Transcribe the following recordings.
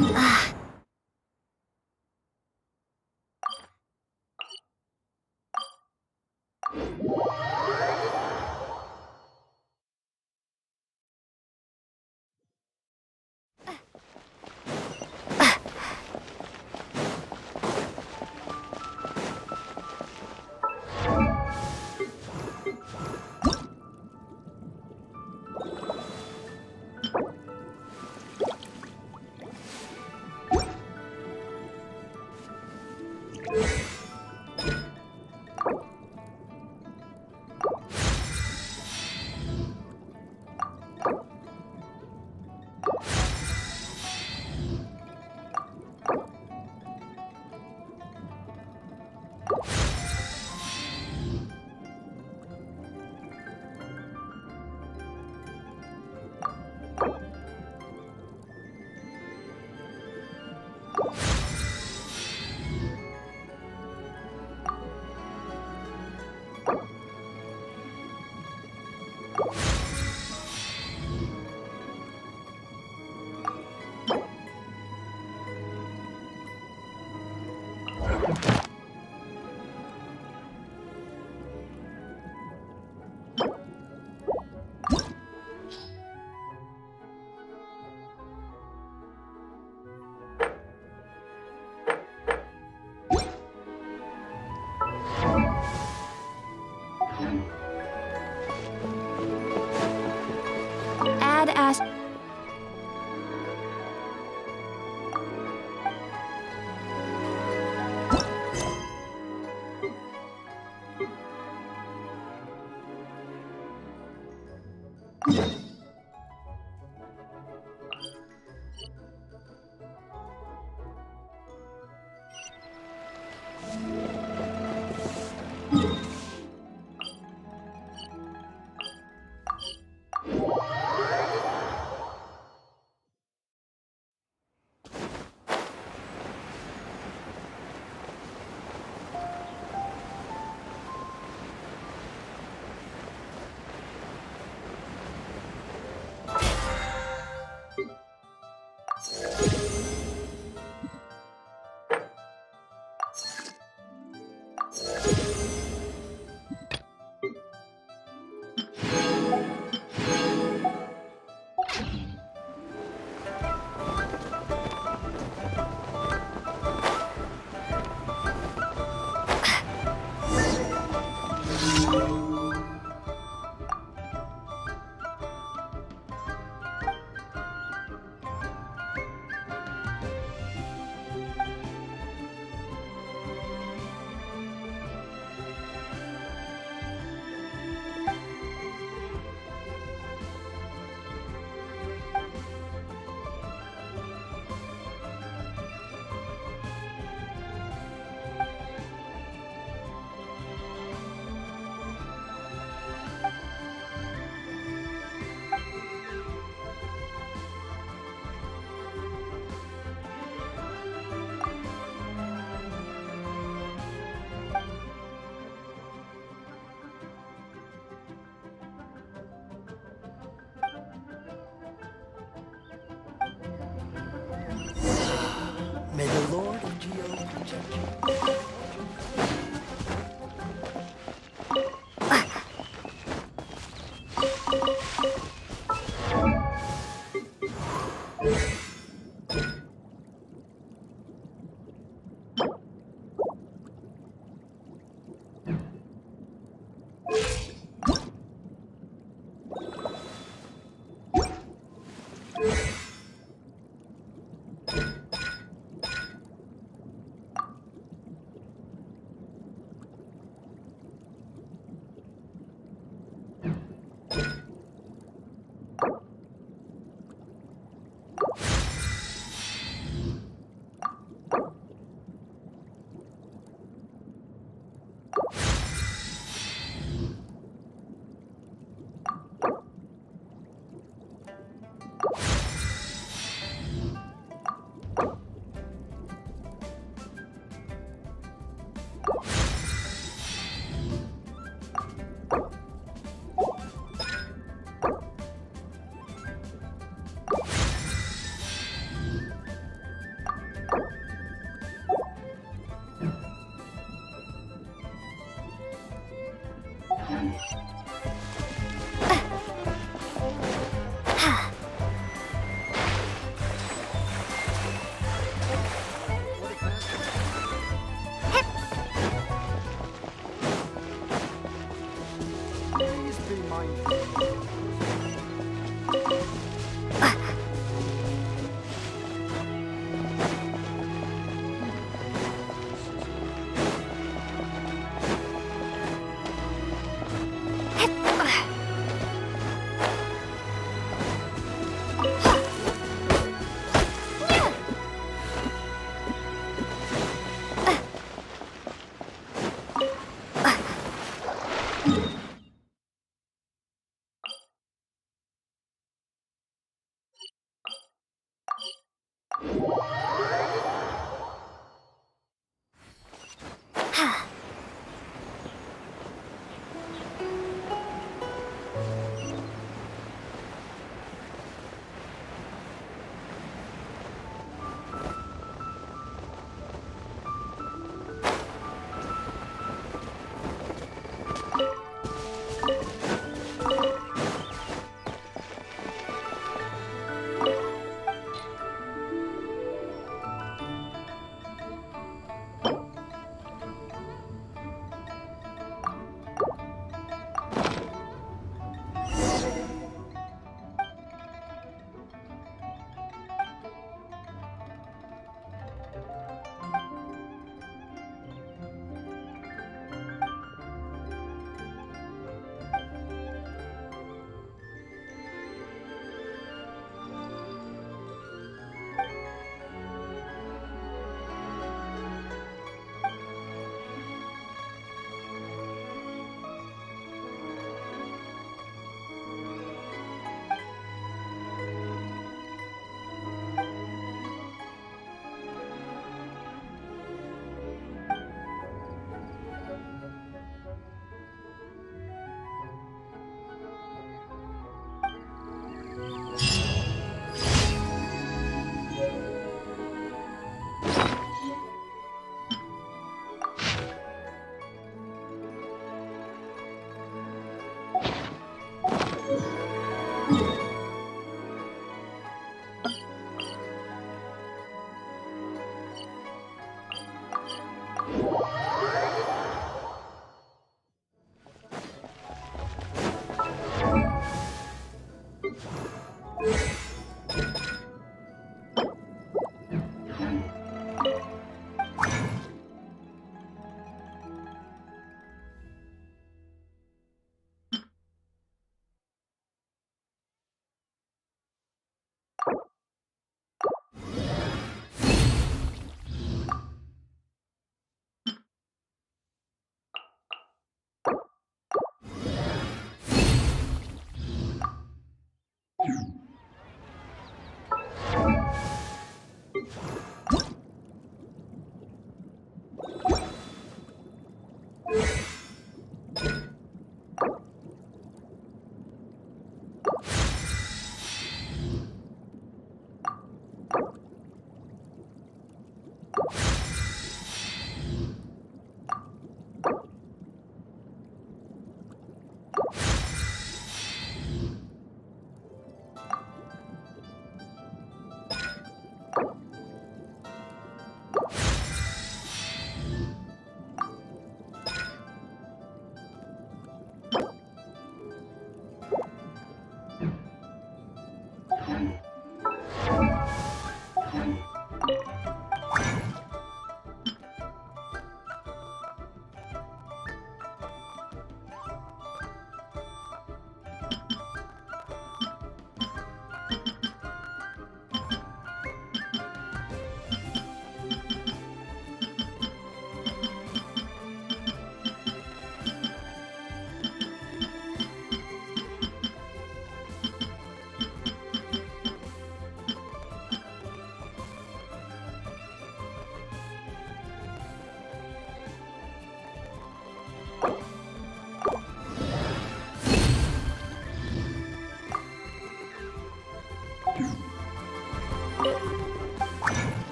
Ah. Add as. May the Lord of Geo protect you.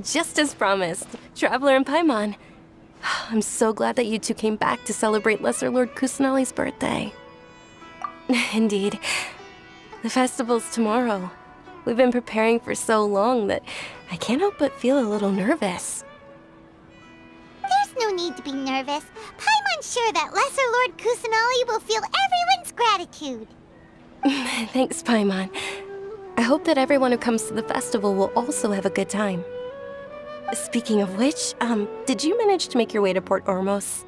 Just as promised, Traveler and Paimon. I'm so glad that you two came back to celebrate Lesser Lord Kusanali's birthday. Indeed. The festival's tomorrow. We've been preparing for so long that I can't help but feel a little nervous. There's no need to be nervous. Paimon's sure that Lesser Lord Kusanali will feel everyone's gratitude. Thanks, Paimon. I hope that everyone who comes to the festival will also have a good time. Speaking of which, did you manage to make your way to Port Ormos?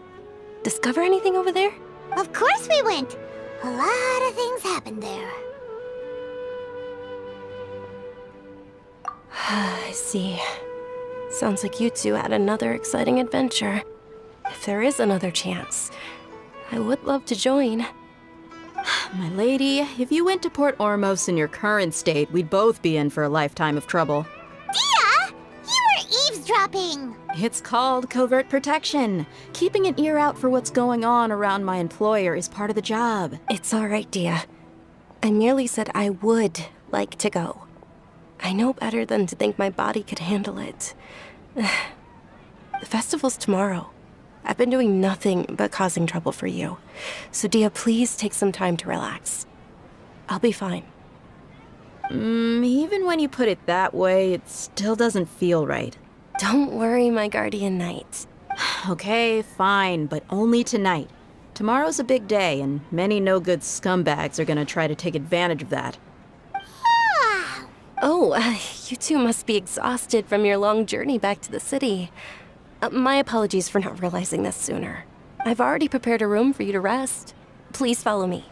Discover anything over there? Of course we went. A lot of things happened there. I see. Sounds like you two had another exciting adventure. If there is another chance, I would love to join. My lady, if you went to Port Ormos in your current state, we'd both be in for a lifetime of trouble. Dia! You were eavesdropping! It's called covert protection. Keeping an ear out for what's going on around my employer is part of the job. It's all right, Dia. I merely said I would like to go. I know better than to think my body could handle it. The festival's tomorrow. I've been doing nothing but causing trouble for you. So Dia, please take some time to relax. I'll be fine. Even when you put it that way, it still doesn't feel right. Don't worry, my guardian knight. Okay, fine, but only tonight. Tomorrow's a big day, and many no-good scumbags are gonna try to take advantage of that. Oh, you two must be exhausted from your long journey back to the city. My apologies for not realizing this sooner. I've already prepared a room for you to rest. Please follow me.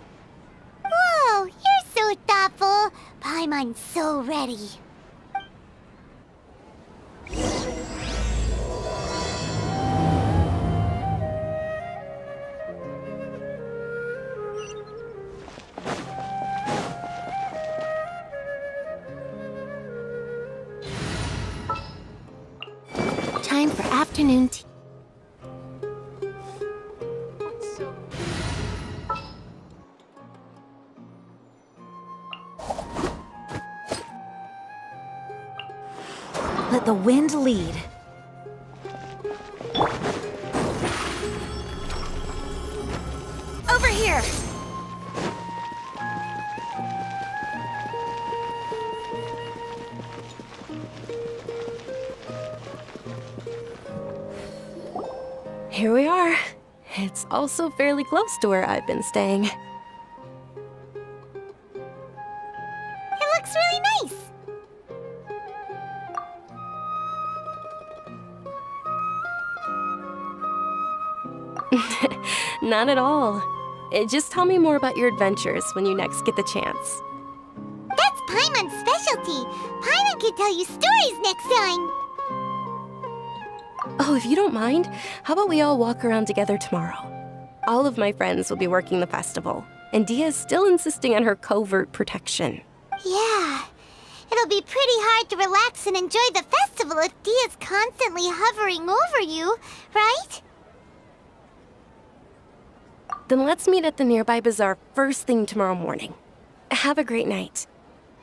Whoa, you're so thoughtful. Paimon's so ready. Time for afternoon tea. Let the wind lead. Over here! Here we are. It's also fairly close to where I've been staying. It looks really nice. Not at all. Just tell me more about your adventures when you next get the chance. That's Paimon's specialty. Paimon can tell you stories next time. Oh, if you don't mind, how about we all walk around together tomorrow? All of my friends will be working the festival, and Dia is still insisting on her covert protection. Yeah. It'll be pretty hard to relax and enjoy the festival if Dia's constantly hovering over you, right? Then let's meet at the nearby bazaar first thing tomorrow morning. Have a great night.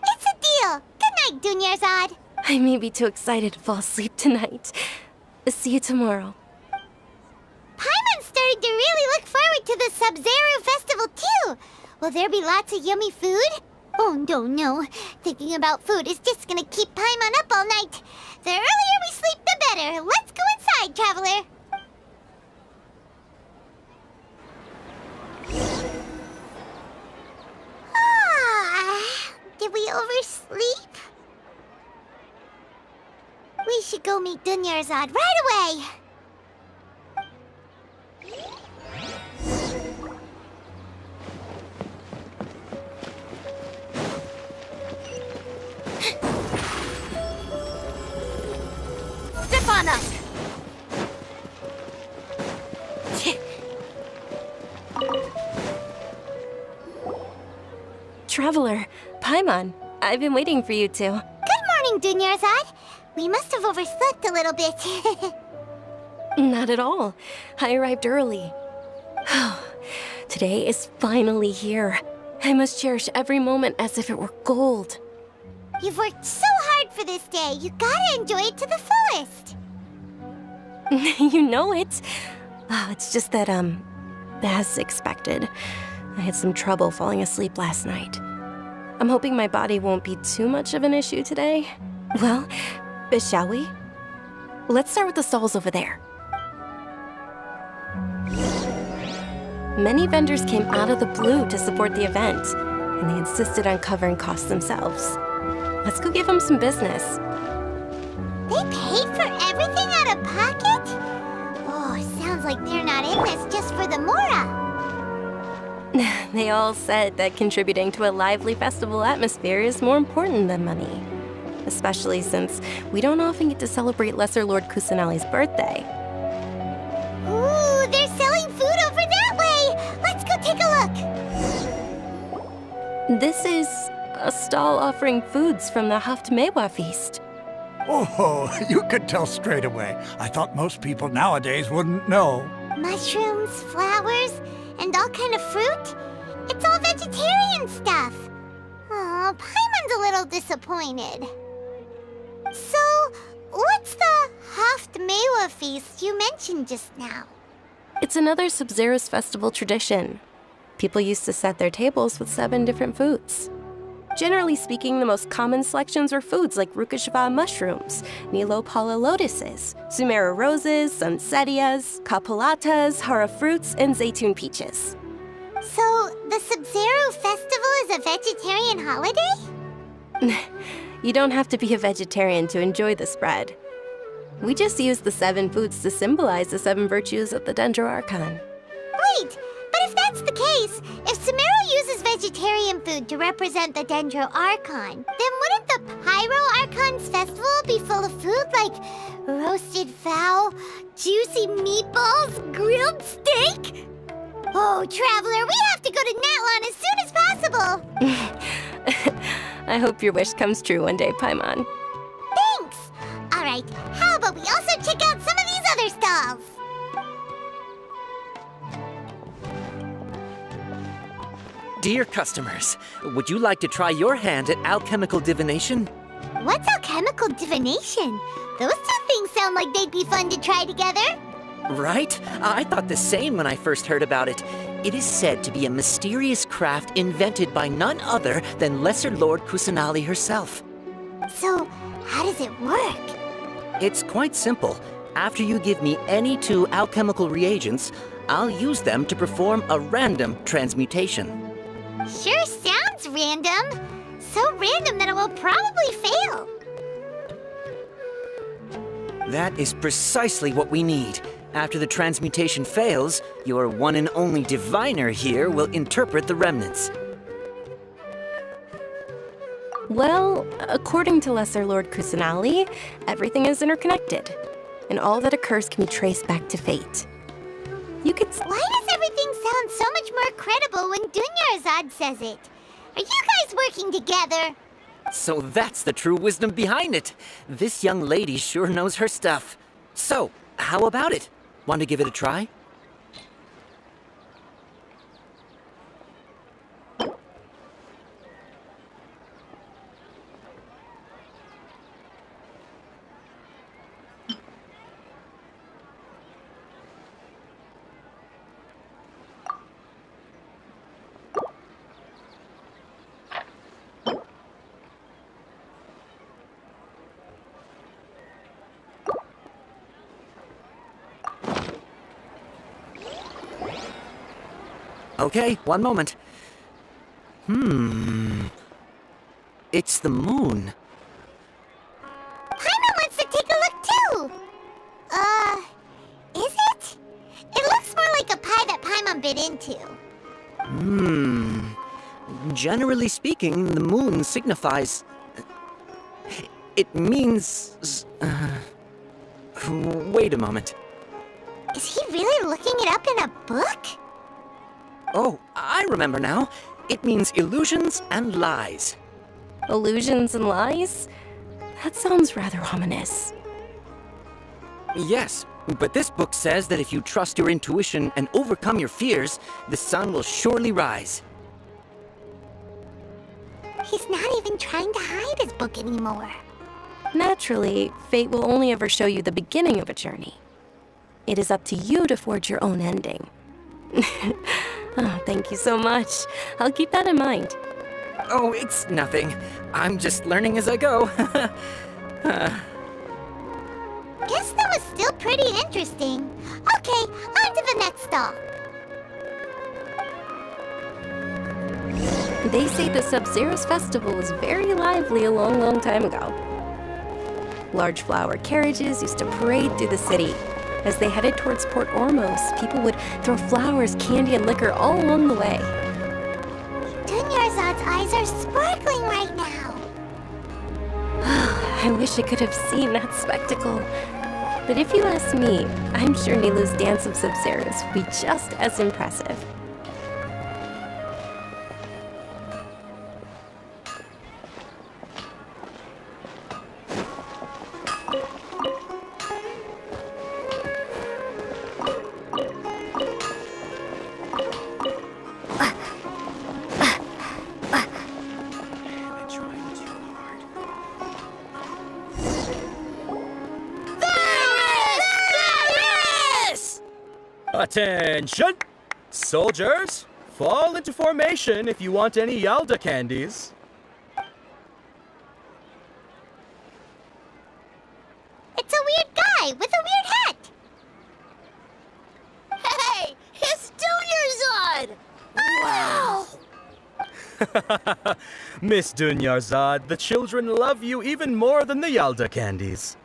It's a deal. Good night, Dunyarzad. I may be too excited to fall asleep tonight. See you tomorrow. Paimon's starting to really look forward to the Sub-Zero festival, too. Will there be lots of yummy food? Oh, no. Thinking about food is just gonna keep Paimon up all night. The earlier we sleep, the better. Let's go inside, Traveler. Did we oversleep? We should go meet Dunyarzad right away. Step on us! Traveler, Paimon, I've been waiting for you two. Good morning, Dunyarzad. We must have overslept a little bit. Not at all. I arrived early. Today is finally here. I must cherish every moment as if it were gold. You've worked so hard for this day. You gotta enjoy it to the fullest. You know it. Oh, it's just that, as expected, I had some trouble falling asleep last night. I'm hoping my body won't be too much of an issue today. Well, shall we? Let's start with the stalls over there. Many vendors came out of the blue to support the event, and they insisted on covering costs themselves. Let's go give them some business. They paid for everything out of pocket? Oh, sounds like they're not in this just for the Mora. They all said that contributing to a lively festival atmosphere is more important than money. Especially since we don't often get to celebrate Lesser Lord Kusanali's birthday. Ooh, they're selling food over that way! Let's go take a look! This is a stall offering foods from the Haftmewa feast. Oh, you could tell straight away. I thought most people nowadays wouldn't know. Mushrooms, flowers, and all kind of fruit? It's all vegetarian stuff. Oh, Paimon's a little disappointed. So, what's the Haftmewa feast you mentioned just now? It's another Sub-Zero's festival tradition. People used to set their tables with 7 different foods. Generally speaking, the most common selections were foods like Rukashva mushrooms, Nilopala lotuses, Sumera roses, Sunsetias, Kapulatas, Hara fruits, and Zaytun peaches. So, the Sub-Zero festival is a vegetarian holiday? You don't have to be a vegetarian to enjoy the spread. We just use the 7 foods to symbolize the 7 virtues of the Dendro Archon. Wait, but if that's the case, if Sumero uses vegetarian food to represent the Dendro Archon, then wouldn't the Pyro Archon's festival be full of food like roasted fowl, juicy meatballs, grilled steak? Oh, Traveler, we have to go to Natlan as soon as possible! I hope your wish comes true one day, Paimon. Thanks! Alright, how about we also check out some of these other stalls? Dear customers, would you like to try your hand at alchemical divination? What's alchemical divination? Those two things sound like they'd be fun to try together. Right? I thought the same when I first heard about it. It is said to be a mysterious craft invented by none other than Lesser Lord Kusanali herself. So, how does it work? It's quite simple. After you give me any 2 alchemical reagents, I'll use them to perform a random transmutation. Sure sounds random. So random that it will probably fail. That is precisely what we need. After the transmutation fails, your one and only diviner here will interpret the remnants. Well, according to Lesser Lord Kusanali, everything is interconnected, and all that occurs can be traced back to fate. You could... Why does everything sound so much more credible when Dunyarzad says it? Are you guys working together? So that's the true wisdom behind it. This young lady sure knows her stuff. So, how about it? Want to give it a try? Okay, one moment. It's the moon. Paimon wants to take a look too. Is it? It looks more like a pie that Paimon bit into. Generally speaking, the moon signifies... It means... Wait a moment. Is he really looking it up in a book? Oh, I remember now. It means illusions and lies. Illusions and lies? That sounds rather ominous. Yes, but this book says that if you trust your intuition and overcome your fears, the sun will surely rise. He's not even trying to hide his book anymore. Naturally, fate will only ever show you the beginning of a journey. It is up to you to forge your own ending. Oh, thank you so much. I'll keep that in mind. Oh, it's nothing. I'm just learning as I go. Guess that was still pretty interesting. Okay, on to the next stop. They say the Sub-Zero's festival was very lively a long, long time ago. Large flower carriages used to parade through the city. As they headed towards Port Ormos, people would throw flowers, candy, and liquor all along the way. Dunyarzad's eyes are sparkling right now. I wish I could have seen that spectacle. But if you ask me, I'm sure Nilu's dance of Sub-Zeros will be just as impressive. Attention! Soldiers, fall into formation if you want any Yalda candies. It's a weird guy with a weird hat. Hey, it's Dunyarzad! Wow! Miss Dunyarzad, the children love you even more than the Yalda candies.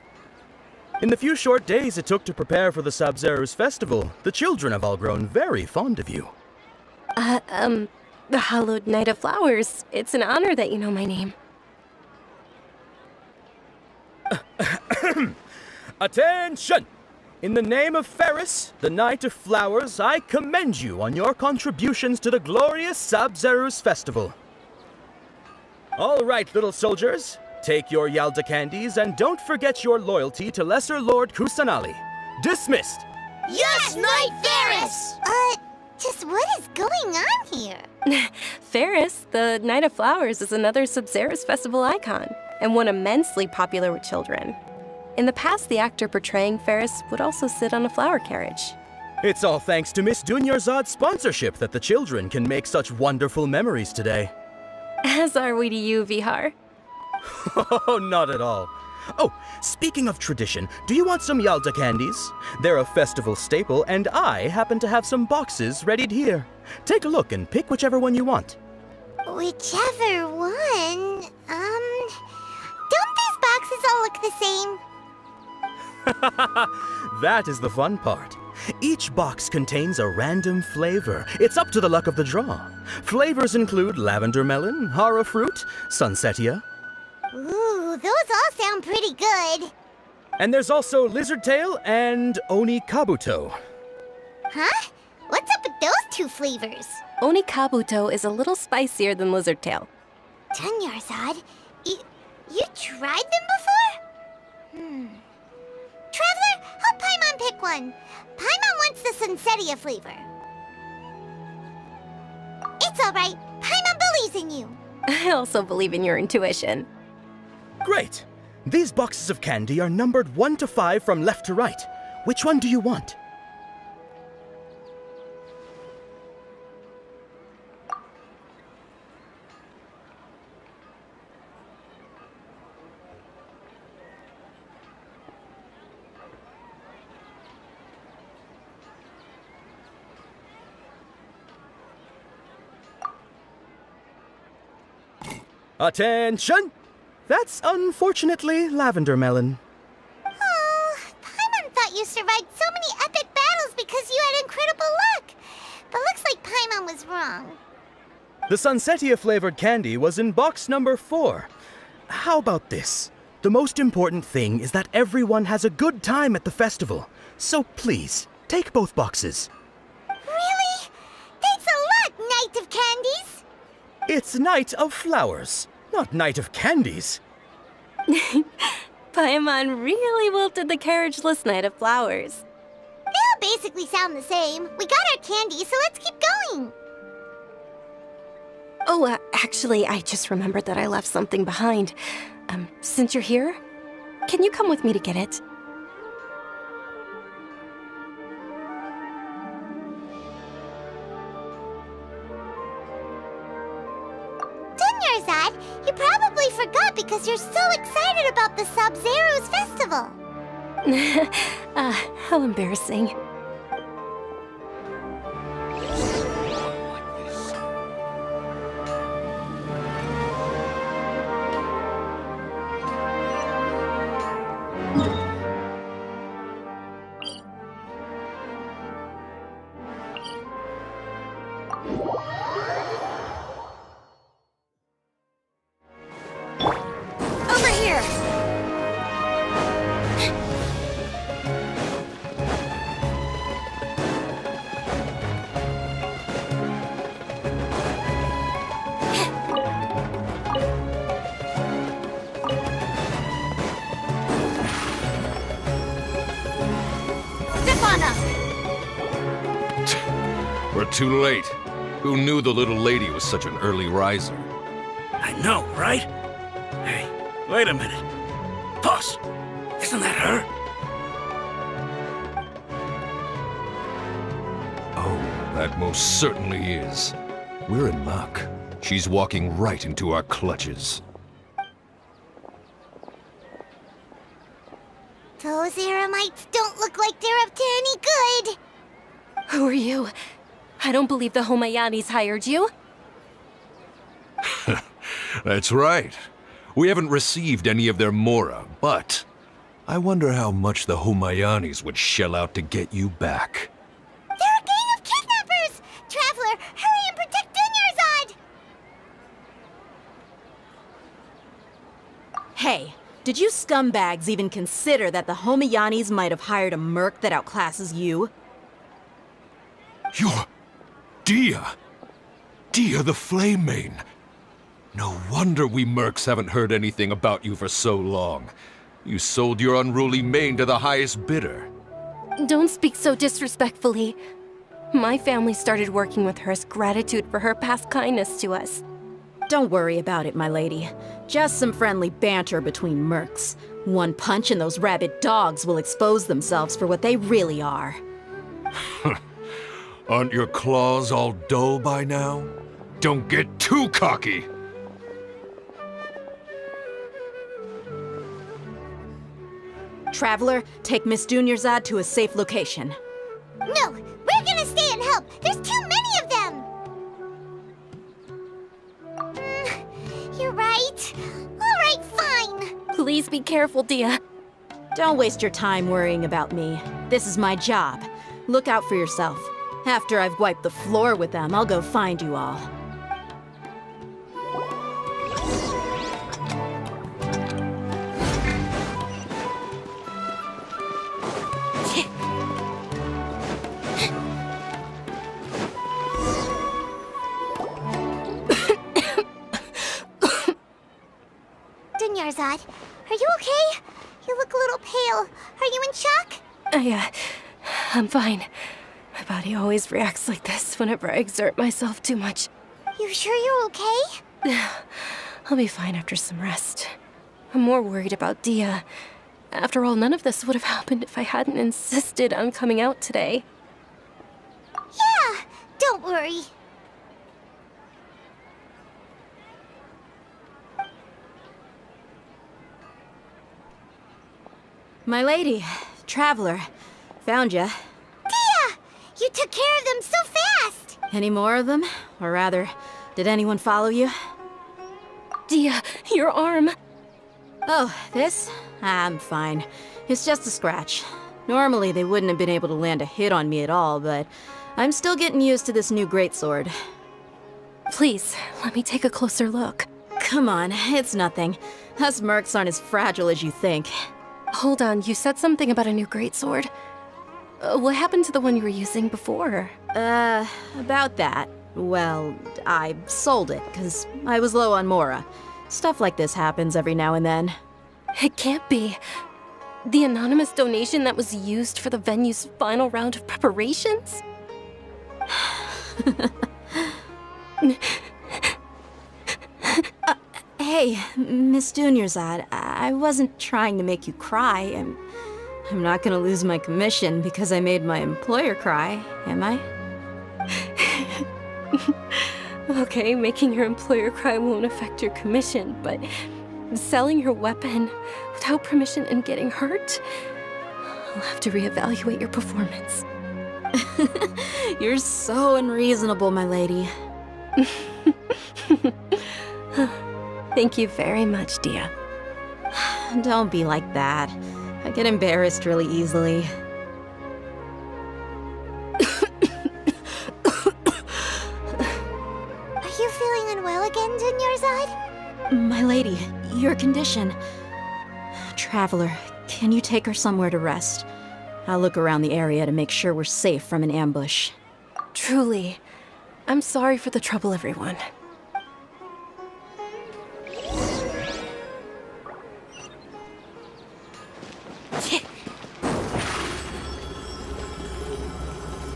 In the few short days it took to prepare for the Sub-Zero's festival, the children have all grown very fond of you. The Hallowed Knight of Flowers. It's an honor that you know my name. Attention! In the name of Ferris, the Knight of Flowers, I commend you on your contributions to the glorious Sub-Zero's festival. All right, little soldiers. Take your Yalda candies and don't forget your loyalty to Lesser Lord Kusanali. Dismissed! Yes, Knight Ferris! Just what is going on here? Ferris, the Knight of Flowers, is another Sub-Zero's festival icon, and one immensely popular with children. In the past, the actor portraying Ferris would also sit on a flower carriage. It's all thanks to Miss Dunyarzad's sponsorship that the children can make such wonderful memories today. As are we to you, Vihar. Oh, not at all. Oh, speaking of tradition, do you want some Yalda candies? They're a festival staple, and I happen to have some boxes readied here. Take a look and pick whichever one you want. Whichever one. Don't these boxes all look the same? That is the fun part. Each box contains a random flavor. It's up to the luck of the draw. Flavors include lavender melon, hara fruit, sunsetia. Ooh, those all sound pretty good. And there's also lizard tail and oni kabuto. Huh? What's up with those two flavors? Oni Kabuto is a little spicier than Lizard Tail. Dunyarzad, you tried them before? Traveler, help Paimon pick one. Paimon wants the Sunsetia flavor. It's all right. Paimon believes in you. I also believe in your intuition. Great! These boxes of candy are numbered 1 to 5 from left to right. Which one do you want? Attention! That's unfortunately lavender melon. Oh, Paimon thought you survived so many epic battles because you had incredible luck. But looks like Paimon was wrong. The Sunsetia flavored candy was in box number 4. How about this? The most important thing is that everyone has a good time at the festival. So please, take both boxes. Really? Thanks a lot, Knight of Candies. It's Knight of Flowers, not Knight of Candies. Paimon really wilted the carriageless Knight of Flowers. They all basically sound the same. We got our candy, so let's keep going. Oh, actually, I just remembered that I left something behind. Since you're here, Can you come with me to get it? Dunyarzad, you probably forgot because you're so excited about the Sub-Zero's festival. How embarrassing. Over here! Step on up! We're too late. Who knew the little lady was such an early riser? I know, right? Hey, wait a minute. Boss, isn't that her? Oh, that most certainly is. We're in luck. She's walking right into our clutches. Those Eremites don't look like they're up to any good. Who are you? I don't believe the Homayanis hired you. That's right. We haven't received any of their mora, but I wonder how much the Homayanis would shell out to get you back. They're a gang of kidnappers! Traveler, hurry and protect Dunyarzad! Hey, did you scumbags even consider that the Homayanis might have hired a merc that outclasses you? You're... Dia! Dia the Flame Mane! No wonder we mercs haven't heard anything about you for so long. You sold your unruly mane to the highest bidder. Don't speak so disrespectfully. My family started working with her as gratitude for her past kindness to us. Don't worry about it, my lady. Just some friendly banter between mercs. One punch and those rabid dogs will expose themselves for what they really are. Aren't your claws all dull by now? Don't get too cocky! Traveler, take Miss Dunyarzad to a safe location. No, we're gonna stay and help. There's too many of them. You're right. All right, fine. Please be careful, Dia. Don't waste your time worrying about me. This is my job. Look out for yourself. After I've wiped the floor with them, I'll go find you all. Dunyarzad, are you okay? You look a little pale. Are you in shock? I'm fine. My body always reacts like this whenever I exert myself too much. You sure you're okay? I'll be fine after some rest. I'm more worried about Dia. After all, none of this would have happened if I hadn't insisted on coming out today. Yeah, don't worry. My lady, Traveler, found ya. Dia! You took care of them so fast! Any more of them? Or rather, did anyone follow you? Dia, your arm. Oh, this? I'm fine. It's just a scratch. Normally, they wouldn't have been able to land a hit on me at all, but I'm still getting used to this new greatsword. Please, let me take a closer look. Come on, it's nothing. Us mercs aren't as fragile as you think. Hold on, you said something about a new greatsword. What happened to the one you were using before? About that. Well, I sold it, because I was low on mora. Stuff like this happens every now and then. It can't be. The anonymous donation that was used for the venue's final round of preparations? Hey, Miss Dunyarzad, I wasn't trying to make you cry. I'm not gonna lose my commission because I made my employer cry, am I? Okay, making your employer cry won't affect your commission, but selling your weapon without permission and getting hurt? I'll have to reevaluate your performance. You're so unreasonable, my lady. Thank you very much, Dia. Don't be like that. I get embarrassed really easily. Are you feeling unwell again, Dunyarzad? My lady, your condition. Traveler, can you take her somewhere to rest? I'll look around the area to make sure we're safe from an ambush. Truly, I'm sorry for the trouble, everyone.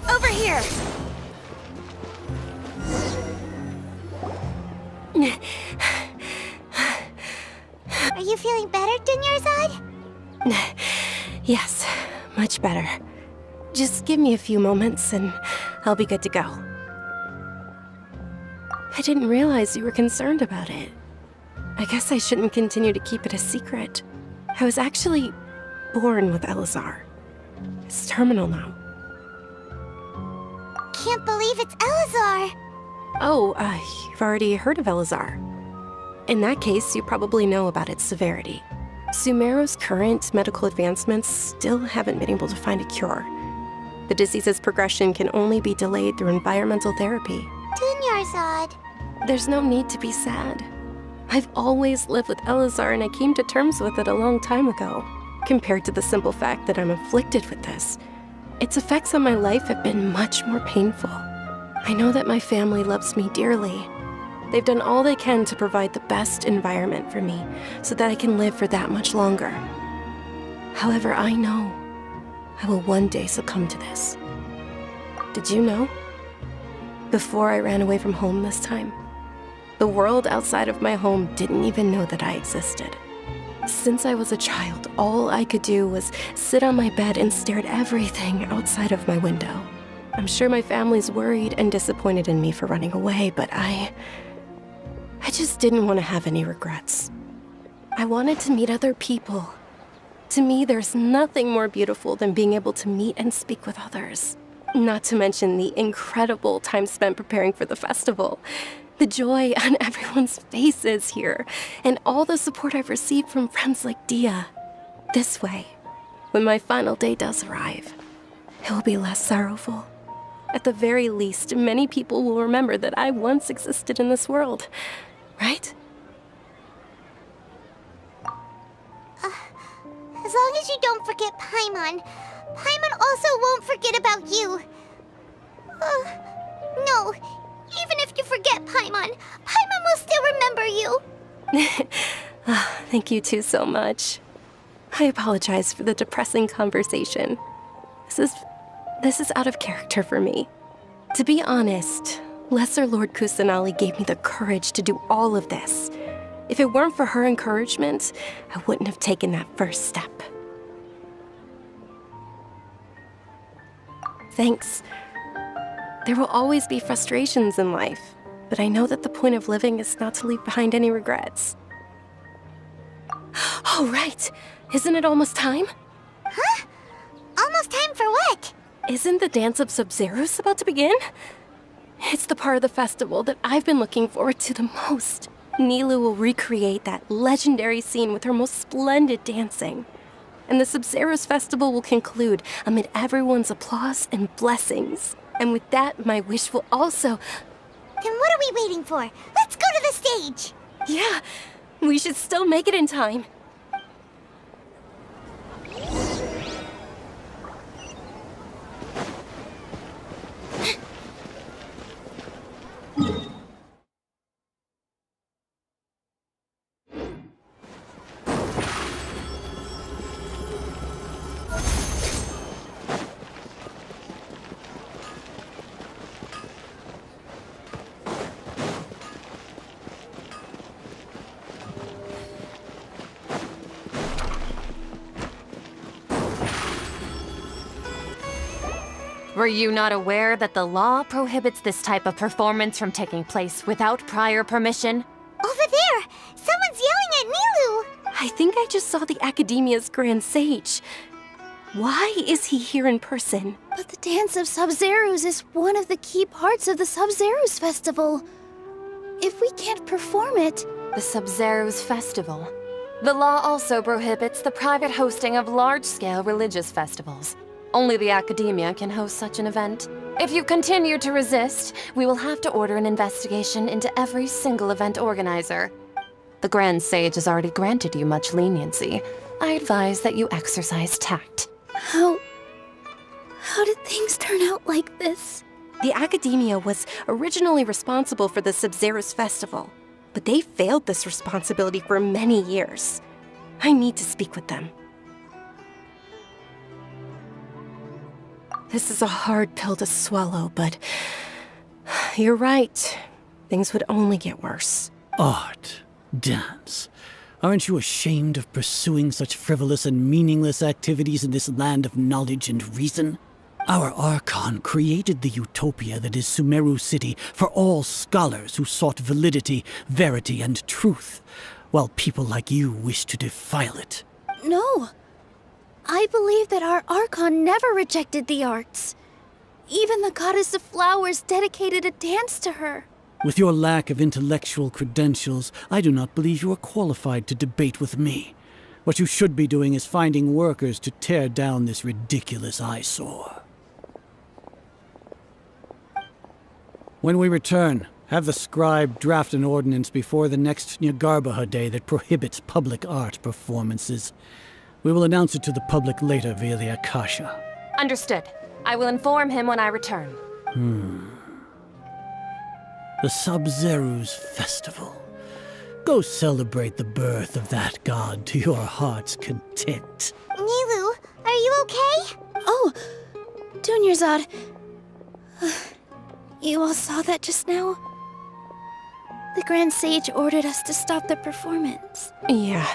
Over here! Are you feeling better, Dunyarzad? Yes, much better. Just give me a few moments and I'll be good to go. I didn't realize you were concerned about it. I guess I shouldn't continue to keep it a secret. I was actually born with Elazar. It's terminal now. Can't believe it's Elazar! Oh, you've already heard of Elazar. In that case, you probably know about its severity. Sumeru's current medical advancements still haven't been able to find a cure. The disease's progression can only be delayed through environmental therapy. Dunyarzad. There's no need to be sad. I've always lived with Elazar and I came to terms with it a long time ago. Compared to the simple fact that I'm afflicted with this, its effects on my life have been much more painful. I know that my family loves me dearly. They've done all they can to provide the best environment for me so that I can live for that much longer. However, I know I will one day succumb to this. Did you know? Before I ran away from home this time, the world outside of my home didn't even know that I existed. Since I was a child, all I could do was sit on my bed and stare at everything outside of my window. I'm sure my family's worried and disappointed in me for running away, but I just didn't want to have any regrets. I wanted to meet other people. To me, there's nothing more beautiful than being able to meet and speak with others. Not to mention the incredible time spent preparing for the festival. The joy on everyone's faces here, and all the support I've received from friends like Dia. This way, when my final day does arrive, it will be less sorrowful. At the very least, many people will remember that I once existed in this world, right? As long as you don't forget Paimon, Paimon also won't forget about you. No, even if you forget Paimon, Paimon will still remember you. Thank you two so much. I apologize for the depressing conversation. This is out of character for me. To be honest, Lesser Lord Kusanali gave me the courage to do all of this. If it weren't for her encouragement, I wouldn't have taken that first step. Thanks. There will always be frustrations in life, but I know that the point of living is not to leave behind any regrets. Oh, right. Isn't it almost time? Huh? Almost time for what? Isn't the Dance of Sub-Zeros about to begin? It's the part of the festival that I've been looking forward to the most. Nilu will recreate that legendary scene with her most splendid dancing. And the Sub-Zeros festival will conclude amid everyone's applause and blessings. And with that, my wish will also... Then what are we waiting for? Let's go to the stage! Yeah, we should still make it in time. Were you not aware that the law prohibits this type of performance from taking place without prior permission? Over there! Someone's yelling at Nilu! I think I just saw the Academia's Grand Sage. Why is he here in person? But the Dance of Sub-Zerus is one of the key parts of the Sub-Zerus Festival. If we can't perform it... The Sub-Zerus Festival. The law also prohibits the private hosting of large-scale religious festivals. Only the Academia can host such an event. If you continue to resist, we will have to order an investigation into every single event organizer. The Grand Sage has already granted you much leniency. I advise that you exercise tact. How did things turn out like this? The Academia was originally responsible for the Sub-Zerus Festival, but they failed this responsibility for many years. I need to speak with them. This is a hard pill to swallow, but you're right. Things would only get worse. Art, dance. Aren't you ashamed of pursuing such frivolous and meaningless activities in this land of knowledge and reason? Our Archon created the utopia that is Sumeru City for all scholars who sought validity, verity, and truth, while people like you wish to defile it. No. I believe that our Archon never rejected the arts. Even the Goddess of Flowers dedicated a dance to her. With your lack of intellectual credentials, I do not believe you are qualified to debate with me. What you should be doing is finding workers to tear down this ridiculous eyesore. When we return, have the scribe draft an ordinance before the next Nyargarbaha Day that prohibits public art performances. We will announce it to the public later via the Akasha. Understood. I will inform him when I return. The Sub-Zerus Festival. Go celebrate the birth of that god to your heart's content. Nilu, are you okay? Oh, Dunyarzad. You all saw that just now? The Grand Sage ordered us to stop the performance. Yeah.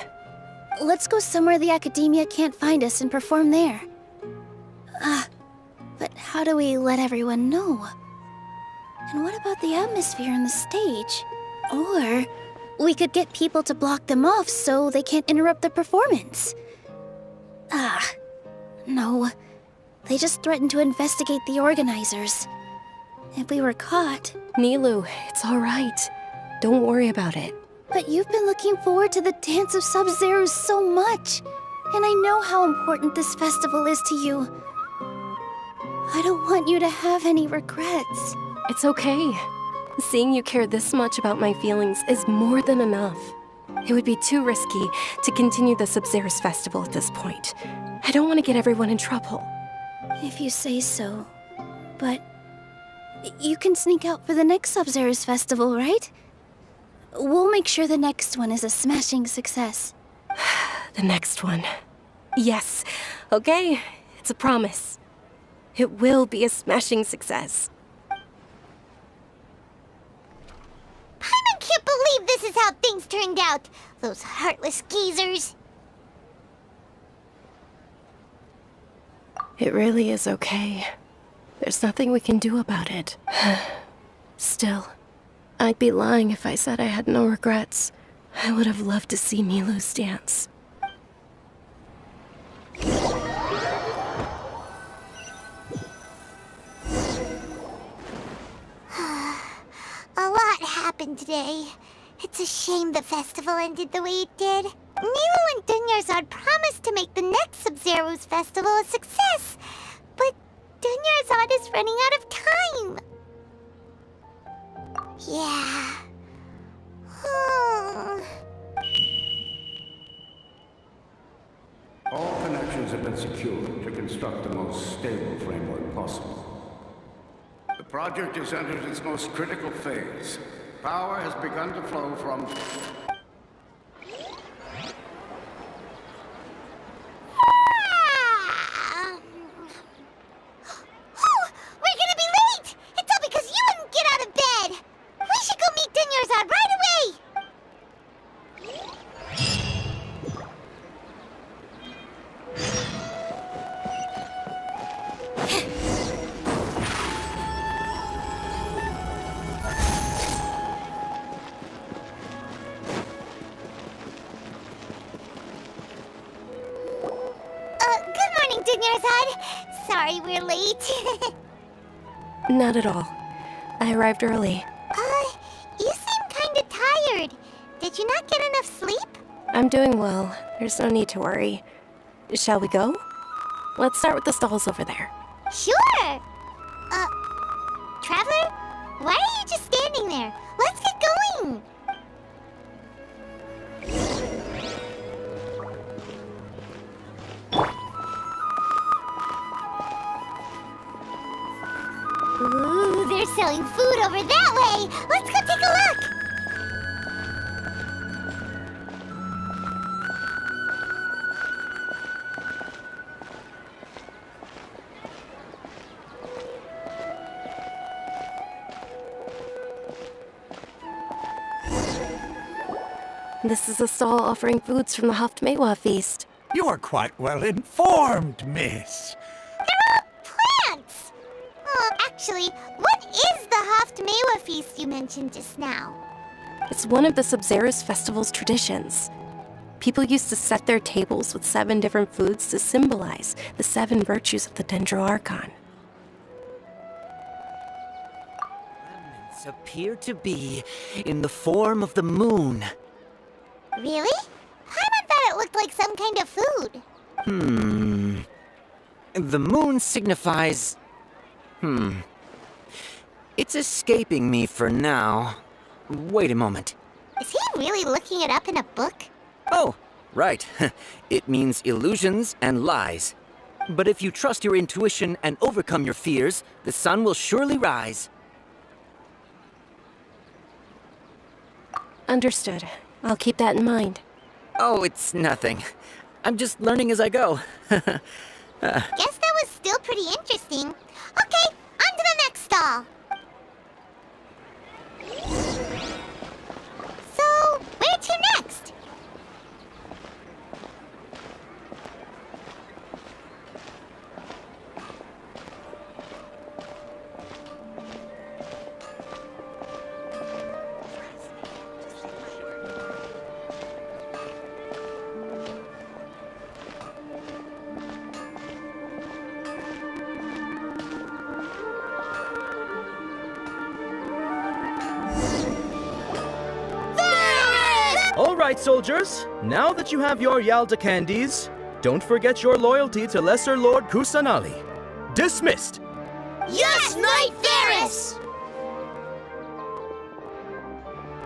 Let's go somewhere the Academia can't find us and perform there. But how do we let everyone know? And what about the atmosphere on the stage? Or we could get people to block them off so they can't interrupt the performance. No. They just threatened to investigate the organizers. If we were caught... Nilu, it's all right. Don't worry about it. But you've been looking forward to the Dance of Sub-Zerus so much. And I know how important this festival is to you. I don't want you to have any regrets. It's okay. Seeing you care this much about my feelings is more than enough. It would be too risky to continue the Sub-Zerus Festival at this point. I don't want to get everyone in trouble. If you say so. But you can sneak out for the next Sub-Zerus Festival, right? We'll make sure the next one is a smashing success. The next one. Yes. Okay, it's a promise. It will be a smashing success. Paimon can't believe this is how things turned out. Those heartless geezers. It really is okay. There's nothing we can do about it. Still, I'd be lying if I said I had no regrets. I would have loved to see Nilu's dance. A lot happened today. It's a shame the festival ended the way it did. Nilu and Dunyarzad promised to make the next Sub-Zerus festival a success, but Dunyarzad is running out of time. Yeah. All connections have been secured to construct the most stable framework possible. The project has entered its most critical phase. Power has begun to flow from... We're gonna be late! It's all because you wouldn't get out of bed! We should go meet Dunyarzad right away! Dunyarzad. Sorry we're late. Not at all. I arrived early. You seem kinda tired. Did you not get enough sleep? I'm doing well. There's no need to worry. Shall we go? Let's start with the stalls over there. Sure! Traveler? Why are you just standing there? Let's get going! Ooh, they're selling food over that way! Let's go take a look! This is a stall offering foods from the Haftmewa feast. You are quite well informed, miss. They're all plants! Oh, actually, what is the Haftmewa feast you mentioned just now? It's one of the Sabzerus festival's traditions. People used to set their tables with 7 different foods to symbolize the 7 virtues of the Dendroarchon. Remnants appear to be in the form of the moon. Really? Paimon thought it looked like some kind of food. The moon signifies... It's escaping me for now. Wait a moment. Is he really looking it up in a book? Oh, right. It means illusions and lies. But if you trust your intuition and overcome your fears, the sun will surely rise. Understood. I'll keep that in mind. Oh, it's nothing. I'm just learning as I go. Guess that was still pretty interesting. Okay, on to the next stall. So, where to next? All right, soldiers. Now that you have your Yalda candies, don't forget your loyalty to Lesser Lord Kusanali. Dismissed! Yes, Knight Ferris!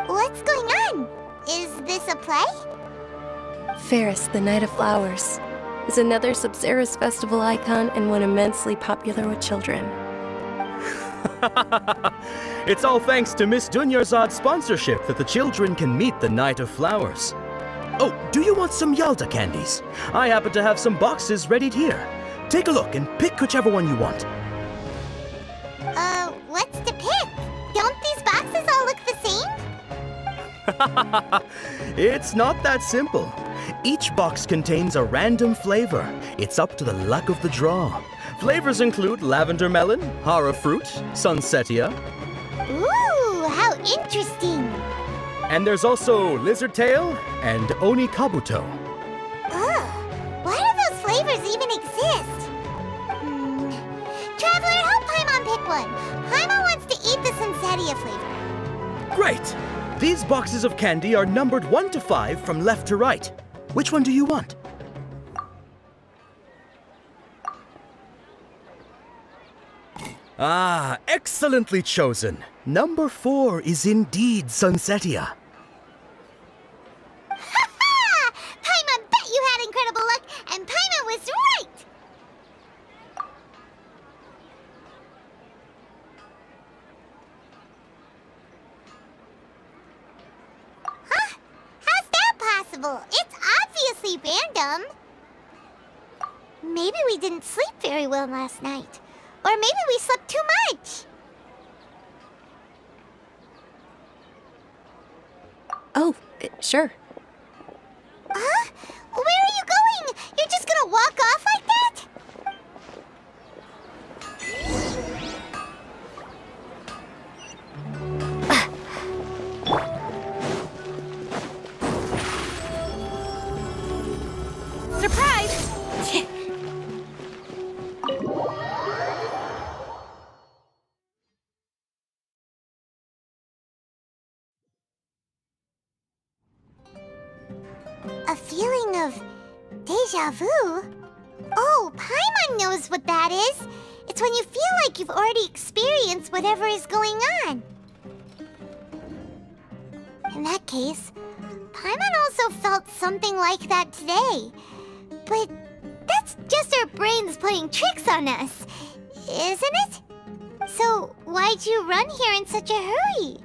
What's going on? Is this a play? Ferris, the Knight of Flowers, is another Sabzerus festival icon and one immensely popular with children. It's all thanks to Miss Dunyarzad's sponsorship that the children can meet the Knight of Flowers. Oh, do you want some Yalda candies? I happen to have some boxes readied here. Take a look and pick whichever one you want. What's to pick? Don't these boxes all look the same? It's not that simple. Each box contains a random flavor. It's up to the luck of the draw. Flavors include lavender melon, hara fruit, sunsetia. Ooh, how interesting! And there's also lizard tail and oni kabuto. Ugh, why do those flavors even exist? Traveler, help Paimon pick one. Paimon wants to eat the sunsetia flavor. Great! These boxes of candy are numbered 1 to 5 from left to right. Which one do you want? Ah, excellently chosen. Number 4 is indeed sunsetia. Ha ha! Paimon bet you had incredible luck, and Paimon was right! Huh? How's that possible? It's obviously random. Maybe we didn't sleep very well last night. Or maybe we slept too much. Oh, sure. Huh? Where are you going? You're just gonna walk off like that? Surprise! of deja vu? Oh, Paimon knows what that is. It's when you feel like you've already experienced whatever is going on. In that case, Paimon also felt something like that today. But that's just our brains playing tricks on us, isn't it? So why'd you run here in such a hurry?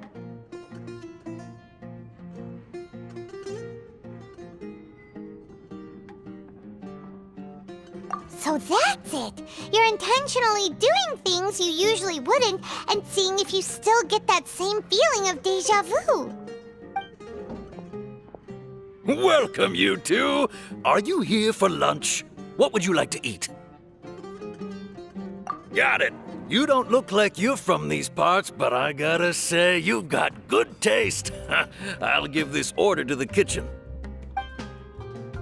So that's it! You're intentionally doing things you usually wouldn't and seeing if you still get that same feeling of deja vu. Welcome, you two. Are you here for lunch? What would you like to eat? Got it. You don't look like you're from these parts, but I gotta say, you've got good taste. I'll give this order to the kitchen.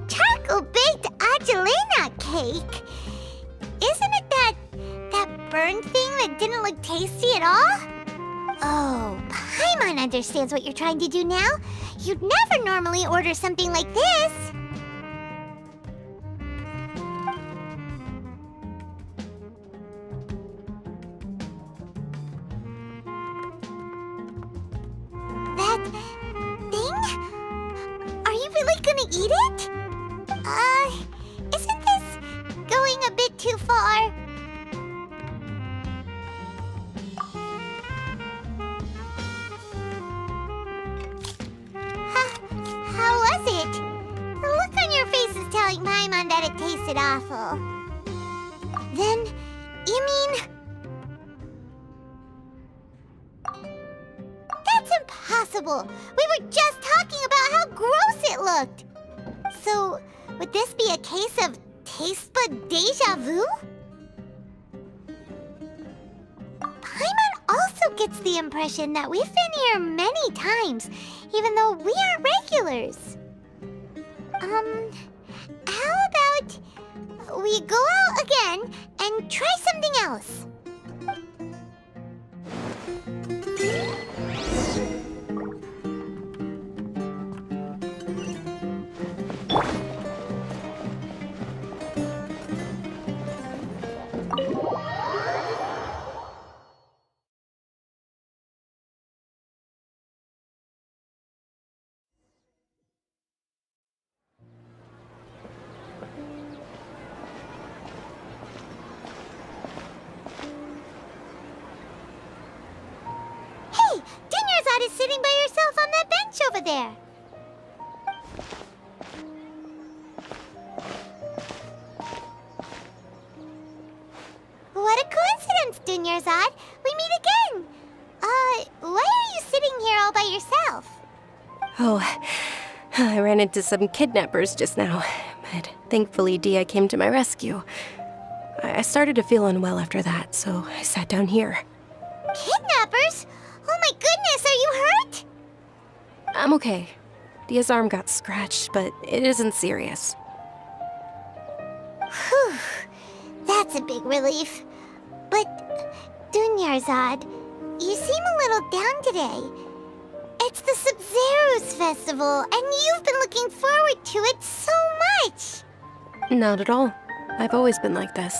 Charcoal-baked Angelina cake? Isn't it that burned thing that didn't look tasty at all? Oh, Paimon understands what you're trying to do now. You'd never normally order something like this. That thing? Are you really gonna eat it? Isn't this going a bit too far? How was it? The look on your face is telling Paimon that it tasted awful. Then, you mean... That's impossible! We were just talking about how gross it looked! So, would this be a case of taste bud deja vu? Paimon also gets the impression that we've been here many times, even though we aren't regulars. How about we go out again and try something else? Is sitting by yourself on that bench over there. What a coincidence, Dunyarzad. We meet again. Why are you sitting here all by yourself? Oh, I ran into some kidnappers just now, but thankfully Dia came to my rescue. I started to feel unwell after that, so I sat down here. Kidnappers? Oh my goodness, are you hurt? I'm okay. Dia's arm got scratched, but it isn't serious. Whew, that's a big relief. But, Dunyarzad, you seem a little down today. It's the Sub-Zero's festival, and you've been looking forward to it so much. Not at all. I've always been like this.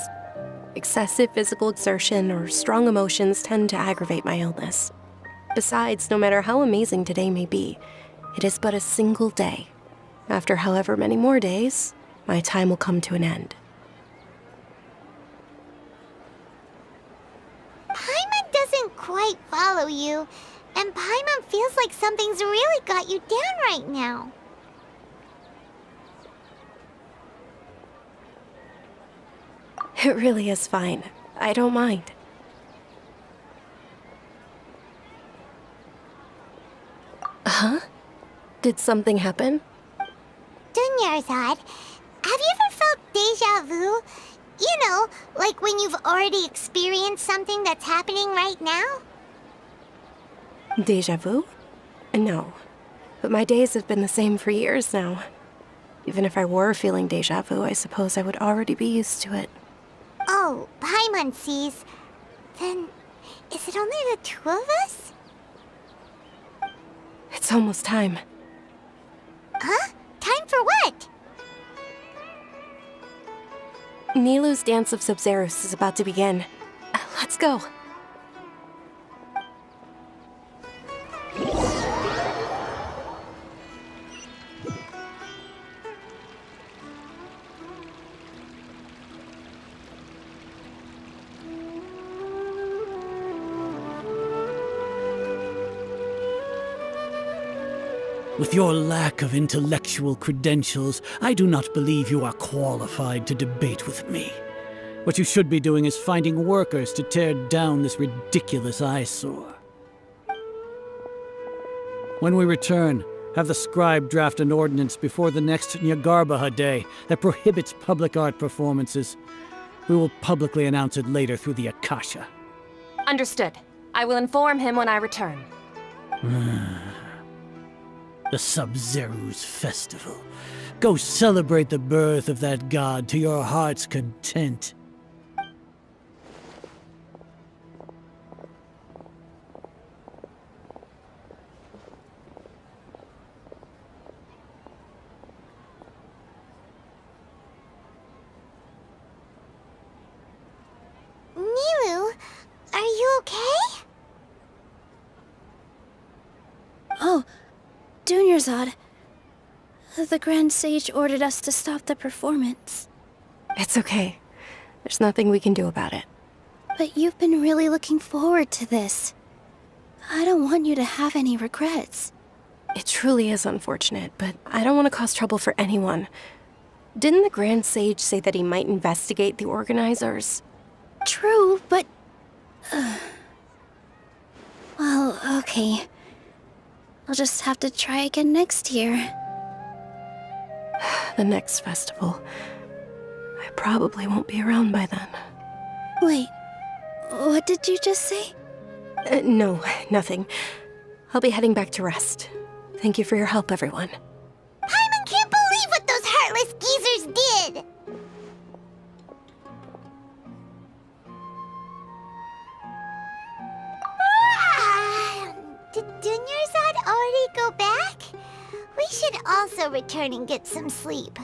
Excessive physical exertion or strong emotions tend to aggravate my illness. Besides, no matter how amazing today may be, it is but a single day. After however many more days, my time will come to an end. Paimon doesn't quite follow you, and Paimon feels like something's really got you down right now. It really is fine. I don't mind. Huh? Did something happen? Dunyarzad, have you ever felt deja vu? You know, like when you've already experienced something that's happening right now? Deja vu? No. But my days have been the same for years now. Even if I were feeling deja vu, I suppose I would already be used to it. Oh, Paimon sees. Then, is it only the two of us? It's almost time. Huh? Time for what? Nilu's Dance of Sub-Zerus is about to begin. Let's go. With your lack of intellectual credentials, I do not believe you are qualified to debate with me. What you should be doing is finding workers to tear down this ridiculous eyesore. When we return, have the scribe draft an ordinance before the next Nyagarbha Day that prohibits public art performances. We will publicly announce it later through the Akasha. Understood. I will inform him when I return. The Sub-Zerus Festival. Go celebrate the birth of that god to your heart's content. Nilu, are you okay? Oh, Dunyarzad. The Grand Sage ordered us to stop the performance. It's okay. There's nothing we can do about it. But you've been really looking forward to this. I don't want you to have any regrets. It truly is unfortunate, but I don't want to cause trouble for anyone. Didn't the Grand Sage say that he might investigate the organizers? True, but... Well, okay. I'll just have to try again next year. The next festival. I probably won't be around by then. Wait, what did you just say? No, nothing. I'll be heading back to rest. Thank you for your help, everyone. Paimon can't believe what those heartless geezers did! Did Dunyarzad already go back? We should also return and get some sleep.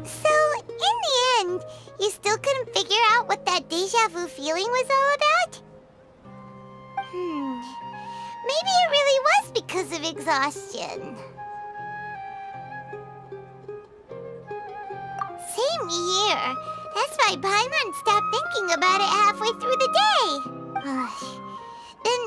So, in the end, you still couldn't figure out what that deja vu feeling was all about? Maybe it really was because of exhaustion. Same here. That's why Paimon stopped thinking about it halfway through the day. Then,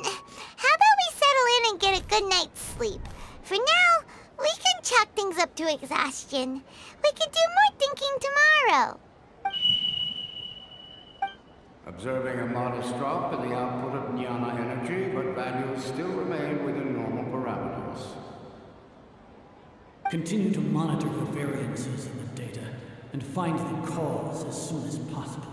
how about we settle in and get a good night's sleep? For now, we can chalk things up to exhaustion. We can do more thinking tomorrow. Observing a modest drop in the output of jnana energy, but values still remain within normal parameters. Continue to monitor for variances in the data and find the cause as soon as possible.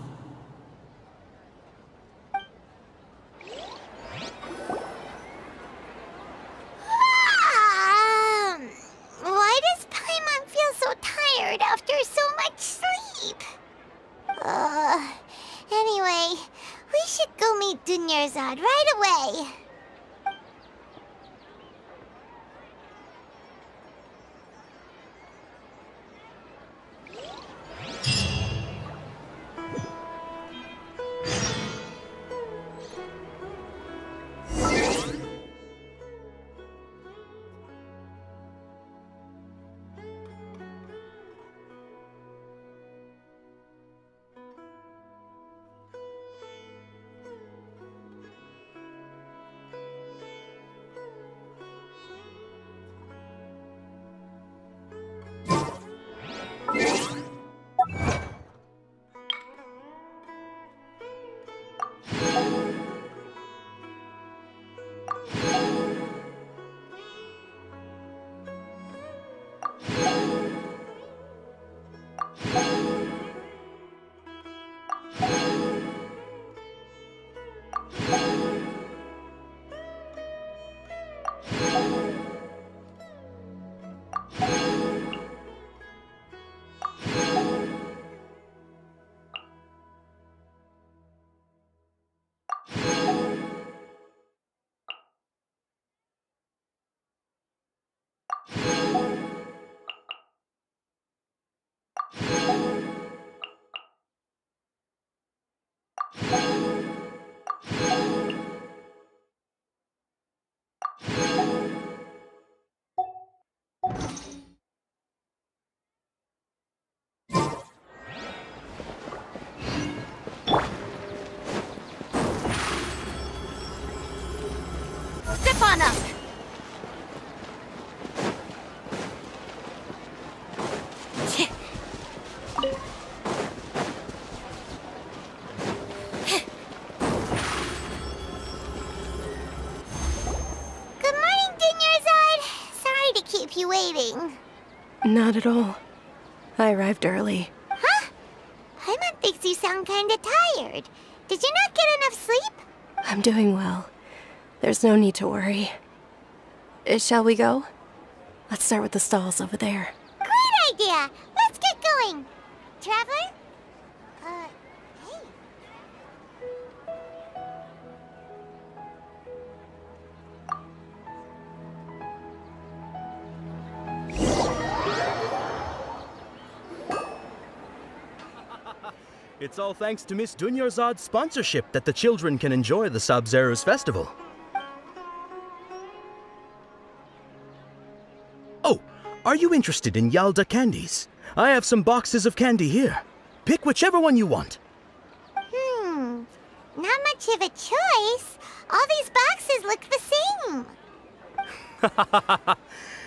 Why does Paimon feel so tired after so much sleep? Anyway, we should go meet Dunyarzad right away. on up! Good morning, Dinyarzad. Sorry to keep you waiting. Not at all. I arrived early. Huh? Paimon thinks you sound kinda tired. Did you not get enough sleep? I'm doing well. There's no need to worry. Shall we go? Let's start with the stalls over there. Great idea! Let's get going! Traveler? Hey. It's all thanks to Miss Dunyarzad's sponsorship that the children can enjoy the Sub-Zero's festival. Oh, are you interested in Yalda candies? I have some boxes of candy here. Pick whichever one you want. Not much of a choice. All these boxes look the same.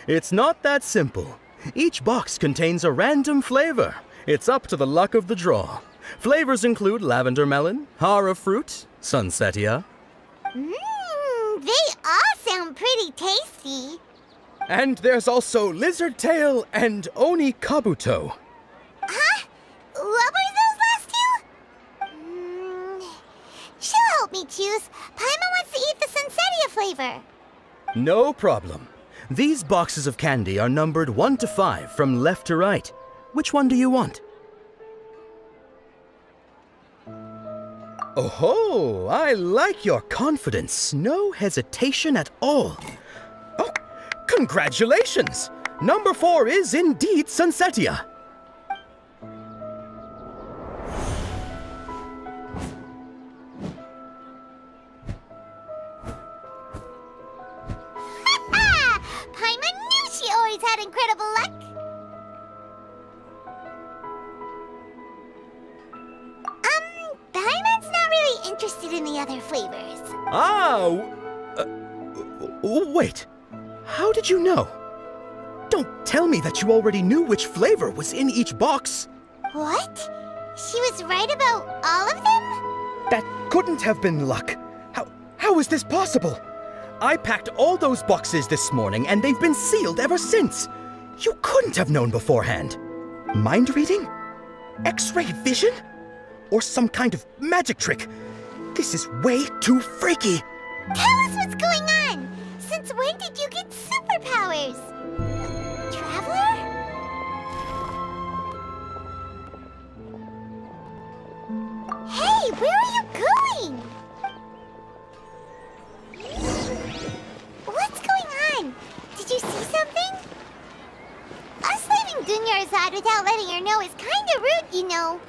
It's not that simple. Each box contains a random flavor. It's up to the luck of the draw. Flavors include lavender melon, hara fruit, sunsetia. They all sound pretty tasty. And there's also lizard tail and oni kabuto. Huh? What were those last two? She'll help me choose. Paimon wants to eat the sunsetia flavor. No problem. These boxes of candy are numbered 1 to 5 from left to right. Which one do you want? Oh, I like your confidence. No hesitation at all. Oh, congratulations! Number 4 is indeed sunsetia. Paimon knew she always had incredible luck. Paimon's not really interested in the other flavors. Wait. How did you know? Don't tell me that you already knew which flavor was in each box. What? She was right about all of them? That couldn't have been luck. How is this possible? I packed all those boxes this morning and they've been sealed ever since. You couldn't have known beforehand. Mind reading? X-ray vision? Or some kind of magic trick? This is way too freaky. Tell us what's going on. Since when did you get superpowers? Traveler? Hey, where are you going? What's going on? Did you see something? Us leaving Dunyarzad without letting her know is kinda rude, you know.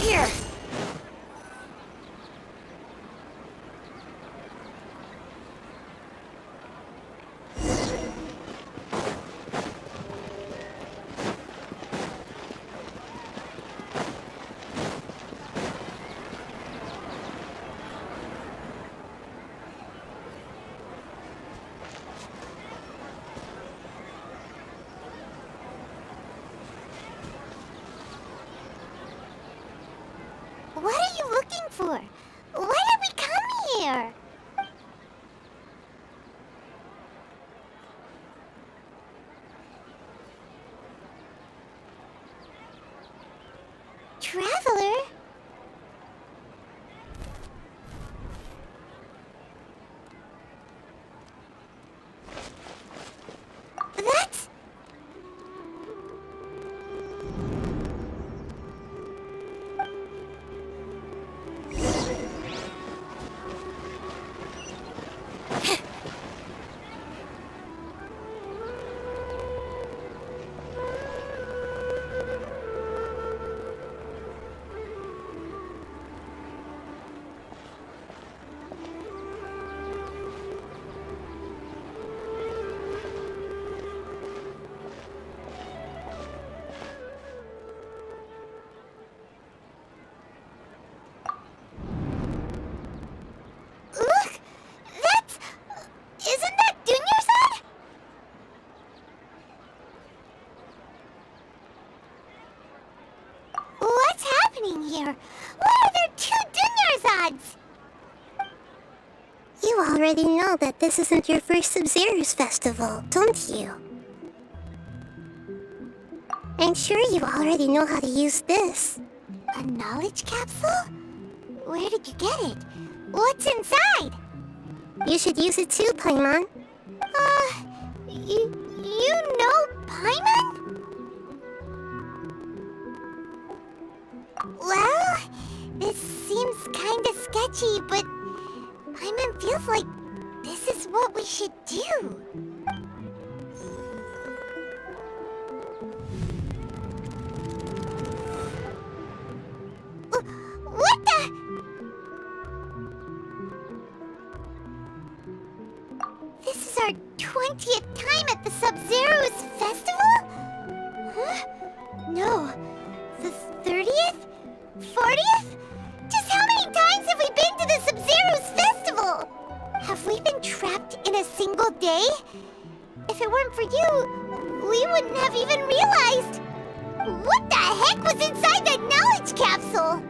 here! What are you looking for? Why did we come here? Traveler? That's... Look! That's... Isn't that Dunyarzad? What's happening here? Why are there two Dunyarzads? You already know that this isn't your first Sub-Zero's festival, don't you? I'm sure you already know how to use this. A knowledge capsule? Where did you get it? What's inside? You should use it too, Paimon. You know Paimon? Well, this seems kinda sketchy, but Paimon feels like this is what we should do. What the? This is our 20th time at the Sub-Zero's festival? Huh? No. The 30th? 40th? Just how many times have we been to the Sub-Zero's festival? Have we been trapped in a single day? If it weren't for you, we wouldn't have even realized. What the heck was inside that knowledge capsule?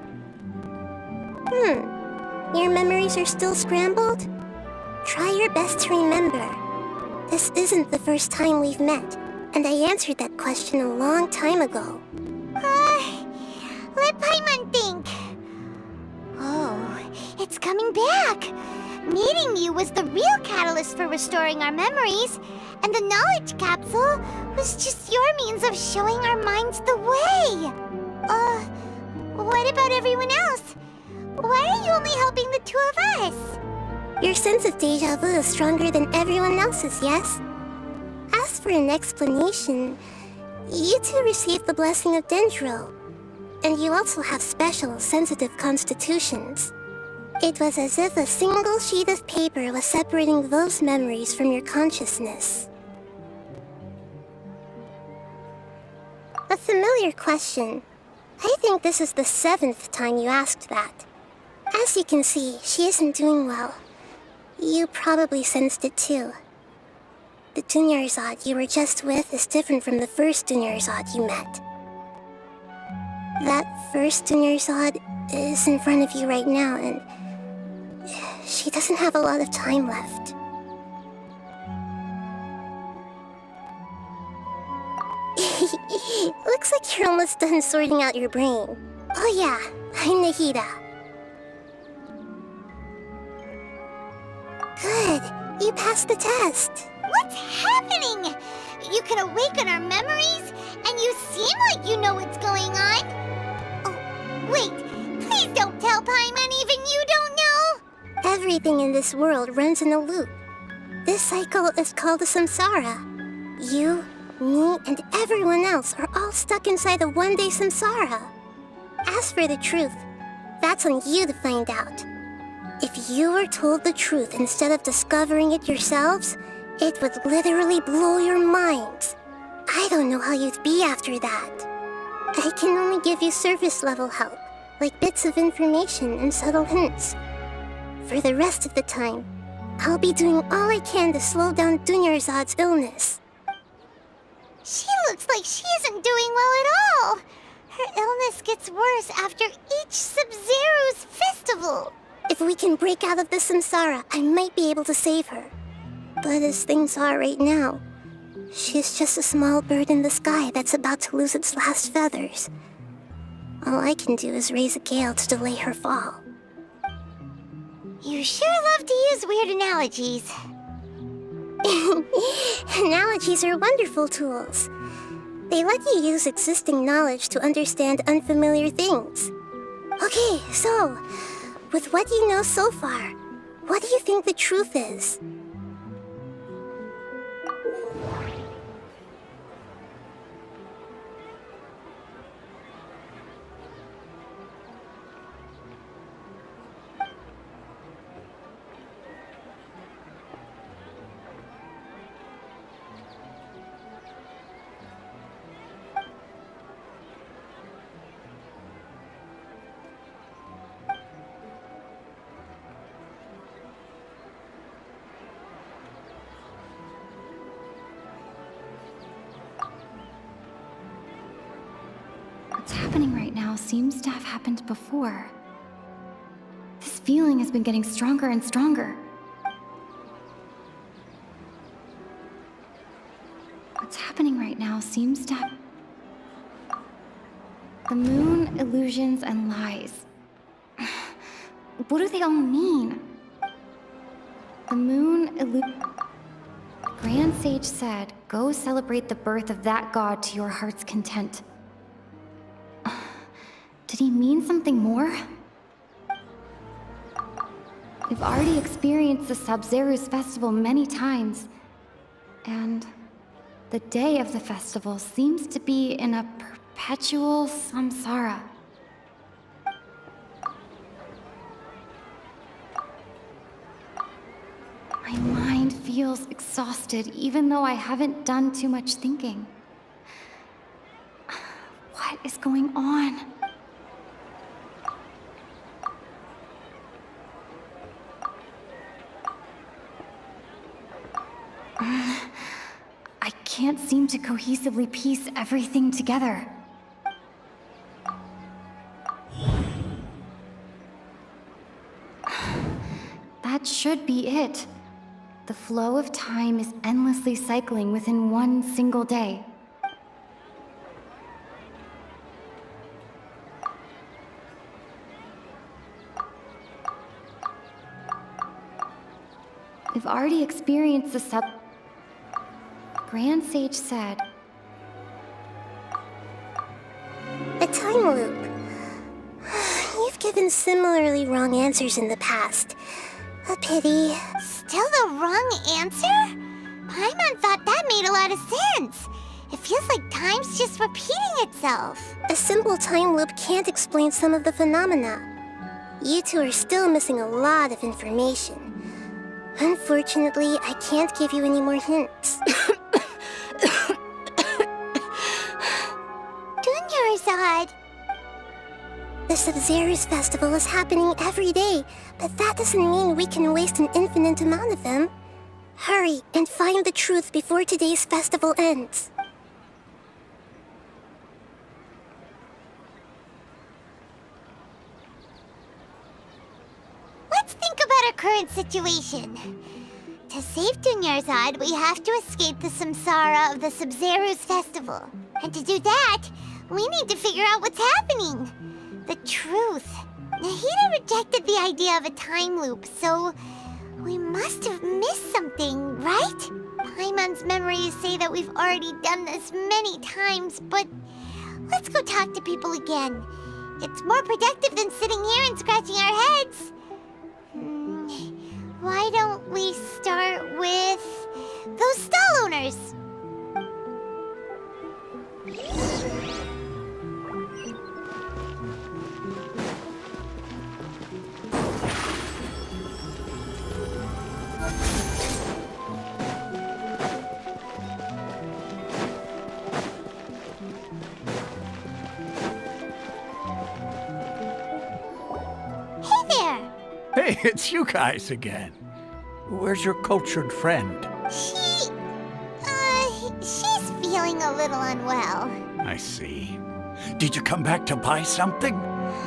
Your memories are still scrambled? Try your best to remember. This isn't the first time we've met, and I answered that question a long time ago. Let Paimon think. Oh, it's coming back. Meeting you was the real catalyst for restoring our memories, and the knowledge capsule was just your means of showing our minds the way. What about everyone else? Why are you only helping the two of us? Your sense of deja vu is stronger than everyone else's, yes? As for an explanation, you two received the blessing of Dendro, and you also have special, sensitive constitutions. It was as if a single sheet of paper was separating those memories from your consciousness. A familiar question. I think this is the 7th time you asked that. As you can see, she isn't doing well. You probably sensed it too. The Dunyarzad you were just with is different from the first Dunyarzad you met. That first Dunyarzad is in front of you right now, and she doesn't have a lot of time left. Looks like you're almost done sorting out your brain. Oh yeah, I'm Nahida. Good, you passed the test. What's happening? You can awaken our memories, and you seem like you know what's going on. Oh, wait, please don't tell Paimon even you don't know. Everything in this world runs in a loop. This cycle is called the samsara. You, me, and everyone else are all stuck inside a one-day samsara. As for the truth, that's on you to find out. If you were told the truth instead of discovering it yourselves, it would literally blow your minds. I don't know how you'd be after that. I can only give you surface-level help, like bits of information and subtle hints. For the rest of the time, I'll be doing all I can to slow down Dunyarzad's illness. She looks like she isn't doing well at all. Her illness gets worse after each Sub-Zero's festival. If we can break out of the samsara, I might be able to save her. But as things are right now, she's just a small bird in the sky that's about to lose its last feathers. All I can do is raise a gale to delay her fall. You sure love to use weird analogies. Analogies are wonderful tools. They let you use existing knowledge to understand unfamiliar things. Okay, so, with what you know so far, what do you think the truth is? What's happening right now seems to have happened before. This feeling has been getting stronger and stronger. What's happening right now seems to have... The moon, illusions, and lies. What do they all mean? The moon, Grand Sage said, go celebrate the birth of that god to your heart's content. Did he mean something more? We've already experienced the Sub-Zero's festival many times, and the day of the festival seems to be in a perpetual samsara. My mind feels exhausted, even though I haven't done too much thinking. What is going on? I can't seem to cohesively piece everything together. That should be it. The flow of time is endlessly cycling within one single day. We've already experienced the Grand Sage said... A time loop. You've given similarly wrong answers in the past. A pity. Still the wrong answer? Paimon thought that made a lot of sense. It feels like time's just repeating itself. A simple time loop can't explain some of the phenomena. You two are still missing a lot of information. Unfortunately, I can't give you any more hints. Dunyarzad. The Sub-Zero's festival is happening every day, but that doesn't mean we can waste an infinite amount of them. Hurry and find the truth before today's festival ends. Let's think about our current situation. To save Dunyarzad, we have to escape the samsara of the Sub-Zero's festival. And to do that, we need to figure out what's happening. The truth. Nahida rejected the idea of a time loop, so we must have missed something, right? Paimon's memories say that we've already done this many times, but let's go talk to people again. It's more productive than sitting here and scratching our heads. Why don't we start with those stall owners? Hey, it's you guys again. Where's your cultured friend? She's feeling a little unwell. I see. Did you come back to buy something?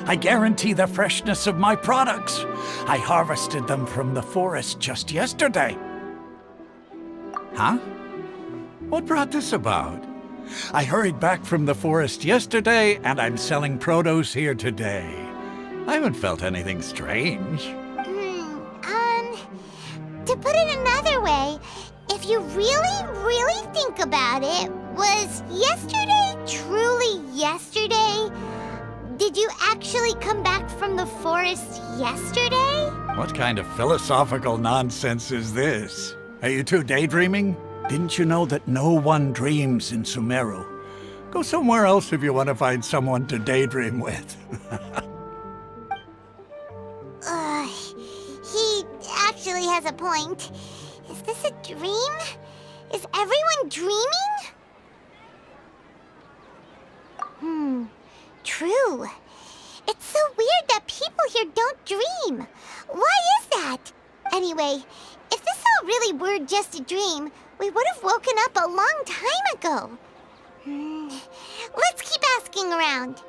I guarantee the freshness of my products. I harvested them from the forest just yesterday. Huh? What brought this about? I hurried back from the forest yesterday, and I'm selling produce here today. I haven't felt anything strange. To put it another way, if you really think about it, was yesterday truly yesterday? Did you actually come back from the forest yesterday? What kind of philosophical nonsense is this? Are you two daydreaming? Didn't you know that no one dreams in Sumeru? Go somewhere else if you want to find someone to daydream with. He actually has a point. Is this a dream? Is everyone dreaming? True. It's so weird that people here don't dream. Why is that? Anyway, if this all really were just a dream, we would have woken up a long time ago. Let's keep asking around.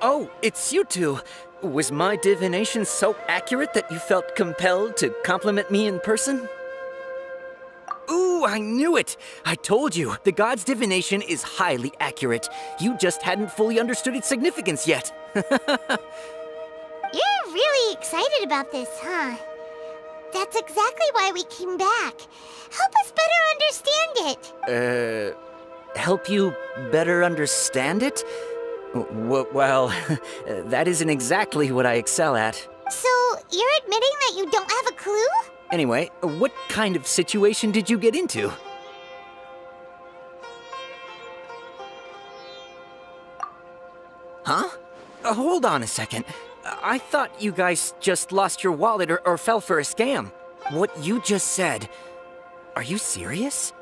Oh, it's you two. Was my divination so accurate that you felt compelled to compliment me in person? Ooh, I knew it! I told you, the god's divination is highly accurate. You just hadn't fully understood its significance yet. You're really excited about this, huh? That's exactly why we came back. Help us better understand it. Help you better understand it? Well, that isn't exactly what I excel at. So, you're admitting that you don't have a clue? Anyway, what kind of situation did you get into? Huh? Hold on a second. I thought you guys just lost your wallet or fell for a scam. What you just said, are you serious?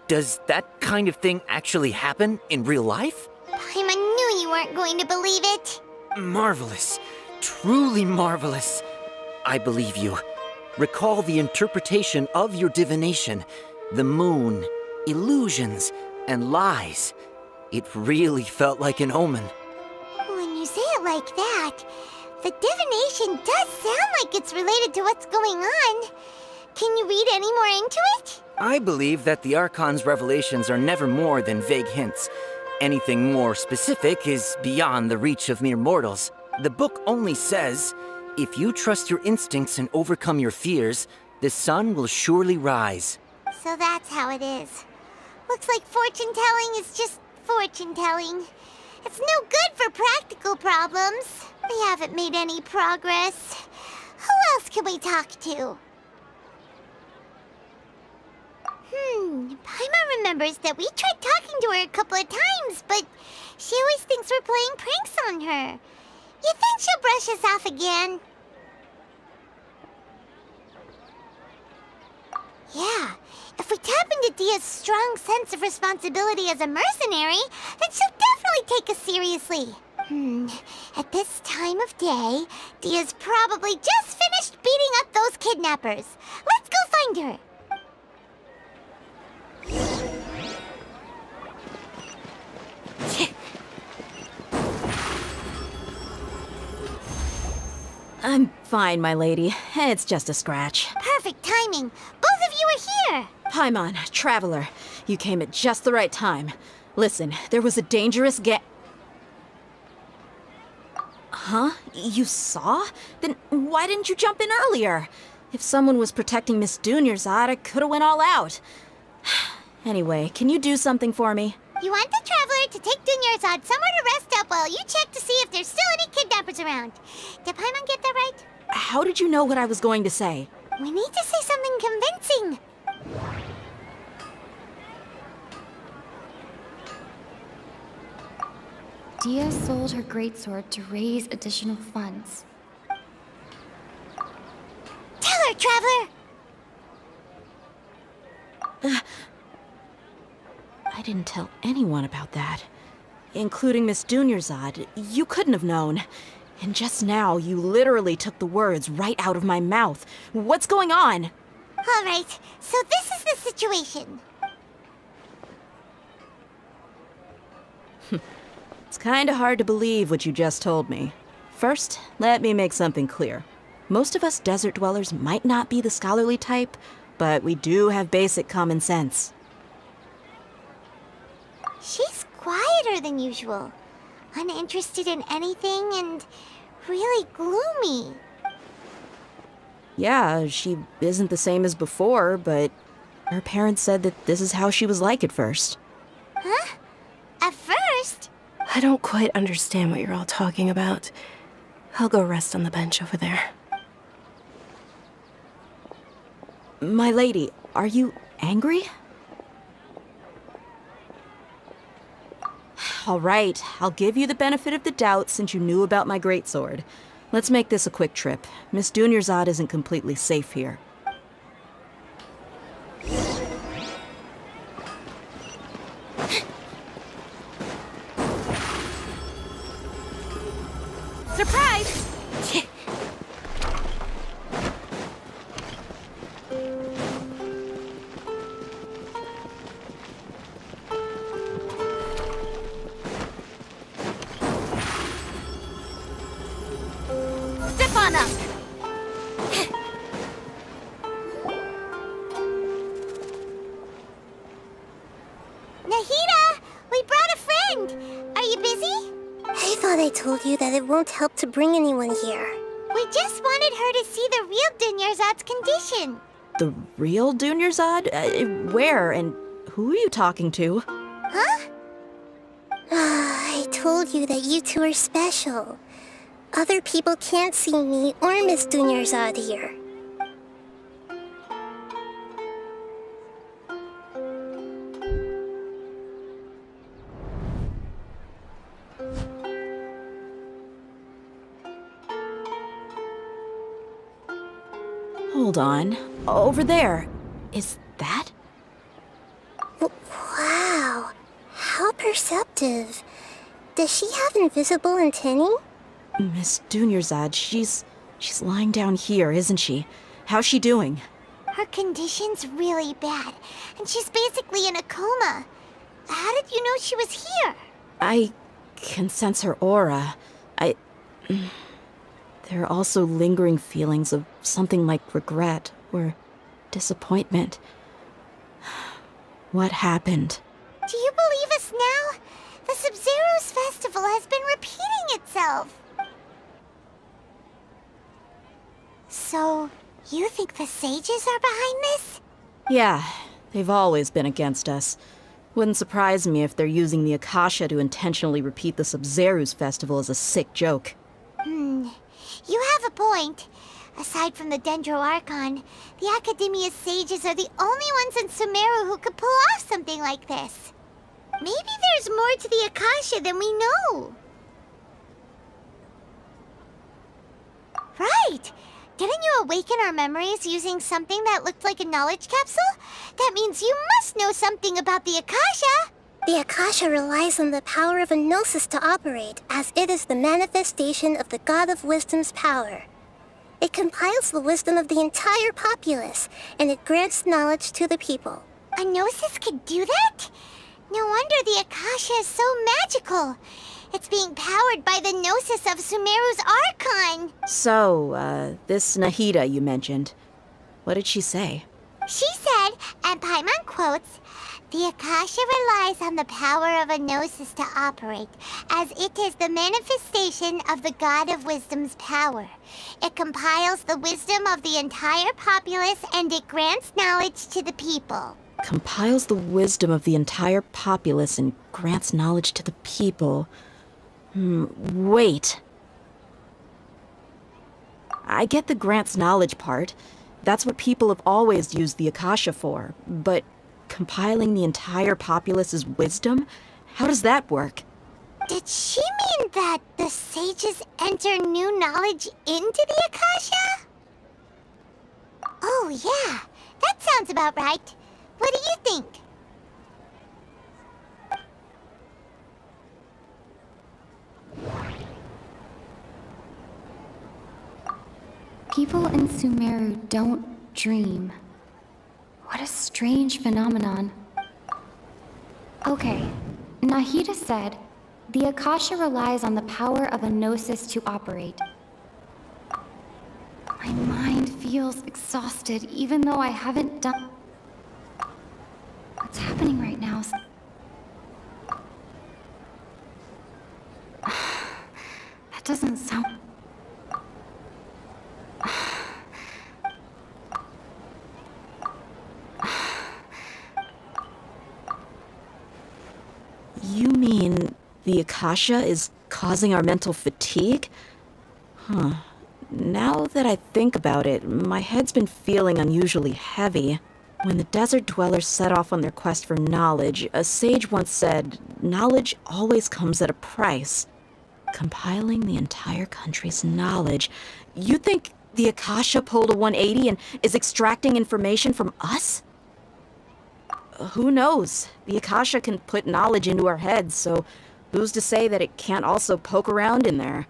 Does that kind of thing actually happen in real life? Paimon knew you weren't going to believe it. Marvelous. Truly marvelous. I believe you. Recall the interpretation of your divination, the moon, illusions, and lies. It really felt like an omen. When you say it like that, the divination does sound like it's related to what's going on. Can you read any more into it? I believe that the Archon's revelations are never more than vague hints. Anything more specific is beyond the reach of mere mortals. The book only says, if you trust your instincts and overcome your fears, the sun will surely rise. So that's how it is. Looks like fortune-telling is just fortune-telling. It's no good for practical problems. We haven't made any progress. Who else can we talk to? Paimon remembers that we tried talking to her a couple of times, but she always thinks we're playing pranks on her. You think she'll brush us off again? Yeah, if we tap into Dia's strong sense of responsibility as a mercenary, then she'll definitely take us seriously. At this time of day, Dia's probably just finished beating up those kidnappers. Let's go find her. I'm fine, my lady. It's just a scratch. Perfect timing. Both of you are here. Paimon, Traveler, you came at just the right time. Listen, there was a dangerous Huh? You saw? Then why didn't you jump in earlier? If someone was protecting Miss Dunyarzad, I could have went all out. Anyway, can you do something for me? You want the Traveler to take Dunyarzad somewhere to rest up while you check to see if there's still any kidnappers around. Did Paimon get that right? How did you know what I was going to say? We need to say something convincing. Dia sold her greatsword to raise additional funds. Tell her, Traveler! didn't tell anyone about that. Including Miss Dunyarzad. You couldn't have known. And just now, you literally took the words right out of my mouth. What's going on? All right, so this is the situation. It's kinda hard to believe what you just told me. First, let me make something clear. Most of us desert dwellers might not be the scholarly type, but we do have basic common sense. She's quieter than usual, uninterested in anything, and really gloomy. Yeah, she isn't the same as before, but her parents said that this is how she was like at first. Huh? At first? I don't quite understand what you're all talking about. I'll go rest on the bench over there. My lady, are you angry? All right, I'll give you the benefit of the doubt since you knew about my greatsword. Let's make this a quick trip. Miss Dunyarzad isn't completely safe here. Surprise! Step on up! Nahida, we brought a friend. Are you busy? I thought I told you that it won't help to bring anyone here. We just wanted her to see the real Dunyarzad's condition. The real Dunyarzad? Where and who are you talking to? Huh? I told you that you two are special. Other people can't see me or Miss Dunyarzad here. Hold on. Over there. Is that? Wow, how perceptive. Does she have invisible antennae? Miss Dunyarzad, she's lying down here, isn't she? How's she doing? Her condition's really bad, and she's basically in a coma. How did you know she was here? I can sense her aura. There are also lingering feelings of something like regret or disappointment. What happened? Do you believe us now? The Sub-Zero's festival has been repeating itself. So, you think the sages are behind this? Yeah, they've always been against us. Wouldn't surprise me if they're using the Akasha to intentionally repeat the Sub-Zero's festival as a sick joke. You have a point. Aside from the Dendro Archon, the Academia's sages are the only ones in Sumeru who could pull off something like this. Maybe there's more to the Akasha than we know. Right! Didn't you awaken our memories using something that looked like a knowledge capsule? That means you must know something about the Akasha! The Akasha relies on the power of a gnosis to operate, as it is the manifestation of the God of Wisdom's power. It compiles the wisdom of the entire populace, and it grants knowledge to the people. A gnosis could do that? No wonder the Akasha is so magical. It's being powered by the gnosis of Sumeru's Archon. So, this Nahida you mentioned, what did she say? She said, and Paimon quotes, "The Akasha relies on the power of a gnosis to operate, as it is the manifestation of the God of Wisdom's power. It compiles the wisdom of the entire populace and it grants knowledge to the people." Compiles the wisdom of the entire populace and grants knowledge to the people. Wait. I get the grants knowledge part. That's what people have always used the Akasha for. But compiling the entire populace's wisdom? How does that work? Did she mean that the sages enter new knowledge into the Akasha? Oh yeah, that sounds about right. What do you think? People in Sumeru don't dream. What a strange phenomenon. Okay, Nahida said, the Akasha relies on the power of a gnosis to operate. My mind feels exhausted even though I haven't done... What's happening right now? That doesn't sound... You mean the Akasha is causing our mental fatigue? Huh. Now that I think about it, my head's been feeling unusually heavy. When the desert dwellers set off on their quest for knowledge, a sage once said, knowledge always comes at a price. Compiling the entire country's knowledge. You think the Akasha pulled a 180 and is extracting information from us? Who knows? The Akasha can put knowledge into our heads, so who's to say that it can't also poke around in there?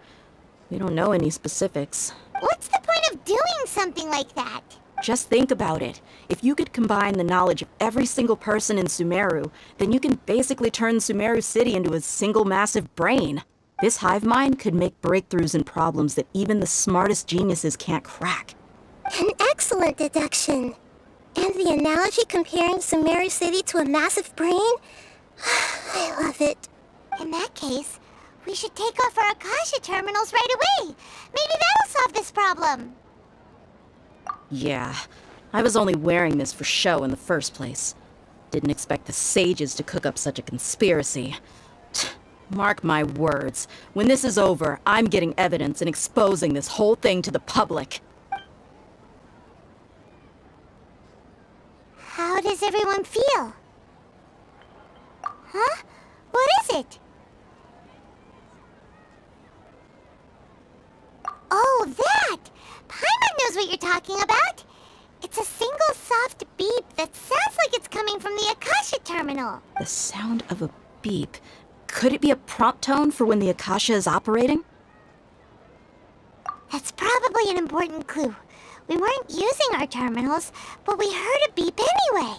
We don't know any specifics. What's the point of doing something like that? Just think about it. If you could combine the knowledge of every single person in Sumeru, then you can basically turn Sumeru City into a single massive brain. This hive mind could make breakthroughs in problems that even the smartest geniuses can't crack. An excellent deduction. And the analogy comparing Sumeru City to a massive brain? I love it. In that case, we should take off our Akasha terminals right away. Maybe that'll solve this problem. Yeah, I was only wearing this for show in the first place. Didn't expect the sages to cook up such a conspiracy. Mark my words, when this is over, I'm getting evidence and exposing this whole thing to the public. How does everyone feel? Huh? What is it? Oh, that! Paimon knows what you're talking about. It's a single soft beep that sounds like it's coming from the Akasha terminal. The sound of a beep. Could it be a prompt tone for when the Akasha is operating? That's probably an important clue. We weren't using our terminals, but we heard a beep anyway.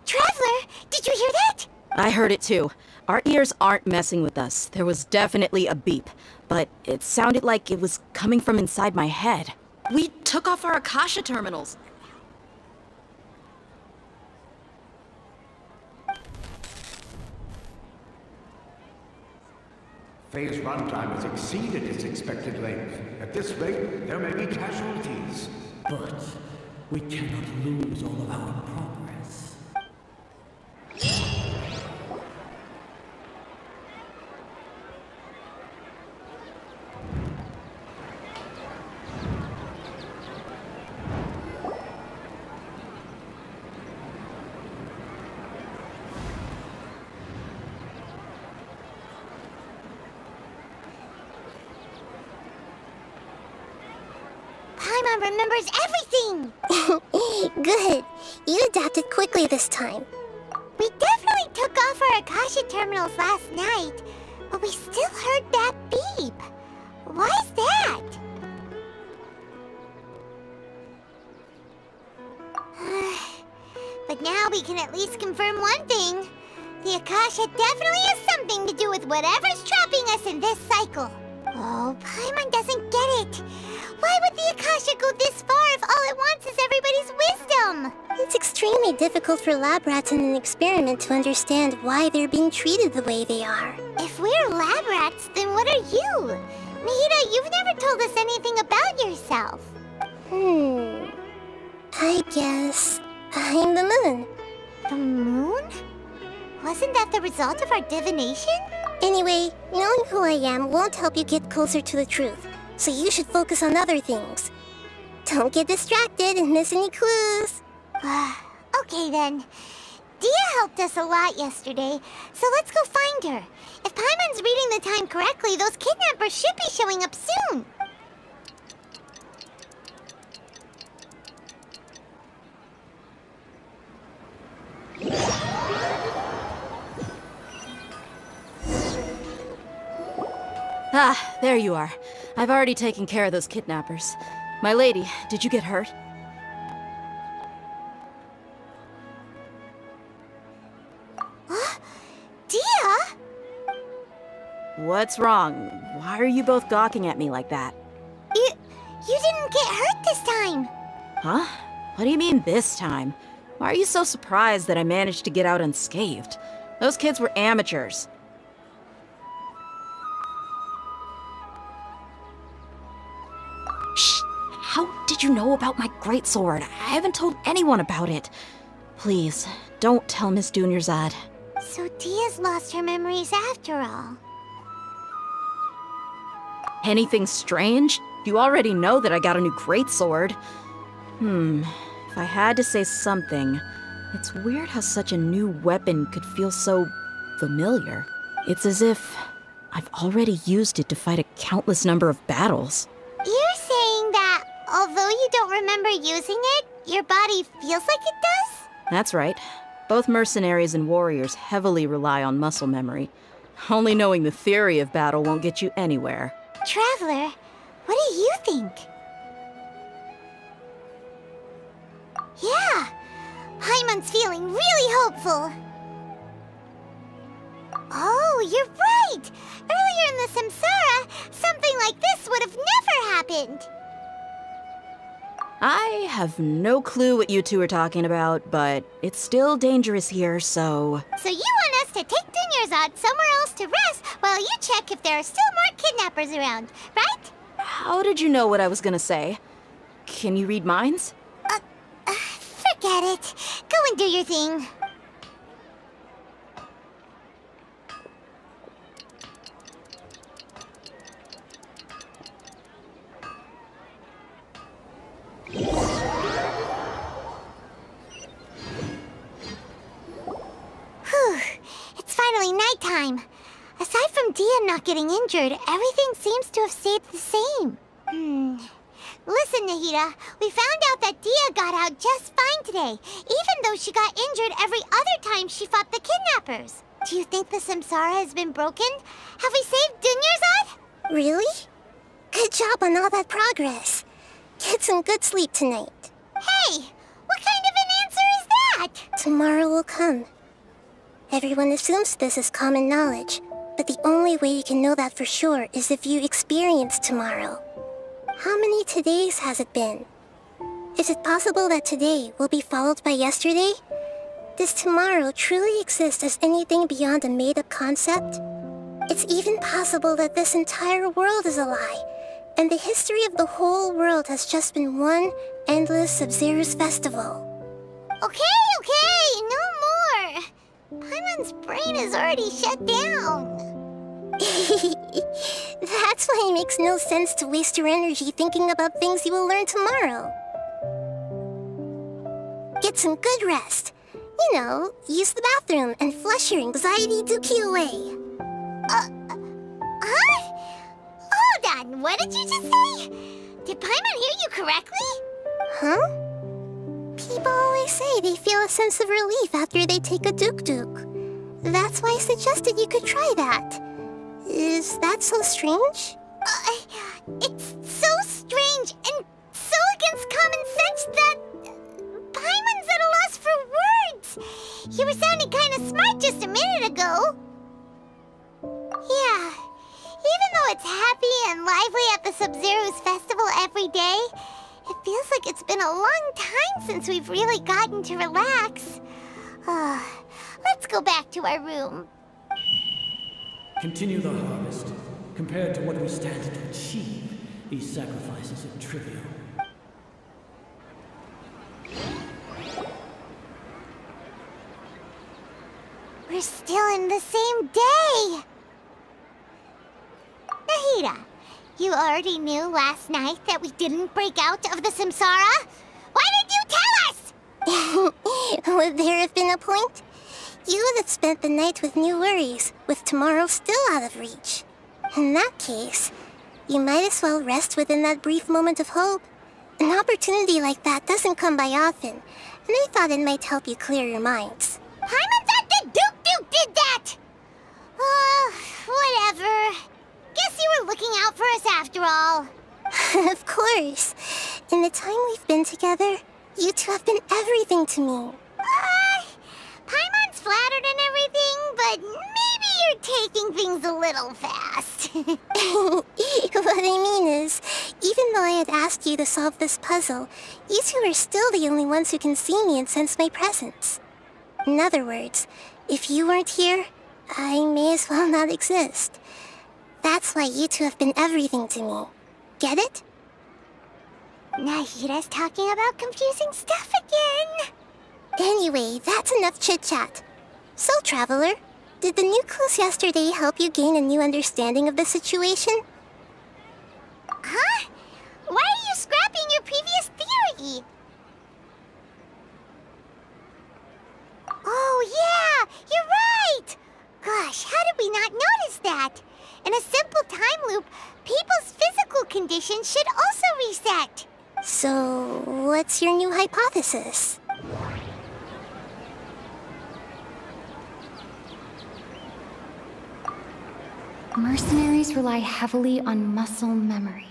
Traveler, did you hear that? I heard it too. Our ears aren't messing with us. There was definitely a beep, but it sounded like it was coming from inside my head. We took off our Akasha terminals. Phase runtime has exceeded its expected length. At this rate, there may be casualties. But we cannot lose all of our progress. Paimon remembers everything! Good. You adapted quickly this time. We definitely took off our Akasha terminals last night, but we still heard that beep. Why is that? But now we can at least confirm one thing. The Akasha definitely has something to do with whatever's trapping us in this cycle. Oh, Paimon doesn't get it. Why would the Akasha go this far if all it wants is everybody's wisdom? It's extremely difficult for lab rats in an experiment to understand why they're being treated the way they are. If we're lab rats, then what are you? Nahida, you've never told us anything about yourself. I guess I'm the moon. The moon? Wasn't that the result of our divination? Anyway, knowing who I am won't help you get closer to the truth, so you should focus on other things. Don't get distracted and miss any clues. Okay then. Dia helped us a lot yesterday, so let's go find her. If Paimon's reading the time correctly, those kidnappers should be showing up soon. Ah, there you are. I've already taken care of those kidnappers. My lady, did you get hurt? Dia? What's wrong? Why are you both gawking at me like that? You didn't get hurt this time. Huh? What do you mean this time? Why are you so surprised that I managed to get out unscathed? Those kids were amateurs. Shh! How did you know about my greatsword? I haven't told anyone about it. Please, don't tell Miss Dunyarzad. So Dia's lost her memories after all. Anything strange? You already know that I got a new greatsword. If I had to say something, it's weird how such a new weapon could feel so familiar. It's as if I've already used it to fight a countless number of battles. You're saying that although you don't remember using it, your body feels like it does? That's right. Both mercenaries and warriors heavily rely on muscle memory. Only knowing the theory of battle won't get you anywhere. Traveler, what do you think? Yeah, Paimon's feeling really hopeful. Oh, you're right! Earlier in the Samsara, something like this would have never happened. I have no clue what you two are talking about, but it's still dangerous here, so... So you want us to take Dunyarzad somewhere else to rest while you check if there are still more kidnappers around, right? How did you know what I was gonna say? Can you read minds? Forget it. Go and do your thing. Whew. It's finally nighttime. Aside from Dia not getting injured, everything seems to have stayed the same. Listen, Nahida, we found out that Dia got out just fine today, even though she got injured every other time she fought the kidnappers. Do you think the Samsara has been broken? Have we saved Dunyarzad? Really? Good job on all that progress. Get some good sleep tonight. Hey, what kind of an answer is that? Tomorrow will come. Everyone assumes this is common knowledge, but the only way you can know that for sure is if you experience tomorrow. How many todays has it been? Is it possible that today will be followed by yesterday? Does tomorrow truly exist as anything beyond a made-up concept? It's even possible that this entire world is a lie, and the history of the whole world has just been one endless Sub-Zero's festival. Okay, no more. Paimon's brain is already shut down. That's why it makes no sense to waste your energy thinking about things you will learn tomorrow. Get some good rest. You know, use the bathroom and flush your anxiety dookie away. Huh? Hold on, what did you just say? Did Paimon hear you correctly? Huh? People always say they feel a sense of relief after they take a duk-duk. That's why I suggested you could try that. Is that so strange? It's so strange and so against common sense that Paimon's at a loss for words. You were sounding kind of smart just a minute ago. Yeah, even though it's happy and lively at the Sub-Zero's festival every day, it feels like it's been a long time since we've really gotten to relax. Let's go back to our room. Continue the harvest. Compared to what we stand to achieve, these sacrifices are trivial. We're still in the same day! Nahida, you already knew last night that we didn't break out of the Samsara? Why did you tell us? Would there have been a point? You would have spent the night with new worries, with tomorrow still out of reach. In that case, you might as well rest within that brief moment of hope. An opportunity like that doesn't come by often, and I thought it might help you clear your minds. Paimon thought the Duke did that! Whatever. Guess you were looking course. In the time we've been together, you two have been everything to me. Paimon's flattered and everything, but maybe you're taking things a little fast. What I mean is, even though I had asked you to solve this puzzle, you two are still the only ones who can see me and sense my presence. In other words, if you weren't here, I may as well not exist. That's why you two have been everything to me. Get it? Nahira's talking about confusing stuff again. Anyway, that's enough chit-chat. So, Traveler, did the new clues yesterday help you gain a new understanding of the situation? Huh? Why are you scrapping your previous theory? Oh, yeah! You're right! Gosh, how did we not notice that? In a simple time loop, people's physical conditions should also reset. So, what's your new hypothesis? Mercenaries rely heavily on muscle memory.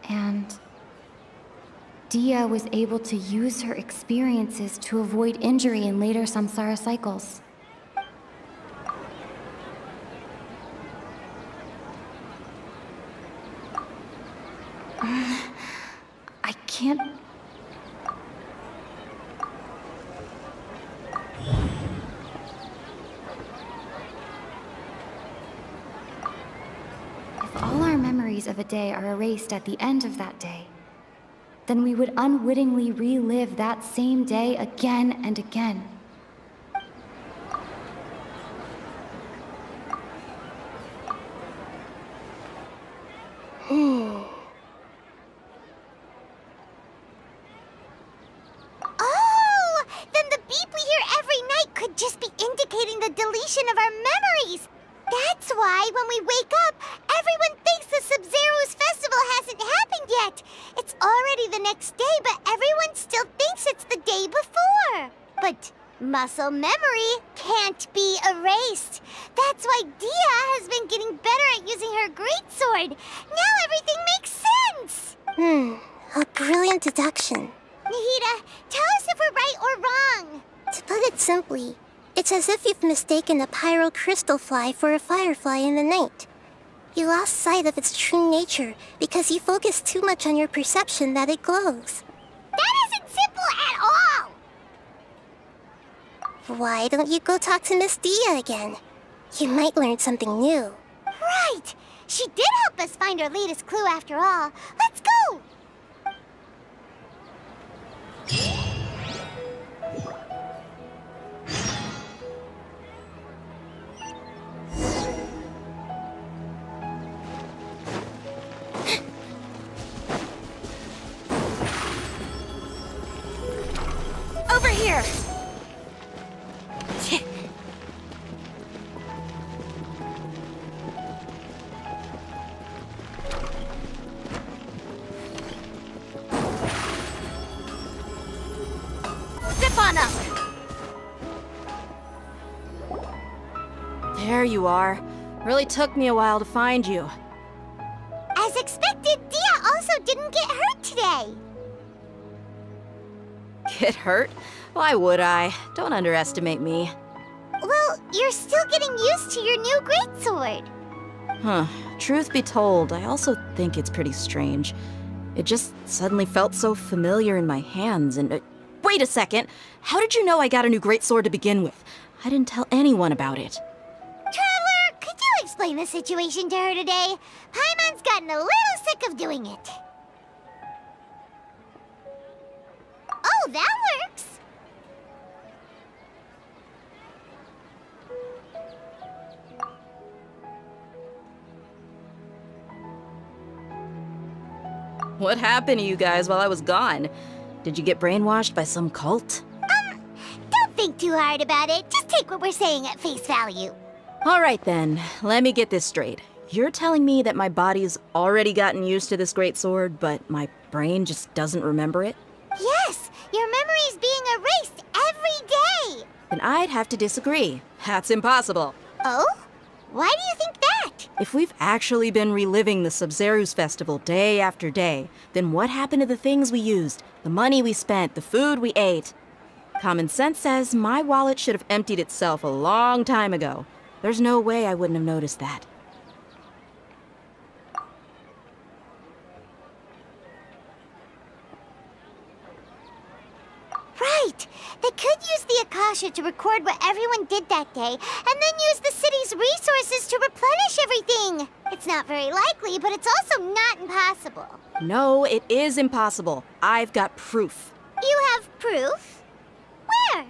And Dia was able to use her experiences to avoid injury in later samsara cycles. I can't... If all our memories of a day are erased at the end of that day, then we would unwittingly relive that same day again and again. Oh! Then the beep we hear every night could just be indicating the deletion of our memories. That's why when we wake up, everyone thinks the Sub-Zero's festival hasn't happened yet. It's already the next day, but everyone still thinks it's the day before. But muscle memory can't be erased. That's why Dia has been getting better at using her greatsword. Now everything makes sense. A brilliant deduction. Nahida, tell us if we're right or wrong. To put it simply, it's as if you've mistaken a pyro crystal fly for a firefly in the night. You lost sight of its true nature because you focused too much on your perception that it glows. That isn't simple at all! Why don't you go talk to Miss Dia again? You might learn something new. Right! She did help us find our latest clue after all. Let's go! Over here! Zip on up! There you are. Really took me a while to find you. As expected, Dia also didn't get hurt today. Get hurt? Why would I? Don't underestimate me. Well, you're still getting used to your new greatsword. Huh. Truth be told, I also think it's pretty strange. It just suddenly felt so familiar in my hands and... wait a second! How did you know I got a new greatsword to begin with? I didn't tell anyone about it. Traveler, could you explain the situation to her today? Paimon's gotten a little sick of doing it. Oh, that works! What happened to you guys while I was gone? Did you get brainwashed by some cult? Don't think too hard about it. Just take what we're saying at face value. All right then, let me get this straight. You're telling me that my body's already gotten used to this greatsword, but my brain just doesn't remember it? Yes, your memory's being erased every day. Then I'd have to disagree. That's impossible. Oh? Why do you think that? If we've actually been reliving the Sub-Zero's festival day after day, then what happened to the things we used, the money we spent, the food we ate? Common sense says my wallet should have emptied itself a long time ago. There's no way I wouldn't have noticed that. Right! They could use the Akasha to record what everyone did that day, and then use the city's resources to replenish everything! It's not very likely, but it's also not impossible. No, it is impossible. I've got proof. You have proof? Where?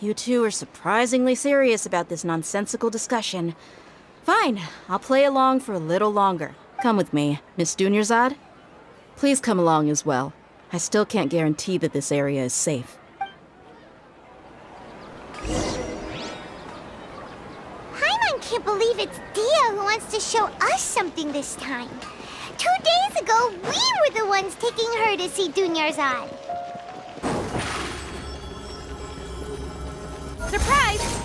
You two are surprisingly serious about this nonsensical discussion. Fine, I'll play along for a little longer. Come with me, Miss Dunyarzad. Please come along as well. I still can't guarantee that this area is safe. Paimon can't believe it's Dia who wants to show us something this time. 2 days ago, we were the ones taking her to see Dunyarzad. Surprise!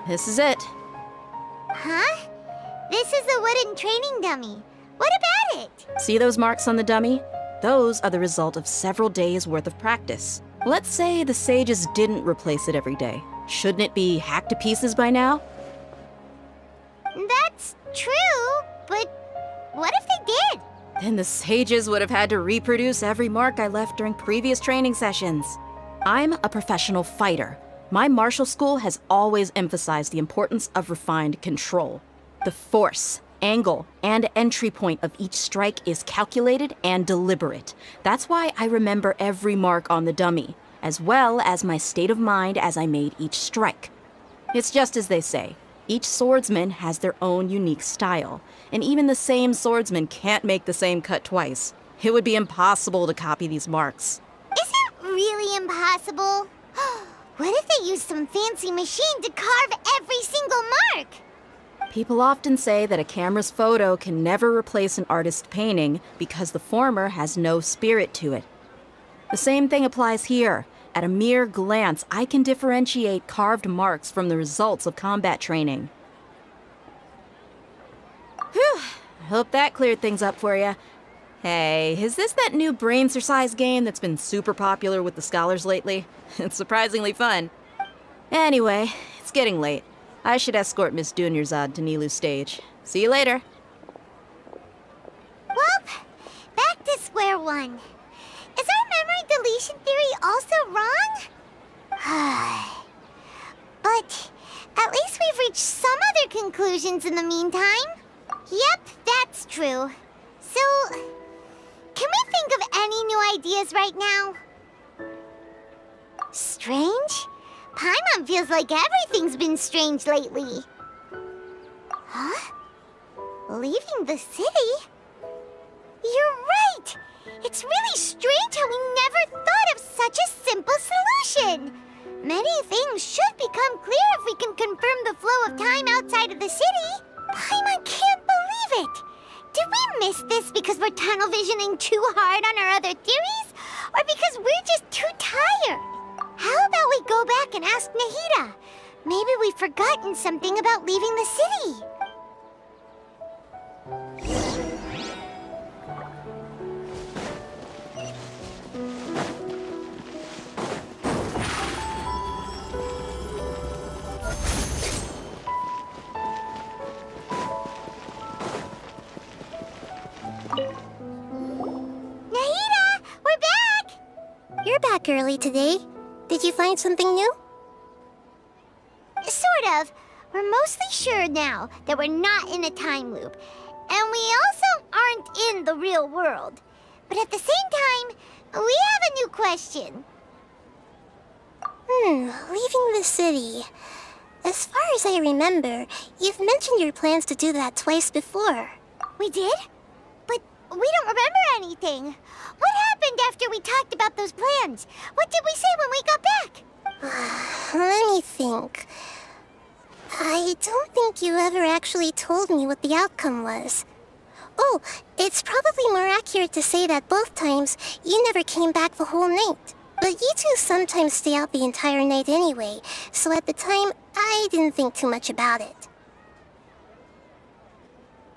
This is it. Huh? This is a wooden training dummy. What about it? See those marks on the dummy? Those are the result of several days' worth of practice. Let's say the sages didn't replace it every day. Shouldn't it be hacked to pieces by now? That's true, but what if they did? Then the sages would have had to reproduce every mark I left during previous training sessions. I'm a professional fighter. My martial school has always emphasized the importance of refined control. The force, angle, and entry point of each strike is calculated and deliberate. That's why I remember every mark on the dummy, as well as my state of mind as I made each strike. It's just as they say, each swordsman has their own unique style, and even the same swordsman can't make the same cut twice. It would be impossible to copy these marks. Is it really impossible? What if they used some fancy machine to carve every single mark? People often say that a camera's photo can never replace an artist's painting because the former has no spirit to it. The same thing applies here. At a mere glance, I can differentiate carved marks from the results of combat training. Whew, I hope that cleared things up for you. Hey, is this that new brain exercise game that's been super popular with the scholars lately? It's surprisingly fun. Anyway, it's getting late. I should escort Miss Dunyarzad to Nilu's stage. See you later. Well, back to square one. Is our memory deletion theory also wrong? But at least we've reached some other conclusions in the meantime. Yep, that's true. So, can we think of any new ideas right now? Strange? Paimon feels like everything's been strange lately. Huh? Leaving the city? You're right! It's really strange how we never thought of such a simple solution! Many things should become clear if we can confirm the flow of time outside of the city. Paimon can't believe it! Did we miss this because we're tunnel visioning too hard on our other theories? Or because we're just too tired? How about we go back and ask Nahida? Maybe we've forgotten something about leaving the city. Nahida, we're back! You're back early today. Did you find something new? Sort of. We're mostly sure now that we're not in a time loop. And we also aren't in the real world. But at the same time, we have a new question. Leaving the city. As far as I remember, you've mentioned your plans to do that twice before. We did? But we don't remember anything. What happened after we talked about those plans? What did we say when we got back? Let me think. I don't think you ever actually told me what the outcome was. Oh, it's probably more accurate to say that both times you never came back the whole night. But you two sometimes stay out the entire night anyway, so at the time, I didn't think too much about it.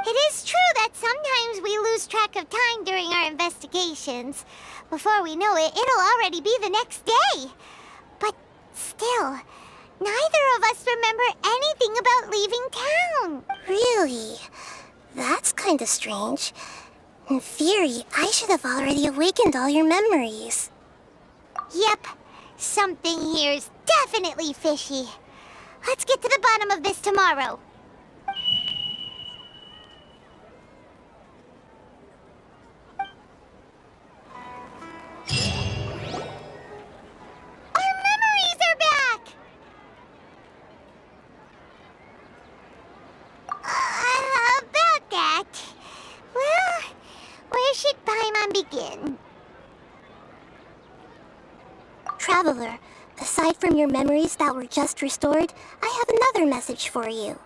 It is true that sometimes we lose track of time during our investigations. Before we know it, it'll already be the next day. But still, neither of us remember anything about leaving town. Really? That's kinda strange. In theory, I should have already awakened all your memories. Yep, something here's definitely fishy. Let's get to the bottom of this tomorrow. Our memories are back! About that. Well, where should Paimon begin? Traveler, aside from your memories that were just restored, I have another message for you.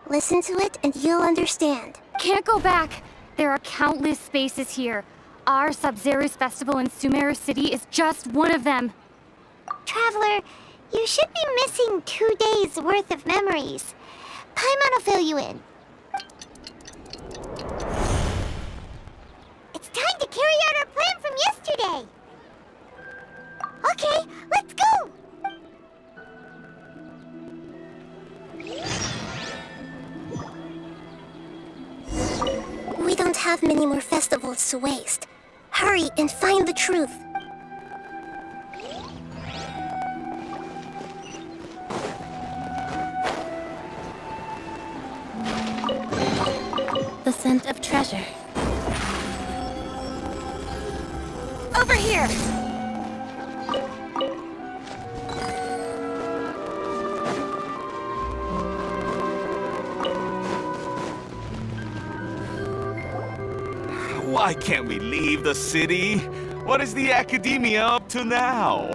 Listen to it and you'll understand. Can't go back. There are countless spaces here. Our Sub-Zero's festival in Sumeru City is just one of them. Traveler, you should be missing 2 days worth of memories. Paimon will fill you in. It's time to carry out our plan from yesterday. Okay, let's go! We don't have many more festivals to waste. Hurry and find the truth. The scent of treasure. Over here! Why can't we leave the city? What is the Academia up to now?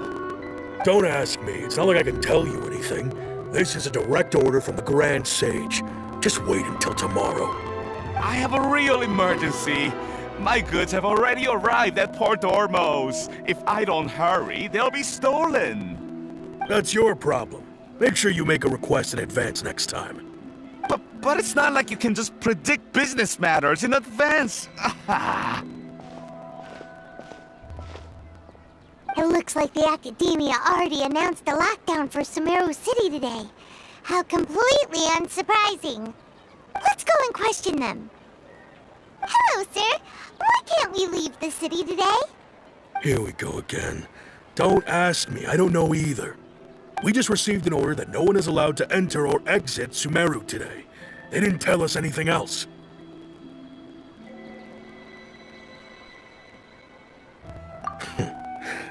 Don't ask me. It's not like I can tell you anything. This is a direct order from the Grand Sage. Just wait until tomorrow. I have a real emergency. My goods have already arrived at Port Ormos. If I don't hurry, they'll be stolen. That's your problem. Make sure you make a request in advance next time. But it's not like you can just predict business matters in advance. It looks like the Academia already announced a lockdown for Sumeru City today. How completely unsurprising. Let's go and question them. Hello, sir. Why can't we leave the city today? Here we go again. Don't ask me. I don't know either. We just received an order that no one is allowed to enter or exit Sumeru today. They didn't tell us anything else.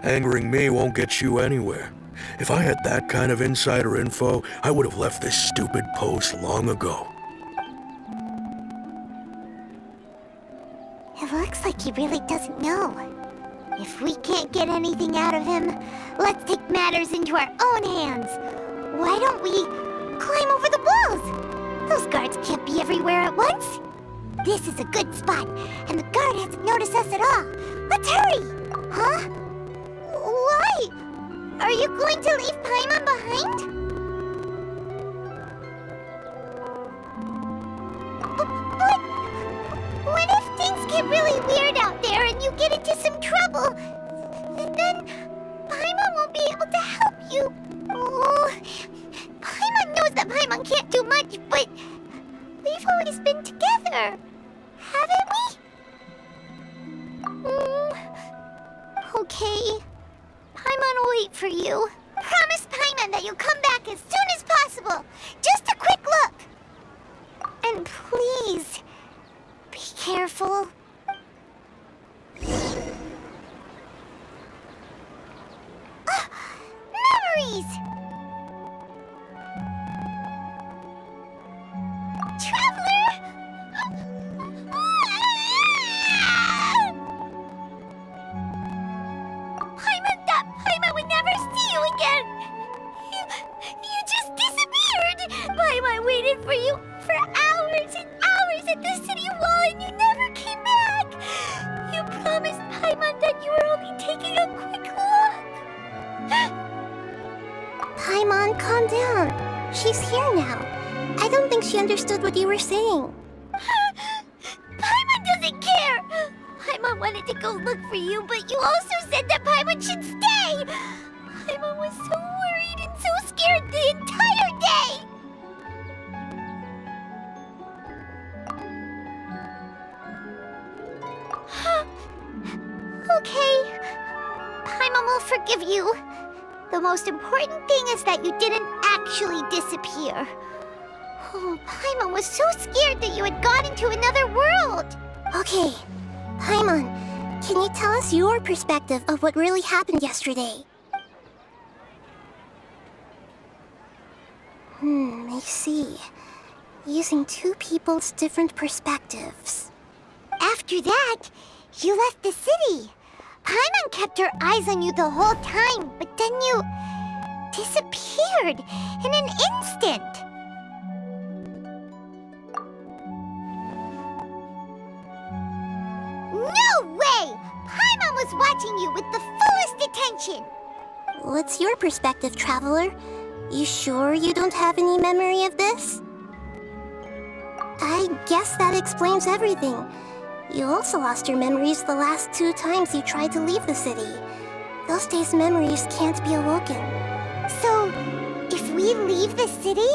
Angering me won't get you anywhere. If I had that kind of insider info, I would have left this stupid post long ago. It looks like he really doesn't know. If we can't get anything out of him, let's take matters into our own hands. Why don't we climb over the walls? Those guards can't be everywhere at once. This is a good spot, and the guard hasn't noticed us at all. Let's hurry! Huh? Why? Are you going to leave Paimon behind? But what if things get really weird out there and you get into some trouble? Then Paimon won't be able to help you. Oh, Paimon knows that Paimon can't do much, but we've always been together, haven't we? Okay. Paimon will wait for you. Promise Paimon that you'll come back as soon as possible. Just a quick look. And please, be careful. Memories! Traveler! Paimon would never see you again! You just disappeared! Paimon waited for you for hours and hours at the city wall She's here now. I don't think she understood what you were saying. Paimon doesn't care! Paimon wanted to go look for you, but you also said that Paimon should stay! Paimon was so worried and so scared the entire day! Okay. Paimon will forgive you. The most important thing is that you didn't actually disappear. Oh, Paimon was so scared that you had gone into another world. Okay, Paimon, can you tell us your perspective of what really happened yesterday? I see. Using two people's different perspectives. After that, you left the city. Paimon kept her eyes on you the whole time, but then you disappeared in an instant. No way! Paimon was watching you with the fullest attention. What's your perspective, Traveler? You sure you don't have any memory of this? I guess that explains everything. You also lost your memories the last 2 times you tried to leave the city. Those days' memories can't be awoken. So, if we leave the city,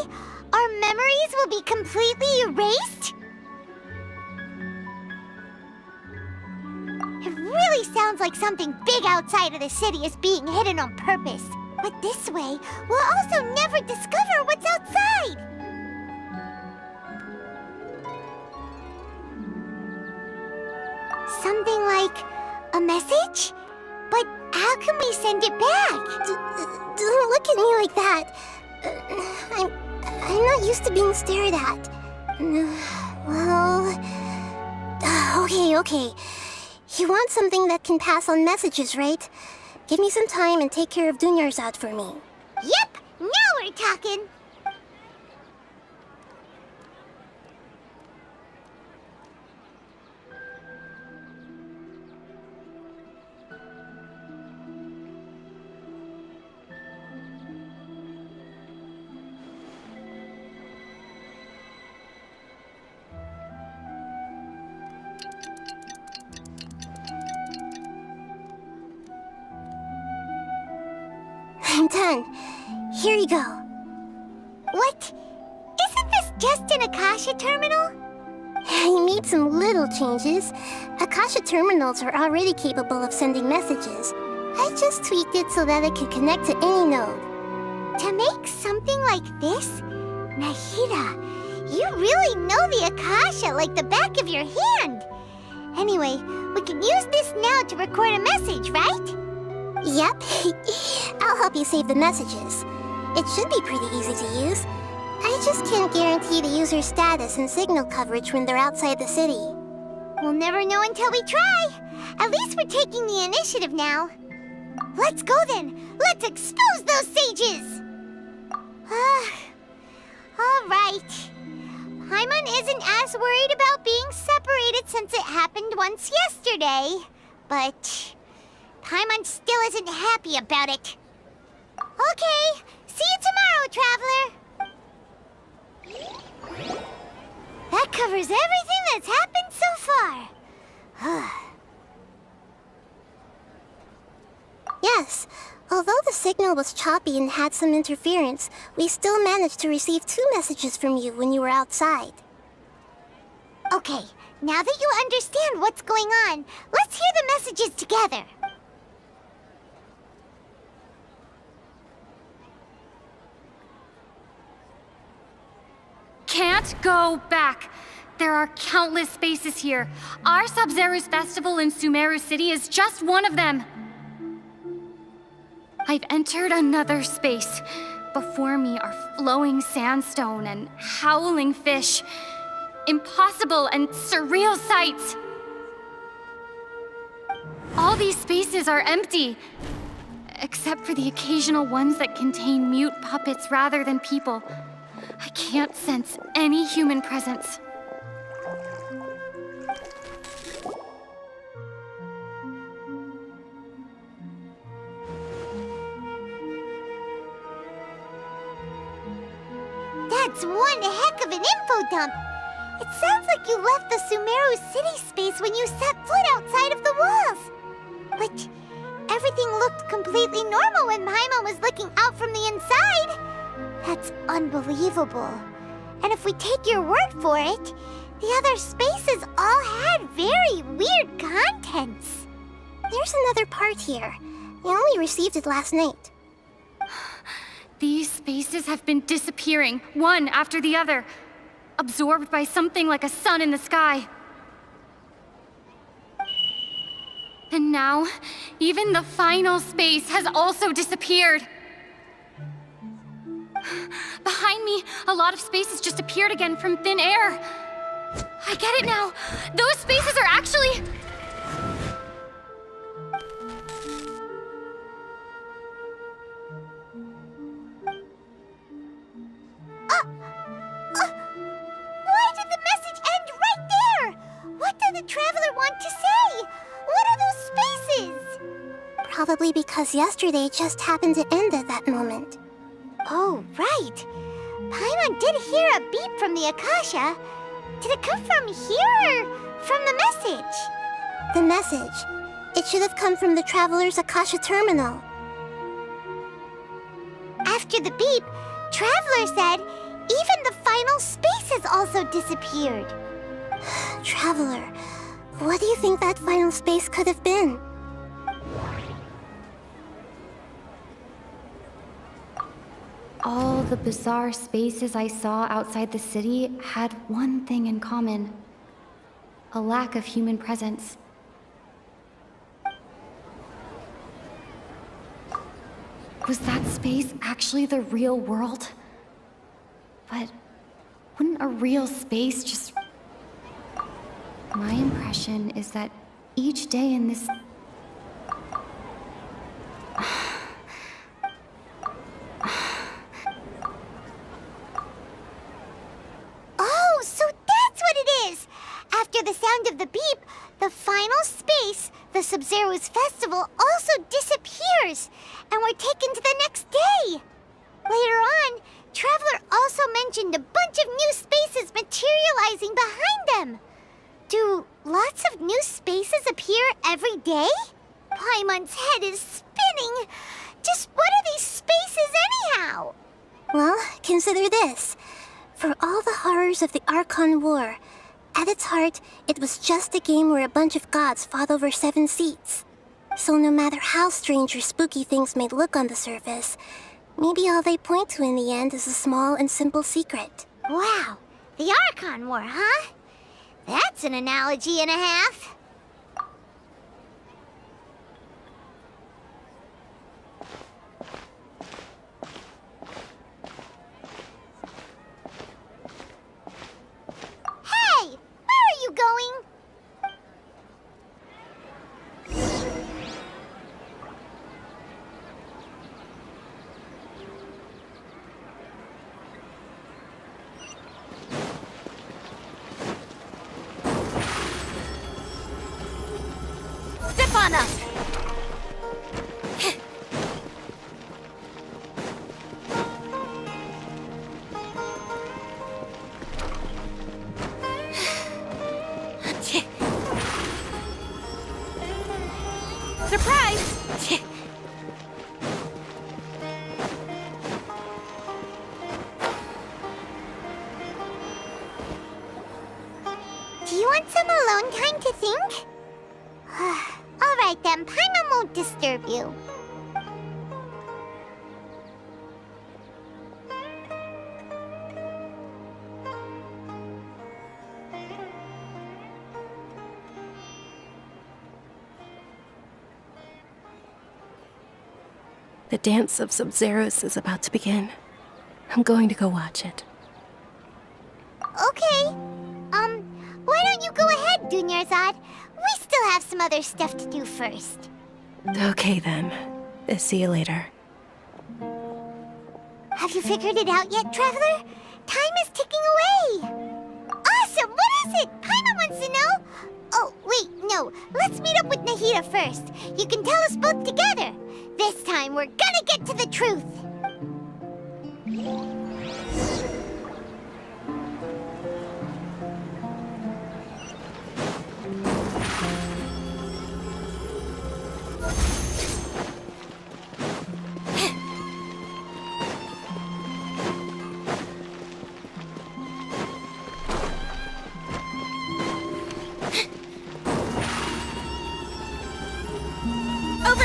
our memories will be completely erased? It really sounds like something big outside of the city is being hidden on purpose. But this way, we'll also never discover what's outside! Something like a message? But how can we send it back? Don't look at me like that. I'm not used to being stared at. Well... Okay. You want something that can pass on messages, right? Give me some time and take care of Dunyarzad for me. Yep! Now we're talking! I'm done. Here you go. What? Isn't this just an Akasha terminal? I made some little changes. Akasha terminals are already capable of sending messages. I just tweaked it so that it could connect to any node. To make something like this? Nahida, you really know the Akasha like the back of your hand. Anyway, we can use this now to record a message, right? Yep. I'll help you save the messages. It should be pretty easy to use. I just can't guarantee the user's status and signal coverage when they're outside the city. We'll never know until we try. At least we're taking the initiative now. Let's go then. Let's expose those sages! All right. Paimon isn't as worried about being separated since it happened once yesterday. But Paimon still isn't happy about it. Okay, see you tomorrow, Traveler. That covers everything that's happened so far. Yes, although the signal was choppy and had some interference, we still managed to receive 2 messages from you when you were outside. Okay, now that you understand what's going on, let's hear the messages together. Can't go back. There are countless spaces here. Our Sub-Zero's festival in Sumeru City is just one of them. I've entered another space. Before me are flowing sandstone and howling fish. Impossible and surreal sights. All these spaces are empty, except for the occasional ones that contain mute puppets rather than people. I can't sense any human presence. That's one heck of an info dump. It sounds like you left the Sumeru city space when you set foot outside of the walls. But everything looked completely normal when Paimon was looking out from the inside. That's unbelievable. And if we take your word for it, the other spaces all had very weird contents. There's another part here. I only received it last night. These spaces have been disappearing, one after the other, absorbed by something like a sun in the sky. And now, even the final space has also disappeared. Behind me, a lot of spaces just appeared again from thin air. I get it now. Those spaces are actually... Why did the message end right there? What did the Traveler want to say? What are those spaces? Probably because yesterday just happened to end at that moment. Oh, right. Paimon did hear a beep from the Akasha. Did it come from here or from the message? The message. It should have come from the Traveler's Akasha terminal. After the beep, Traveler said even the final spaces also disappeared. Traveler, what do you think that final space could have been? All the bizarre spaces I saw outside the city had one thing in common: a lack of human presence. Was that space actually the real world? But wouldn't a real space just... My impression is that each day in this... Oh, so that's what it is! After the sound of the beep, the final space, the Sub-Zero's festival, also disappears, and we're taken to the next day. Later on, Traveler also mentioned a bunch of new spaces materializing behind them. Do lots of new spaces appear every day? Paimon's head is spinning. Just what are these spaces anyhow? Well, consider this. For all the horrors of the Archon War, at its heart, it was just a game where a bunch of gods fought over 7 seats. So no matter how strange or spooky things may look on the surface, maybe all they point to in the end is a small and simple secret. Wow, the Archon War, huh? That's an analogy and a half. Hey, where are you going? Stefana! Surprise! Do you want some alone time to think? All right then, Paimon won't disturb you. The dance of Sub-Zeros is about to begin. I'm going to go watch it. Okay. Why don't you go ahead, Dunyarzad? We still have some other stuff to do first. Okay then. See you later. Have you figured it out yet, Traveler? Time is ticking away. Awesome! What is it? Paimon wants to know. Oh, wait, no. Let's meet up with Nahida first. You can tell us both together. This time, we're gonna get to the truth.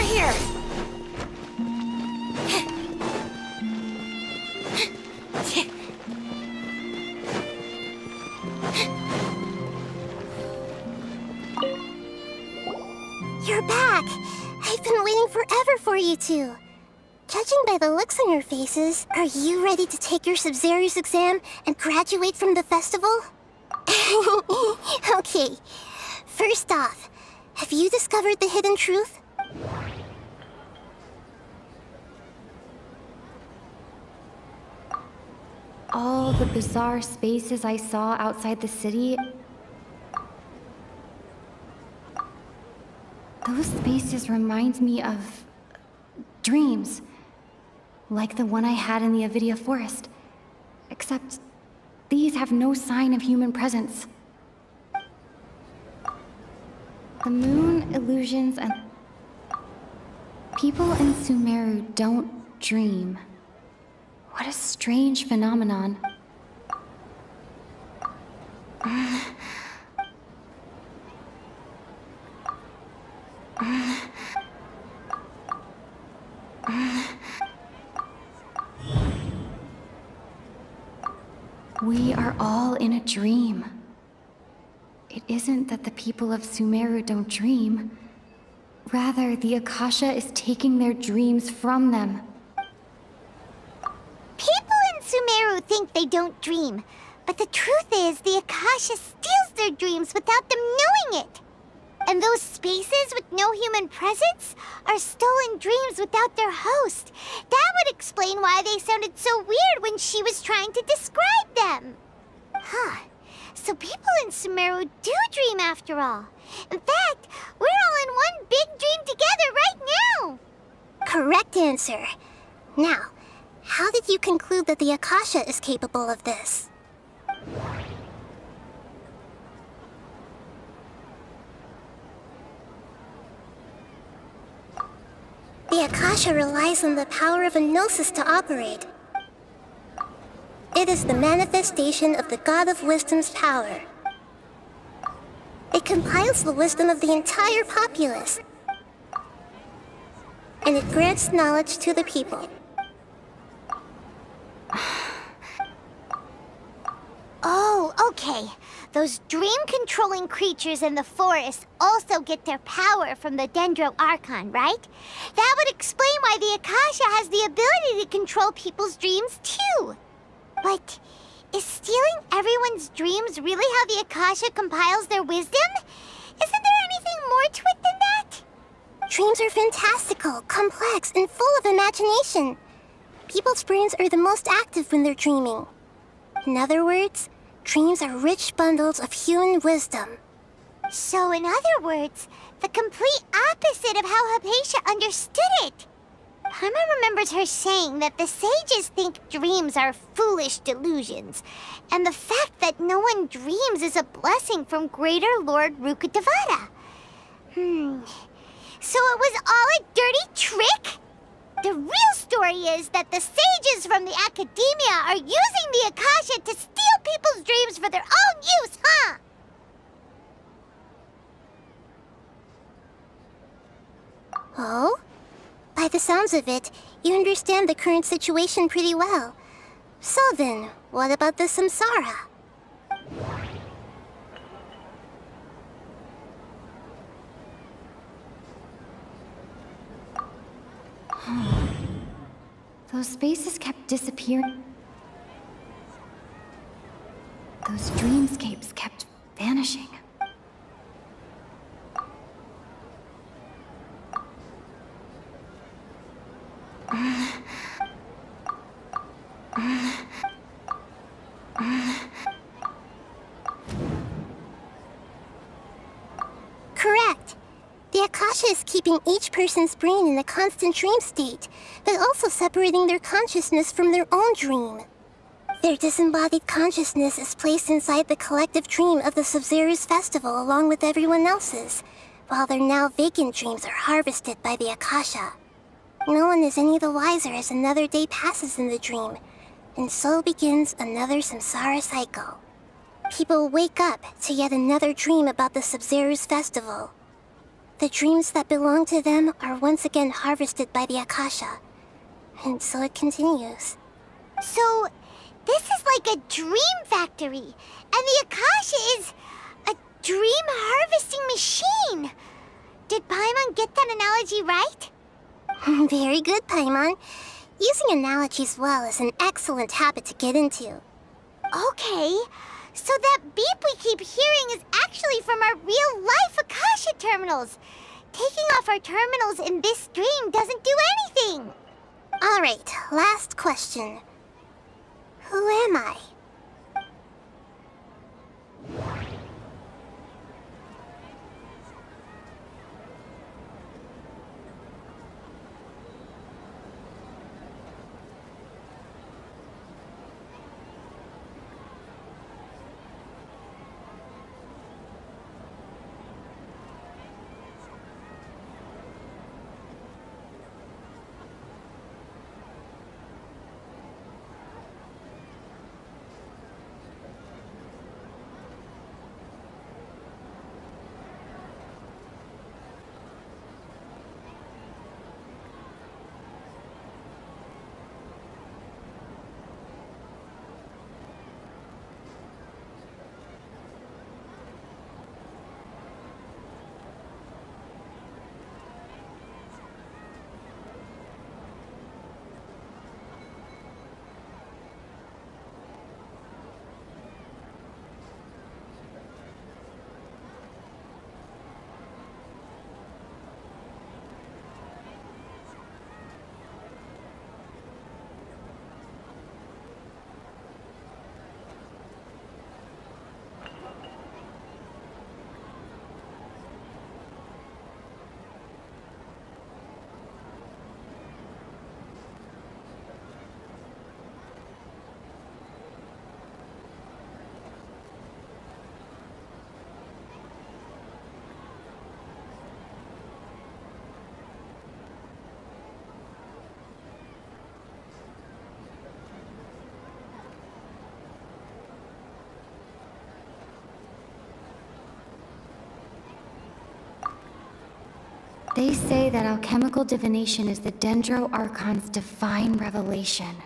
here! You're back! I've been waiting forever for you two. Judging by the looks on your faces, are you ready to take your Sub-Zero's exam and graduate from the festival? Okay, first off, have you discovered the hidden truth? All the bizarre spaces I saw outside the city... Those spaces remind me of... dreams. Like the one I had in the NVIDIA forest. Except, these have no sign of human presence. The moon, illusions, and... People in Sumeru don't dream. What a strange phenomenon. We are all in a dream. It isn't that the people of Sumeru don't dream. Rather, the Akasha is taking their dreams from them. People in Sumeru think they don't dream, but the truth is the Akasha steals their dreams without them knowing it. And those spaces with no human presence are stolen dreams without their host. That would explain why they sounded so weird when she was trying to describe them. Huh. So people in Sumeru do dream after all. In fact, we're all in one big dream together right now. Correct answer. Now, how did you conclude that the Akasha is capable of this? The Akasha relies on the power of a gnosis to operate. It is the manifestation of the God of Wisdom's power. It compiles the wisdom of the entire populace, and it grants knowledge to the people. Oh, okay. Those dream-controlling creatures in the forest also get their power from the Dendro Archon, right? That would explain why the Akasha has the ability to control people's dreams, too. But is stealing everyone's dreams really how the Akasha compiles their wisdom? Isn't there anything more to it than that? Dreams are fantastical, complex, and full of imagination. People's brains are the most active when they're dreaming. In other words, dreams are rich bundles of human wisdom. So in other words, the complete opposite of how Hypatia understood it. Paimon remembers her saying that the sages think dreams are foolish delusions, and the fact that no one dreams is a blessing from Greater Lord Rukkhadevata. So it was all a dirty trick? The real story is that the sages from the Academia are using the Akasha to steal people's dreams for their own use, huh? Oh? By the sounds of it, you understand the current situation pretty well. So then, what about the samsara? Those spaces kept disappearing. Those dreamscapes kept vanishing. Correct. The Akasha is keeping each person's brain in a constant dream state, but also separating their consciousness from their own dream. Their disembodied consciousness is placed inside the collective dream of the Sub-Zero's festival along with everyone else's, while their now vacant dreams are harvested by the Akasha. No one is any the wiser as another day passes in the dream, and so begins another samsara cycle. People wake up to yet another dream about the Sub-Zero's festival. The dreams that belong to them are once again harvested by the Akasha. And so it continues. So, this is like a dream factory, and the Akasha is a dream harvesting machine. Did Paimon get that analogy right? Very good, Paimon. Using analogies well is an excellent habit to get into. Okay, so that beep we keep hearing is actually from our real-life Akasha terminals. Taking off our terminals in this dream doesn't do anything. All right, last question. Who am I? They say that alchemical divination is the Dendro Archon's divine revelation.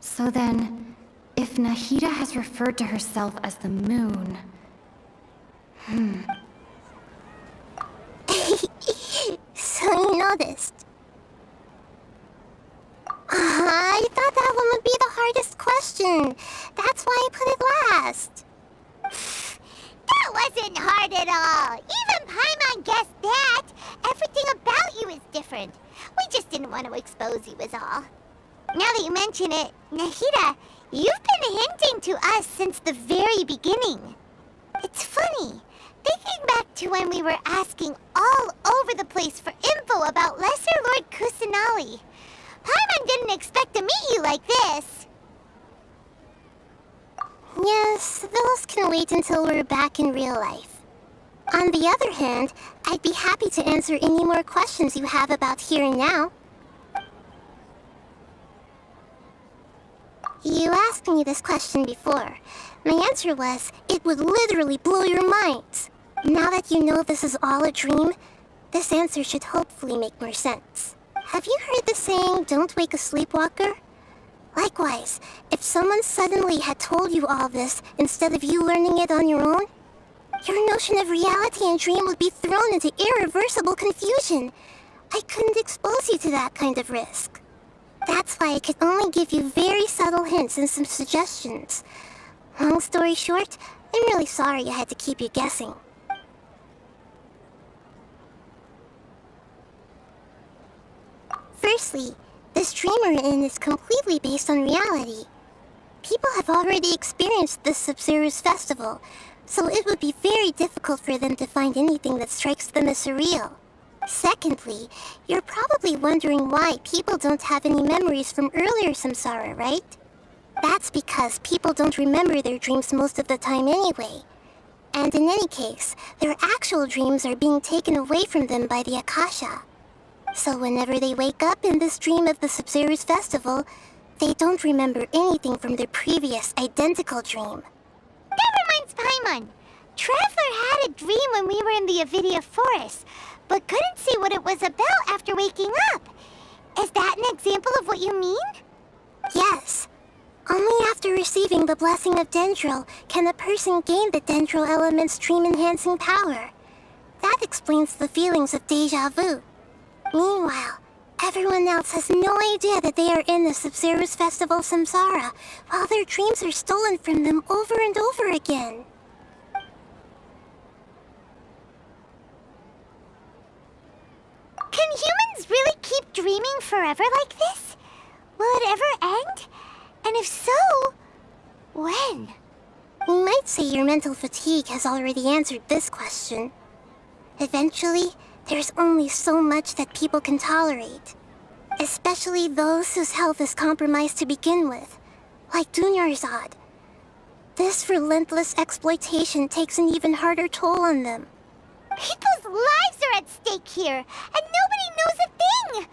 So then, if Nahida has referred to herself as the moon... So you noticed. I thought that one would be the hardest question. That's why I put it last. That wasn't hard at all. Even Paimon guessed that. Everything about you is different. We just didn't want to expose you is all. Now that you mention it, Nahida, you've been hinting to us since the very beginning. It's funny, thinking back to when we were asking all over the place for info about Lesser Lord Kusanali. Paimon didn't expect to meet you like this. Yes, those can wait until we're back in real life. On the other hand, I'd be happy to answer any more questions you have about here and now. You asked me this question before. My answer was, it would literally blow your minds. Now that you know this is all a dream, this answer should hopefully make more sense. Have you heard the saying, don't wake a sleepwalker? Likewise, if someone suddenly had told you all this instead of you learning it on your own, your notion of reality and dream would be thrown into irreversible confusion. I couldn't expose you to that kind of risk. That's why I could only give you very subtle hints and some suggestions. Long story short, I'm really sorry I had to keep you guessing. Firstly, this dream we're in is completely based on reality. People have already experienced this Sub-Zero's festival, so it would be very difficult for them to find anything that strikes them as surreal. Secondly, you're probably wondering why people don't have any memories from earlier samsara, right? That's because people don't remember their dreams most of the time anyway. And in any case, their actual dreams are being taken away from them by the Akasha. So whenever they wake up in this dream of the Sub-Zero's festival, they don't remember anything from their previous identical dream. That reminds Paimon. Traveler had a dream when we were in the NVIDIA forest, but couldn't see what it was about after waking up. Is that an example of what you mean? Yes. Only after receiving the blessing of Dendril can a person gain the Dendril element's dream-enhancing power. That explains the feelings of deja vu. Meanwhile, everyone else has no idea that they are in the Sub-Zero's Festival Samsara, while their dreams are stolen from them over and over again. Can humans really keep dreaming forever like this? Will it ever end? And if so, when? You might say your mental fatigue has already answered this question. Eventually, there's only so much that people can tolerate. Especially those whose health is compromised to begin with, like Dunyarzad. This relentless exploitation takes an even harder toll on them. People's lives are at stake here, and nobody knows a thing!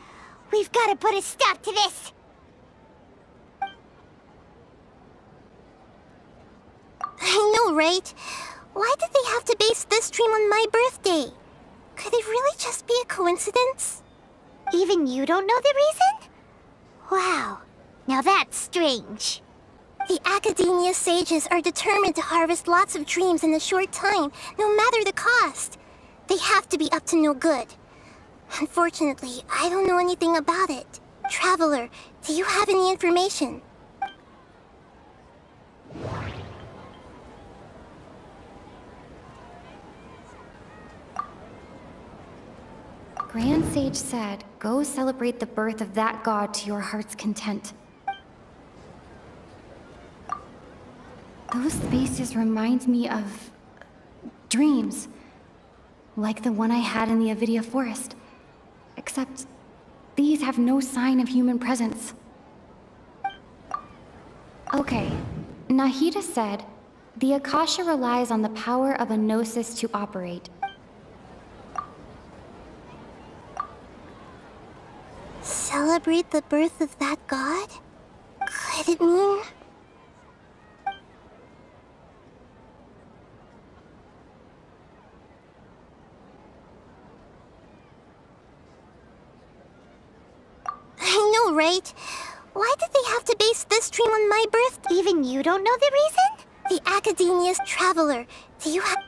We've got to put a stop to this! I know, right? Why did they have to base this dream on my birthday? Could it really just be a coincidence? Even you don't know the reason? Wow, now that's strange. The Academia sages are determined to harvest lots of dreams in a short time, no matter the cost. They have to be up to no good. Unfortunately, I don't know anything about it. Traveler, do you have any information? Grand Sage said, go celebrate the birth of that god to your heart's content. Those spaces remind me of dreams, like the one I had in the NVIDIA forest. Except these have no sign of human presence. Okay, Nahida said, the Akasha relies on the power of a gnosis to operate. Celebrate the birth of that god? Could it mean... I know, right? Why did they have to base this dream on my birthday? Even you don't know the reason? The Academia's Traveler, do you have...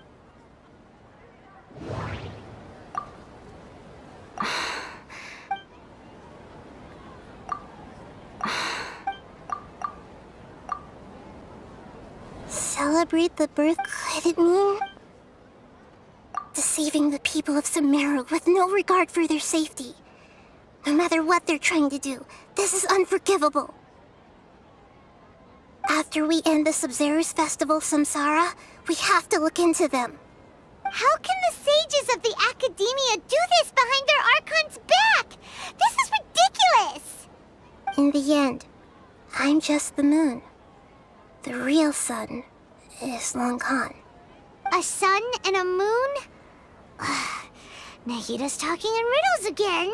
Celebrate the birth... Could it mean... deceiving the people of Sumeru with no regard for their safety? No matter what they're trying to do, this is unforgivable. After we end the Sub-Zero's Festival Samsara, we have to look into them. How can the sages of the Academia do this behind their Archon's back? This is ridiculous! In the end, I'm just the moon. The real sun is long gone. A sun and a moon? Nahida's talking in riddles again.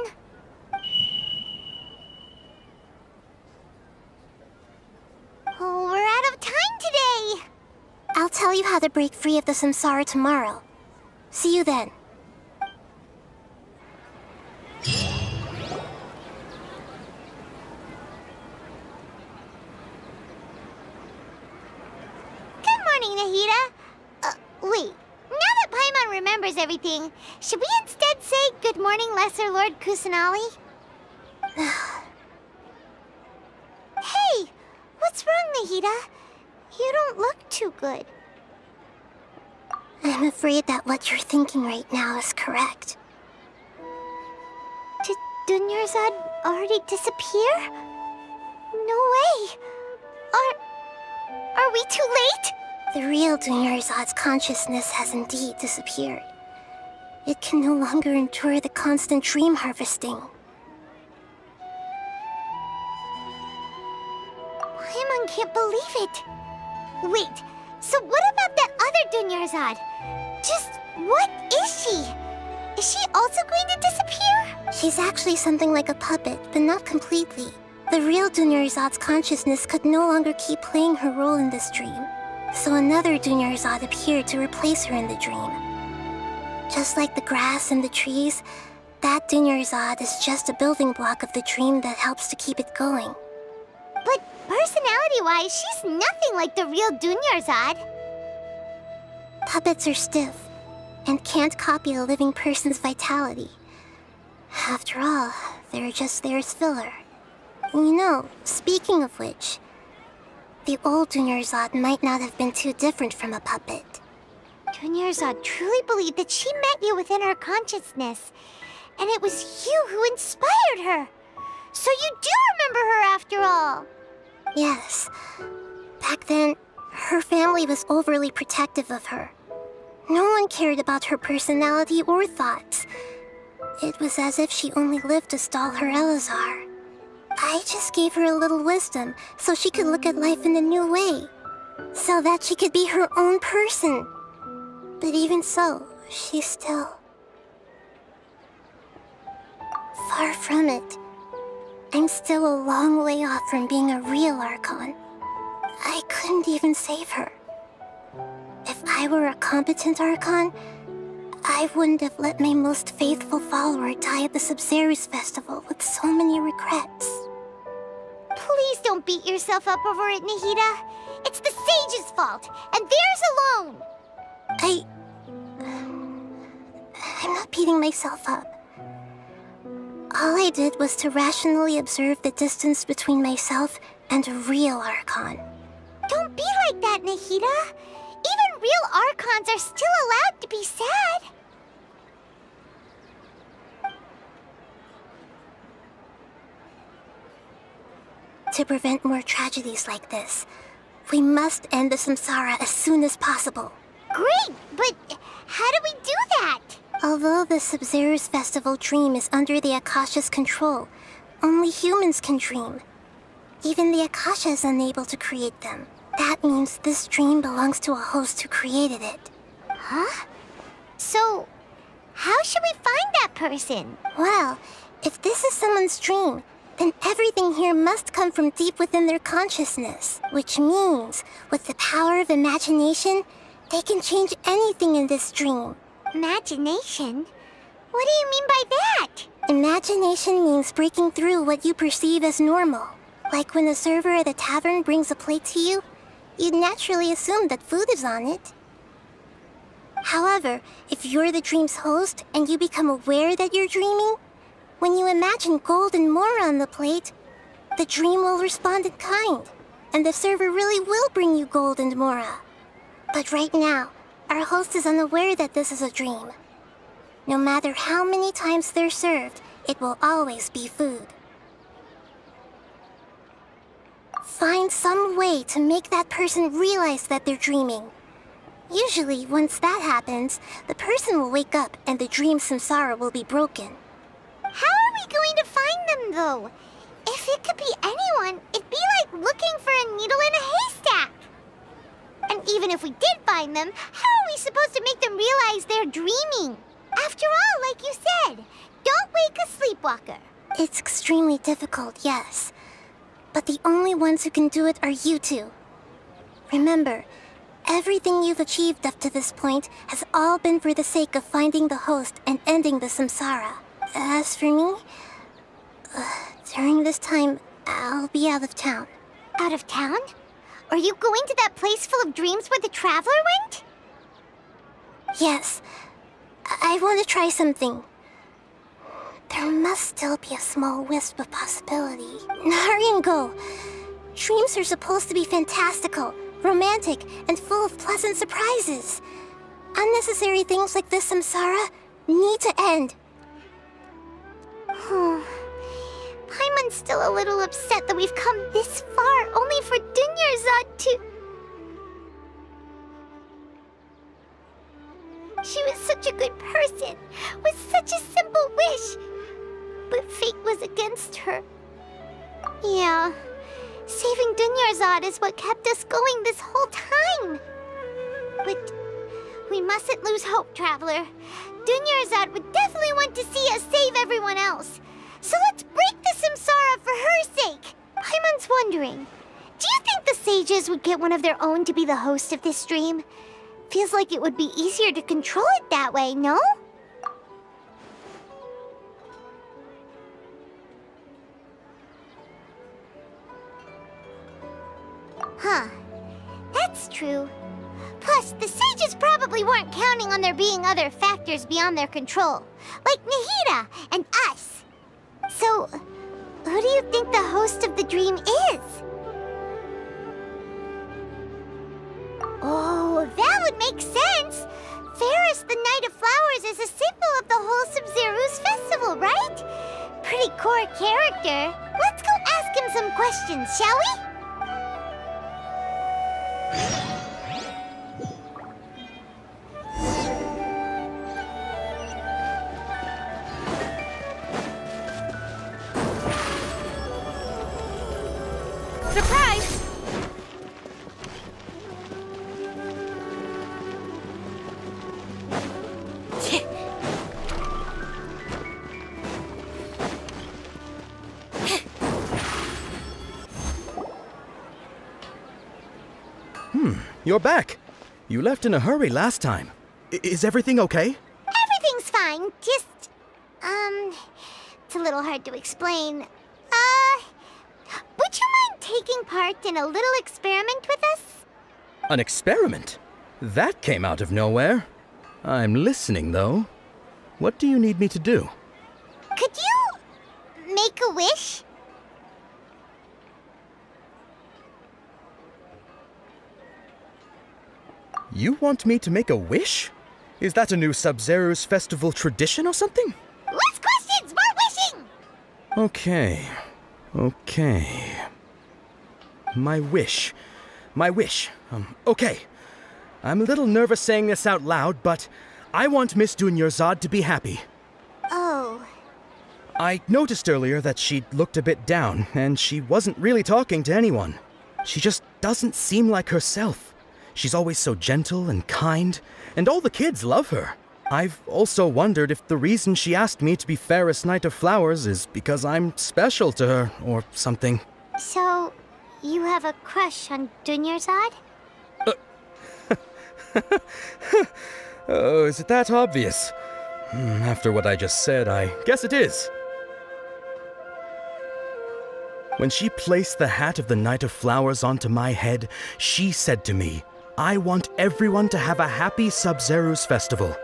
Oh, we're out of time today! I'll tell you how to break free of the Samsara tomorrow. See you then. Good morning, Nahida. Wait. Now that Paimon remembers everything, should we instead say good morning, Lesser Lord Kusanali? Hey! What's wrong, Nahida? You don't look too good. I'm afraid that what you're thinking right now is correct. Did Dunyarzad already disappear? No way! Are we too late? The real Dunyarzad's consciousness has indeed disappeared. It can no longer endure the constant dream harvesting. Paimon can't believe it. Wait, so what about that other Dunyarzad? Just what is she? Is she also going to disappear? She's actually something like a puppet, but not completely. The real Dunyarzad's consciousness could no longer keep playing her role in this dream. So another Dunyarzad appeared to replace her in the dream. Just like the grass and the trees, that Dunyarzad is just a building block of the dream that helps to keep it going. But personality-wise, she's nothing like the real Dunyarzad. Puppets are stiff and can't copy a living person's vitality. After all, they're just there as filler. You know, speaking of which, the old Dunyarzad might not have been too different from a puppet. Dunyarzad truly believed that she met you within her consciousness, and it was you who inspired her. So you do remember her after all. Yes. Back then, her family was overly protective of her. No one cared about her personality or thoughts. It was as if she only lived to stall her Elazar. I just gave her a little wisdom so she could look at life in a new way, so that she could be her own person. But even so, she's still... far from it. I'm still a long way off from being a real Archon. I couldn't even save her. If I were a competent Archon, I wouldn't have let my most faithful follower die at the Sub-Zero's festival with so many regrets. Please don't beat yourself up over it, Nahida. It's the Sage's fault, and theirs alone. I'm not beating myself up. All I did was to rationally observe the distance between myself and a real Archon. Don't be like that, Nahida. Even real Archons are still allowed to be sad. To prevent more tragedies like this, we must end the samsara as soon as possible. Great, but how do we do that? Although the Sub-Zero's festival dream is under the Akasha's control, only humans can dream. Even the Akasha is unable to create them. That means this dream belongs to a host who created it. Huh? So, how should we find that person? Well, if this is someone's dream, then everything here must come from deep within their consciousness. Which means, with the power of imagination, they can change anything in this dream. Imagination? What do you mean by that? Imagination means breaking through what you perceive as normal. Like when the server at a tavern brings a plate to you, you'd naturally assume that food is on it. However, if you're the dream's host and you become aware that you're dreaming, when you imagine gold and more on the plate, the dream will respond in kind, and the server really will bring you gold and mora. But right now, our host is unaware that this is a dream. No matter how many times they're served, it will always be food. Find some way to make that person realize that they're dreaming. Usually, once that happens, the person will wake up and the dream samsara will be broken. How are we going to find them, though? If it could be anyone, it'd be like looking for a needle in a haystack. And even if we did find them, how are we supposed to make them realize they're dreaming? After all, like you said, don't wake a sleepwalker. It's extremely difficult, yes. But the only ones who can do it are you two. Remember, everything you've achieved up to this point has all been for the sake of finding the host and ending the samsara. As for me, during this time, I'll be out of town. Out of town? Are you going to that place full of dreams where the Traveler went? Yes. I want to try something. There must still be a small wisp of possibility. Hurry and go. Dreams are supposed to be fantastical, romantic, and full of pleasant surprises. Unnecessary things like this samsara need to end. Paimon's still a little upset that we've come this far only for Dunyarzad to... She was such a good person, with such a simple wish. But fate was against her. Yeah, saving Dunyarzad is what kept us going this whole time. But we mustn't lose hope, Traveler. Dunyarzad would definitely want to see us save everyone else. So let's break the samsara for her sake. Paimon's wondering, Do you think the sages would get one of their own to be the host of this stream? Feels like it would be easier to control it that way, no? Huh. That's true. Plus, the sages probably weren't counting on there being other factors beyond their control, like Nahida and us. So, who do you think the host of the dream is? Oh, that would make sense. Ferris, the Knight of Flowers, is a symbol of the whole Sub-Zero's festival, right? Pretty core character. Let's go ask him some questions, shall we? Surprise! You're back. You left in a hurry last time. Is everything okay? Everything's fine. Just, it's a little hard to explain. Would you mind taking part in a little experiment with us? An experiment? That came out of nowhere. I'm listening, though. What do you need me to do? Could you make a wish? You want me to make a wish? Is that a new Sub-Zero's festival tradition or something? Less questions, more wishing! Okay. My wish. Okay. I'm a little nervous saying this out loud, but I want Miss Dunyarzad to be happy. Oh. I noticed earlier that she looked a bit down, and she wasn't really talking to anyone. She just doesn't seem like herself. She's always so gentle and kind, and all the kids love her. I've also wondered if the reason she asked me to be Ferris Knight of Flowers is because I'm special to her, or something. So, you have a crush on Dunyarzad? Oh, is it that obvious? After what I just said, I guess it is. When she placed the hat of the Knight of Flowers onto my head, she said to me, I want everyone to have a happy Sub-Zero's festival.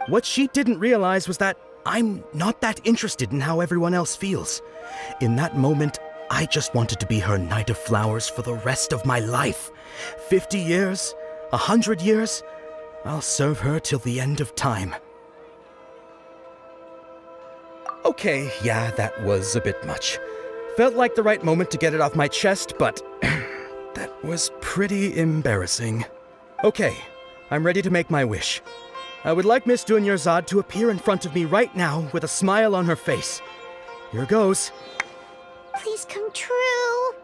What she didn't realize was that I'm not that interested in how everyone else feels. In that moment, I just wanted to be her Knight of Flowers for the rest of my life. 50 years, 100 years, I'll serve her till the end of time. Okay, yeah, that was a bit much. Felt like the right moment to get it off my chest, but that was pretty embarrassing. Okay, I'm ready to make my wish. I would like Miss Dunyarzad to appear in front of me right now with a smile on her face. Here goes. Please come true.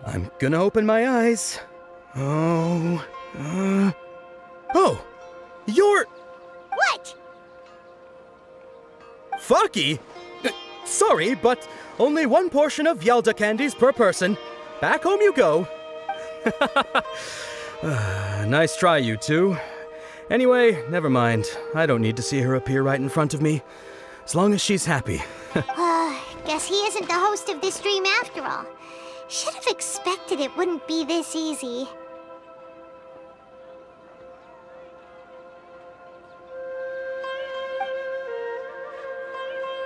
I'm gonna open my eyes. Oh, you're... What? Fucky? Sorry, but only one portion of Yelda candies per person. Back home you go. Nice try, you two. Anyway, never mind. I don't need to see her appear right in front of me. As long as she's happy. Guess he isn't the host of this dream after all. Should have expected it wouldn't be this easy.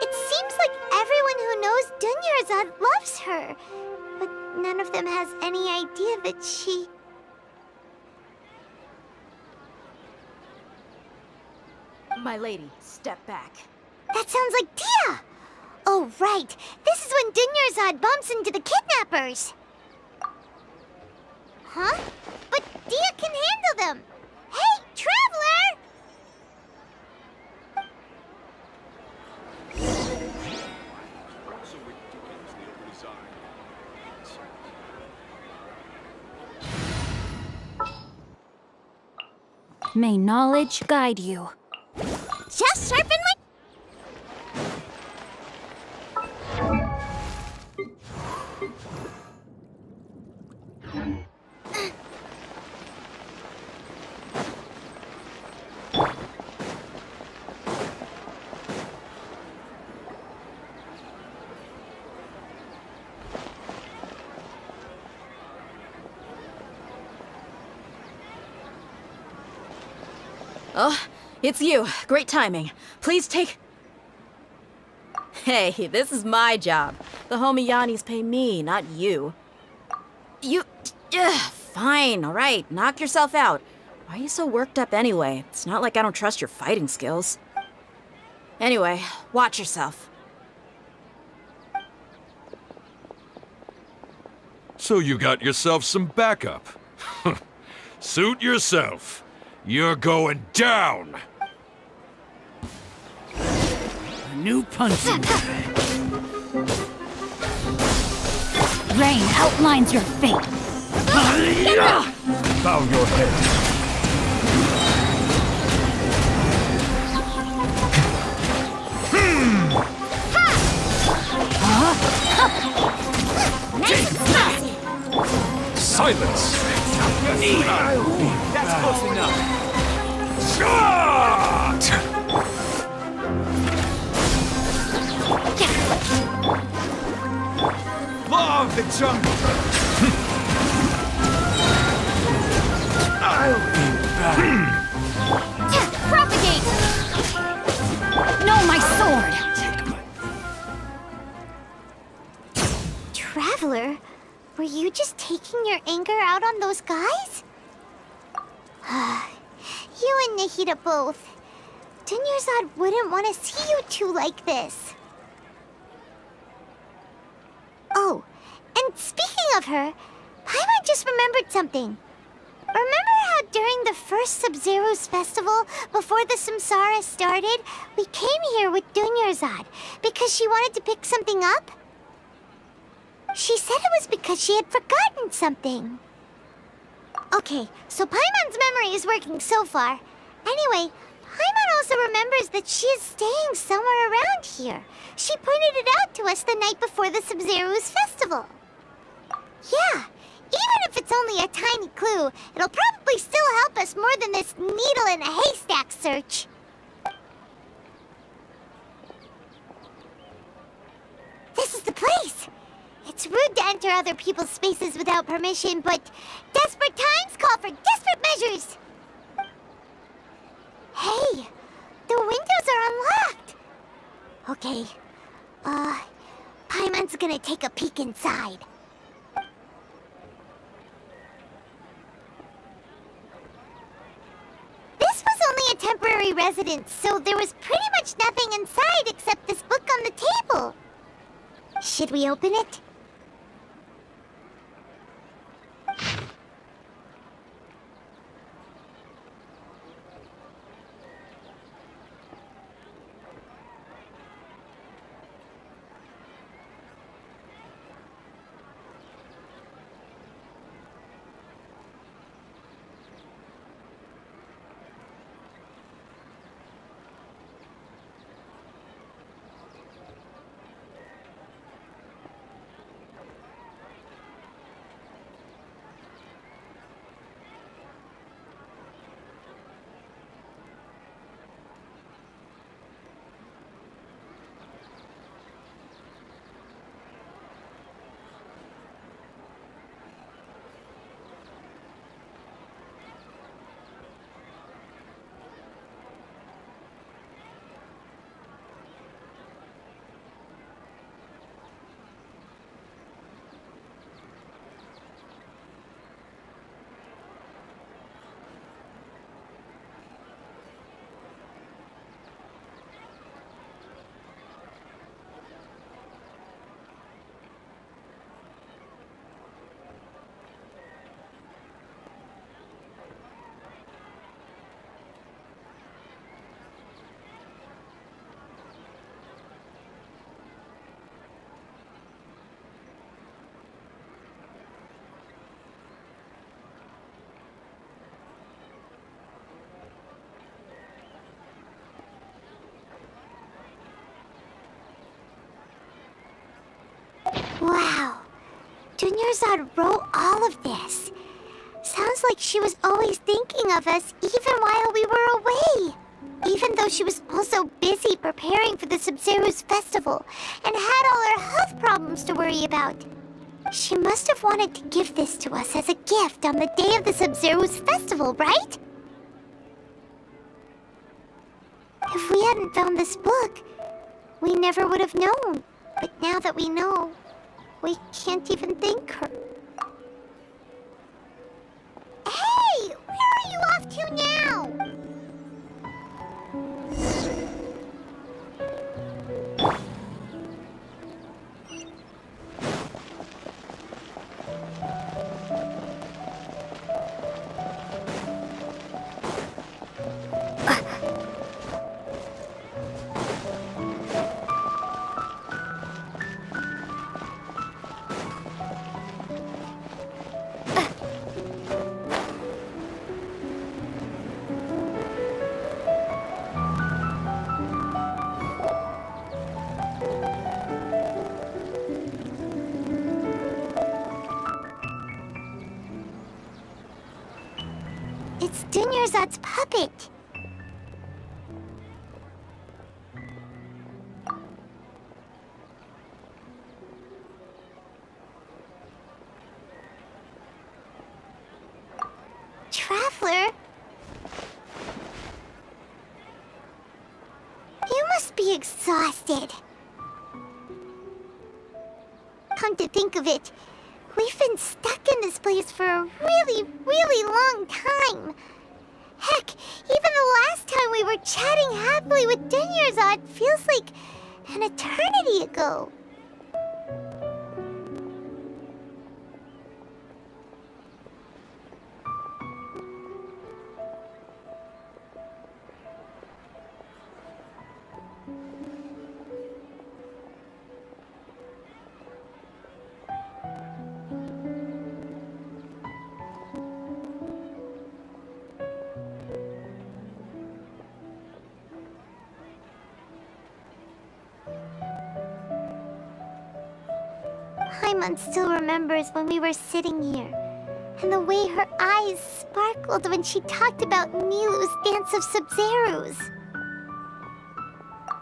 It seems like everyone who knows Dunyarzad loves her, but none of them has any idea that she... My lady, step back. That sounds like Dia! Oh, right. This is when Dunyarzad bumps into the kidnappers. Huh? But Dia can handle them. Hey, Traveler! May knowledge guide you. Just sharpen my... Oh, it's you. Great timing. Please take... Hey, this is my job. The homie Yannis pay me, not you. You... fine, all right. Knock yourself out. Why are you so worked up anyway? It's not like I don't trust your fighting skills. Anyway, watch yourself. So you got yourself some backup. Suit yourself. You're going down! A new punching bag. Rain outlines your fate. Bow your head. Silence! That's close enough. Shot! Law of the jungle! I'll be back. Propagate! No, my sword! Traveler, were you just taking your anger out on those guys? You and Nahida both. Dunyarzad wouldn't want to see you two like this. Oh, and speaking of her, Paimon just remembered something. Remember how during the first Sub-Zero's festival, before the Samsara started, we came here with Dunyarzad because she wanted to pick something up? She said it was because she had forgotten something. Okay, so Paimon's memory is working so far. Anyway, Paimon also remembers that she is staying somewhere around here. She pointed it out to us the night before the Sub-Zero's festival. Yeah, even if it's only a tiny clue, it'll probably still help us more than this needle in a haystack search. This is the place! It's rude to enter other people's spaces without permission, but desperate times call for desperate measures! Hey, the windows are unlocked! Okay, Paimon's gonna take a peek inside. This was only a temporary residence, so there was pretty much nothing inside except this book on the table. Should we open it? Wow, Dunyarzad wrote all all of this? Sounds like she was always thinking of us even while we were away. Even though she was also busy preparing for the Sub-Zero's festival and had all her health problems to worry about. She must have wanted to give this to us as a gift on the day of the Sub-Zero's festival, right? If we hadn't found this book, we never would have known. But now that we know, we can't even thank her. Hey! Where are you off to now? It's Dunyarzad's puppet. Traveler? You must be exhausted. Come to think of it, we've been stuck in this place for a really, really long time. Heck, even the last time we were chatting happily with Dunyarzad feels like an eternity ago. Paimon still remembers when we were sitting here, and the way her eyes sparkled when she talked about Nilu's Dance of Sub-Zeros.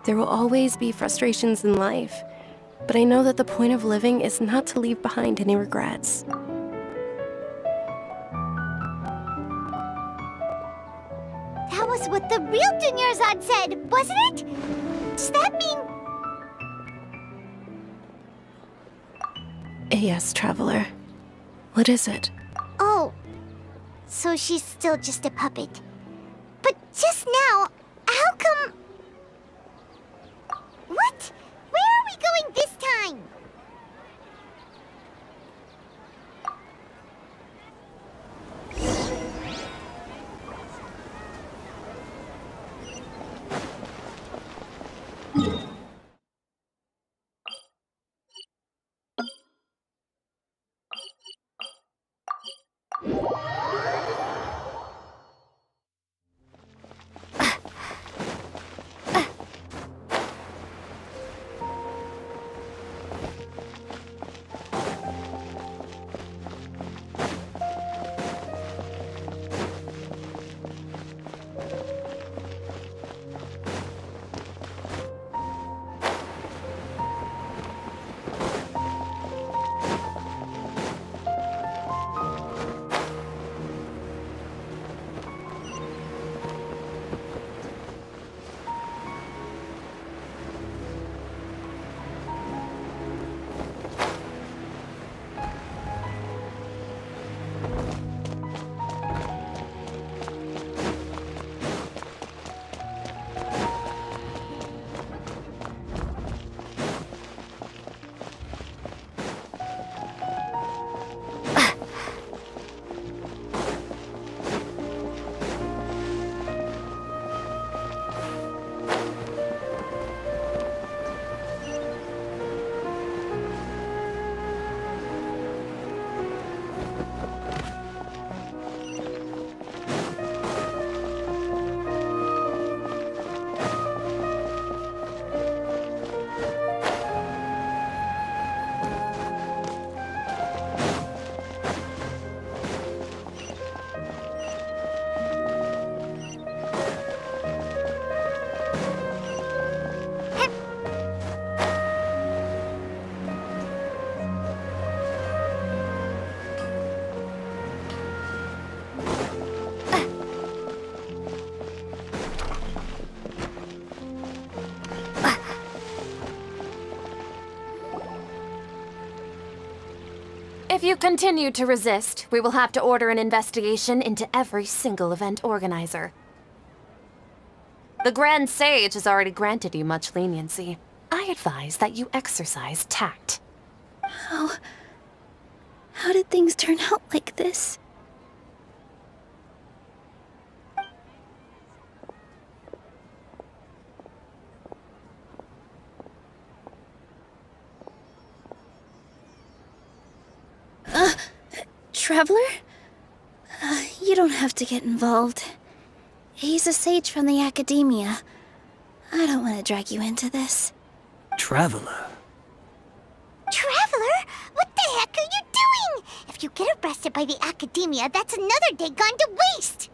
There will always be frustrations in life, but I know that the point of living is not to leave behind any regrets. That was what the real Dunyarzad said, wasn't it? Does that mean... Yes, Traveler. What is it? Oh, so she's still just a puppet. But just now, how come... What? Where are we going this time? If you continue to resist, we will have to order an investigation into every single event organizer. The Grand Sage has already granted you much leniency. I advise that you exercise tact. How did things turn out like this? Traveler? You don't have to get involved. He's a sage from the academia. I don't want to drag you into this. Traveler? Traveler? What the heck are you doing? If you get arrested by the academia, that's another day gone to waste!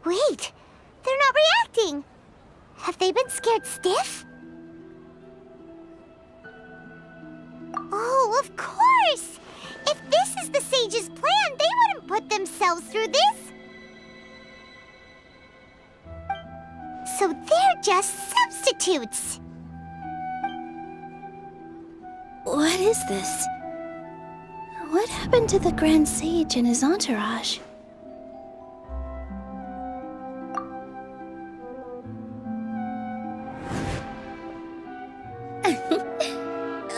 Wait, they're not reacting. Have they been scared stiff? Oh, of course! If this is the sage's plan, they wouldn't put themselves through this. So they're just substitutes. What is this? What happened to the Grand Sage and his entourage?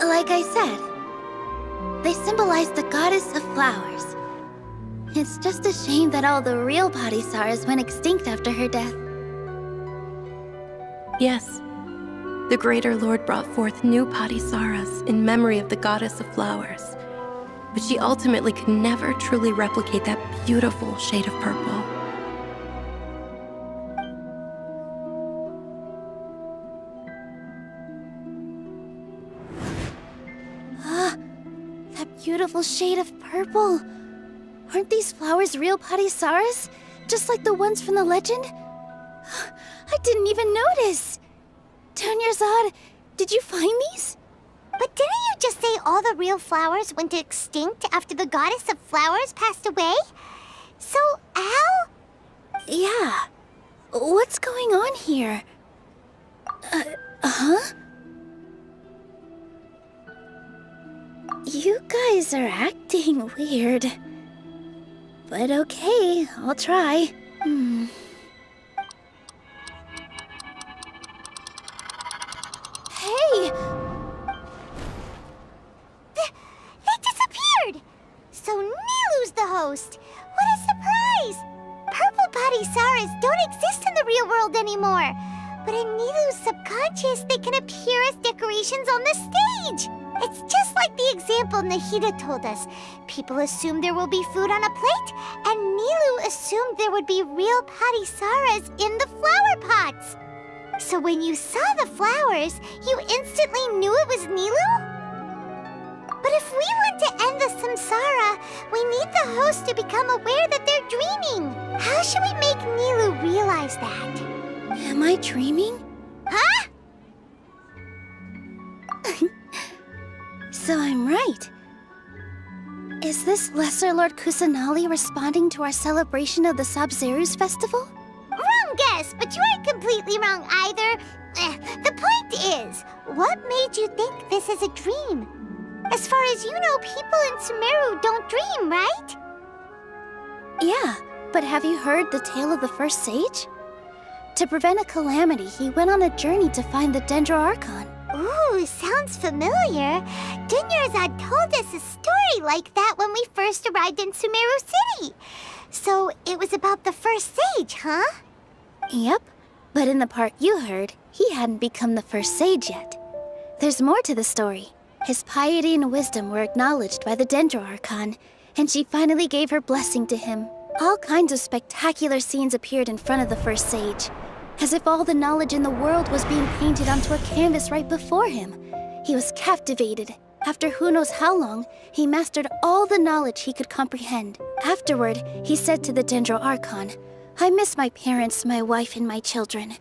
Like I said, they symbolize the goddess of flowers. It's just a shame that all the real Padisaras went extinct after her death. Yes. The Greater Lord brought forth new Padisaras in memory of the goddess of flowers. But she ultimately could never truly replicate that beautiful shade of purple. That beautiful shade of purple. Aren't these flowers real Padisaras? Just like the ones from the legend? I didn't even notice. Dunyarzad, did you find these? But didn't you just say all the real flowers went extinct after the goddess of flowers passed away? So, how? Yeah. What's going on here? Huh? You guys are acting weird. But okay, I'll try. Hey! They disappeared! So Nilu's the host! What a surprise! Purple Padisaras don't exist in the real world anymore. But in Nilu's subconscious, they can appear as decorations on the stage! It's just like the example Nahida told us. People assumed there will be food on a plate, and Nilu assumed there would be real Padisaras in the flower pots. So when you saw the flowers, you instantly knew it was Nilu? But if we want to end the samsara, we need the host to become aware that they're dreaming. How should we make Nilu realize that? Am I dreaming? Huh? So I'm right. Is this Lesser Lord Kusanali responding to our celebration of the Sabzeruz festival? Wrong guess, but you aren't completely wrong either. The point is, what made you think this is a dream? As far as you know, people in Sumeru don't dream, right? Yeah, but have you heard the tale of the first sage? To prevent a calamity, he went on a journey to find the Dendro Archon. Ooh, sounds familiar. Dunyarzad told us a story like that when we first arrived in Sumeru City. So it was about the first sage, huh? Yep, but in the part you heard, he hadn't become the first sage yet. There's more to the story. His piety and wisdom were acknowledged by the Dendro Archon, and she finally gave her blessing to him. All kinds of spectacular scenes appeared in front of the first sage, as if all the knowledge in the world was being painted onto a canvas right before him. He was captivated. After who knows how long, he mastered all the knowledge he could comprehend. Afterward, he said to the Dendro Archon, "I miss my parents, my wife, and my children.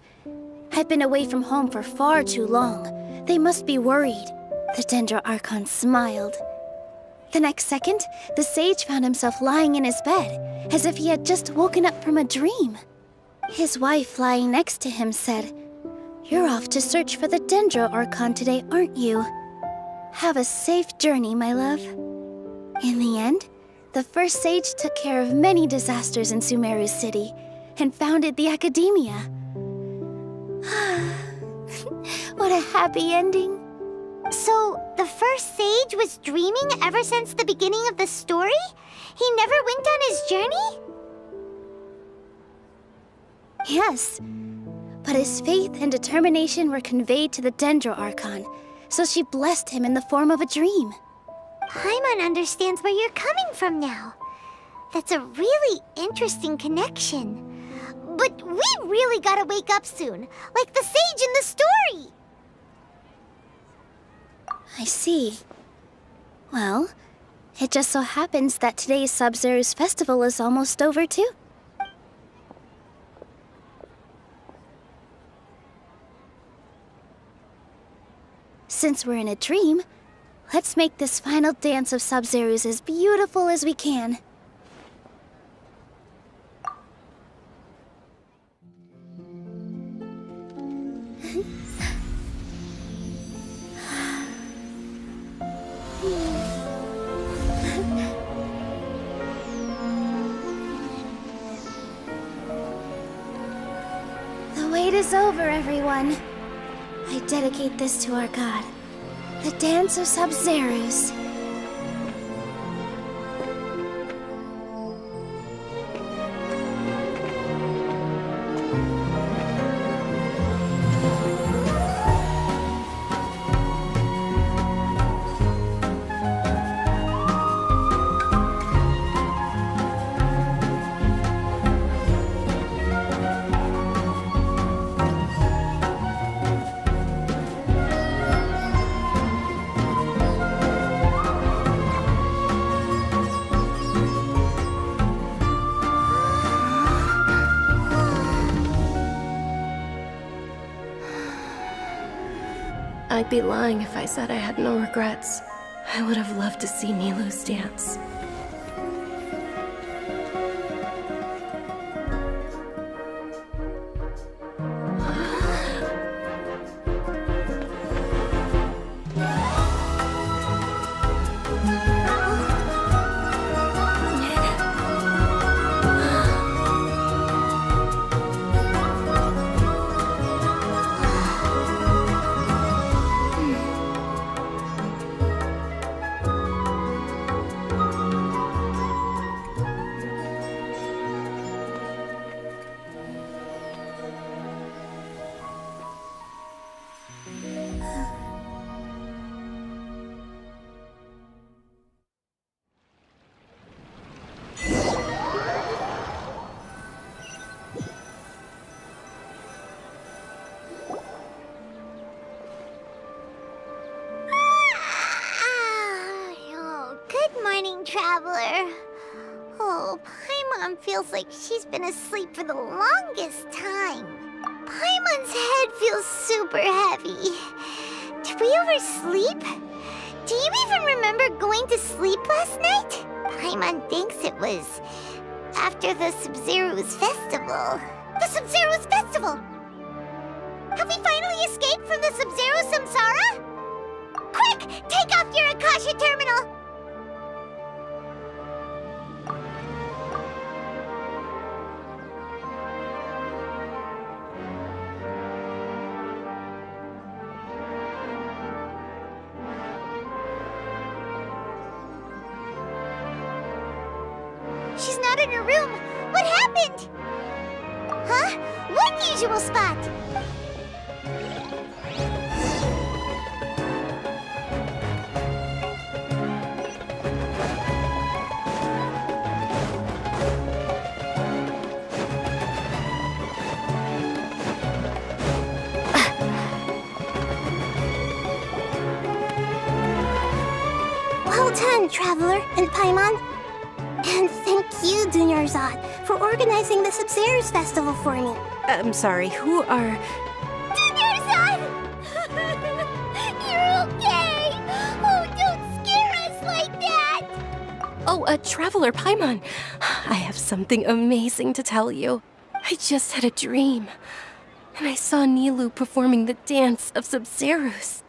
I've been away from home for far too long. They must be worried." The Dendro Archon smiled. The next second, the sage found himself lying in his bed, as if he had just woken up from a dream. His wife lying next to him said, "You're off to search for the Dendro Archon today, aren't you? Have a safe journey, my love." In the end, the first sage took care of many disasters in Sumeru City and founded the Academia. What a happy ending. So, the first sage was dreaming ever since the beginning of the story? He never went on his journey? Yes, but his faith and determination were conveyed to the Dendro Archon, so she blessed him in the form of a dream. Paimon understands where you're coming from now. That's a really interesting connection. But we really gotta wake up soon, like the sage in the story! I see. Well, it just so happens that today's Sub-Zero's festival is almost over too. Since we're in a dream, let's make this final dance of Sub-Zero's as beautiful as we can. The wait is over, everyone. I dedicate this to our god, the dance of Sub-Zero's. I'd be lying if I said I had no regrets. I would have loved to see Nilou's dance. Traveler. Oh, Paimon feels like she's been asleep for the longest time. Paimon's head feels super heavy. Did we oversleep? Do you even remember going to sleep last night? Paimon thinks it was after the Sub-Zero's festival. The Sub-Zero's festival! Have we finally escaped from the Sub-Zero Samsara? Quick! Take off your Akasha terminal! She's not in her room. What happened? Huh? What usual spot? Well done, Traveler and Paimon. And thank you, Dunyarzad, for organizing the Sub-Zero's festival for me. I'm sorry, who are... Dunyarzad! You're okay! Oh, don't scare us like that! Oh, Traveler Paimon. I have something amazing to tell you. I just had a dream, and I saw Nilu performing the dance of Sub-Zerus.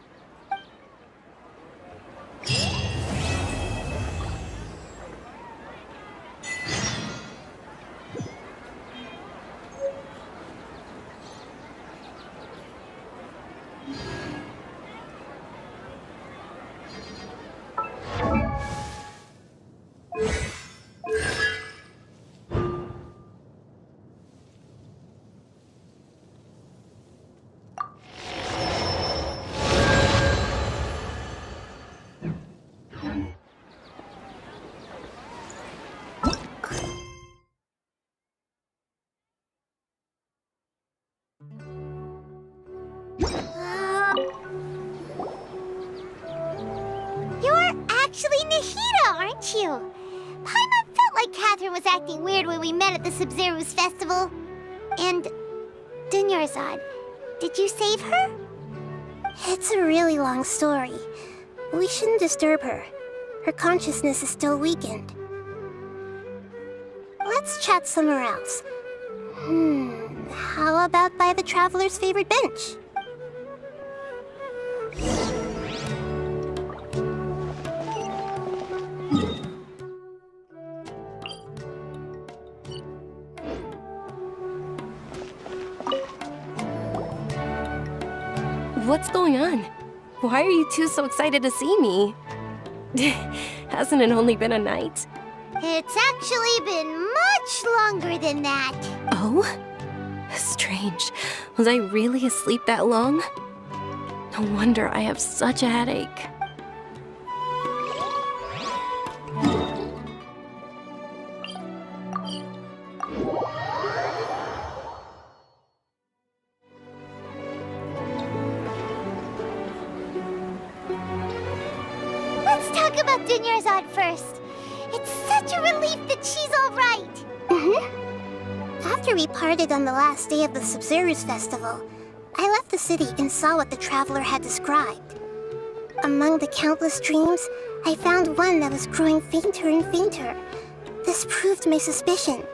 You're actually Nahida, aren't you? Paimon felt like Catherine was acting weird when we met at the Sub-Zerus festival. And Dunyarzad, did you save her? It's a really long story. We shouldn't disturb her. Her consciousness is still weakened. Let's chat somewhere else. How about by the Traveler's favorite bench? What's going on? Why are you two so excited to see me? Hasn't it only been a night? It's actually been much longer than that. Oh? Strange. Was I really asleep that long? No wonder I have such a headache. Let's talk about Dunyarzad first. It's such a relief that she's all right. After we parted on the last day of the Sub-Zerus festival, I left the city and saw what the Traveler had described. Among the countless dreams, I found one that was growing fainter and fainter. This proved my suspicion.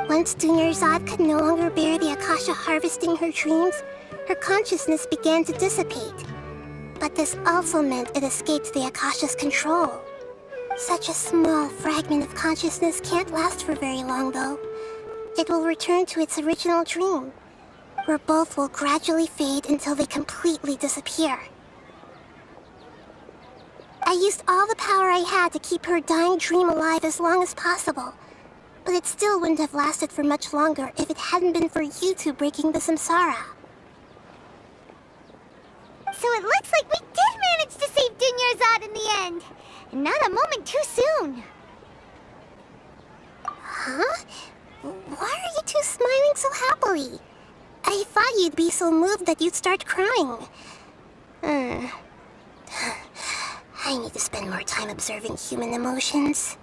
Once Dunyarzad could no longer bear the Akasha harvesting her dreams, her consciousness began to dissipate. But this also meant it escaped the Akasha's control. Such a small fragment of consciousness can't last for very long, though. It will return to its original dream, where both will gradually fade until they completely disappear. I used all the power I had to keep her dying dream alive as long as possible, but it still wouldn't have lasted for much longer if it hadn't been for you two breaking the samsara. So it looks like we did manage to save Dunyarzad in the end. And not a moment too soon. Huh? Why are you two smiling so happily? I thought you'd be so moved that you'd start crying. I need to spend more time observing human emotions.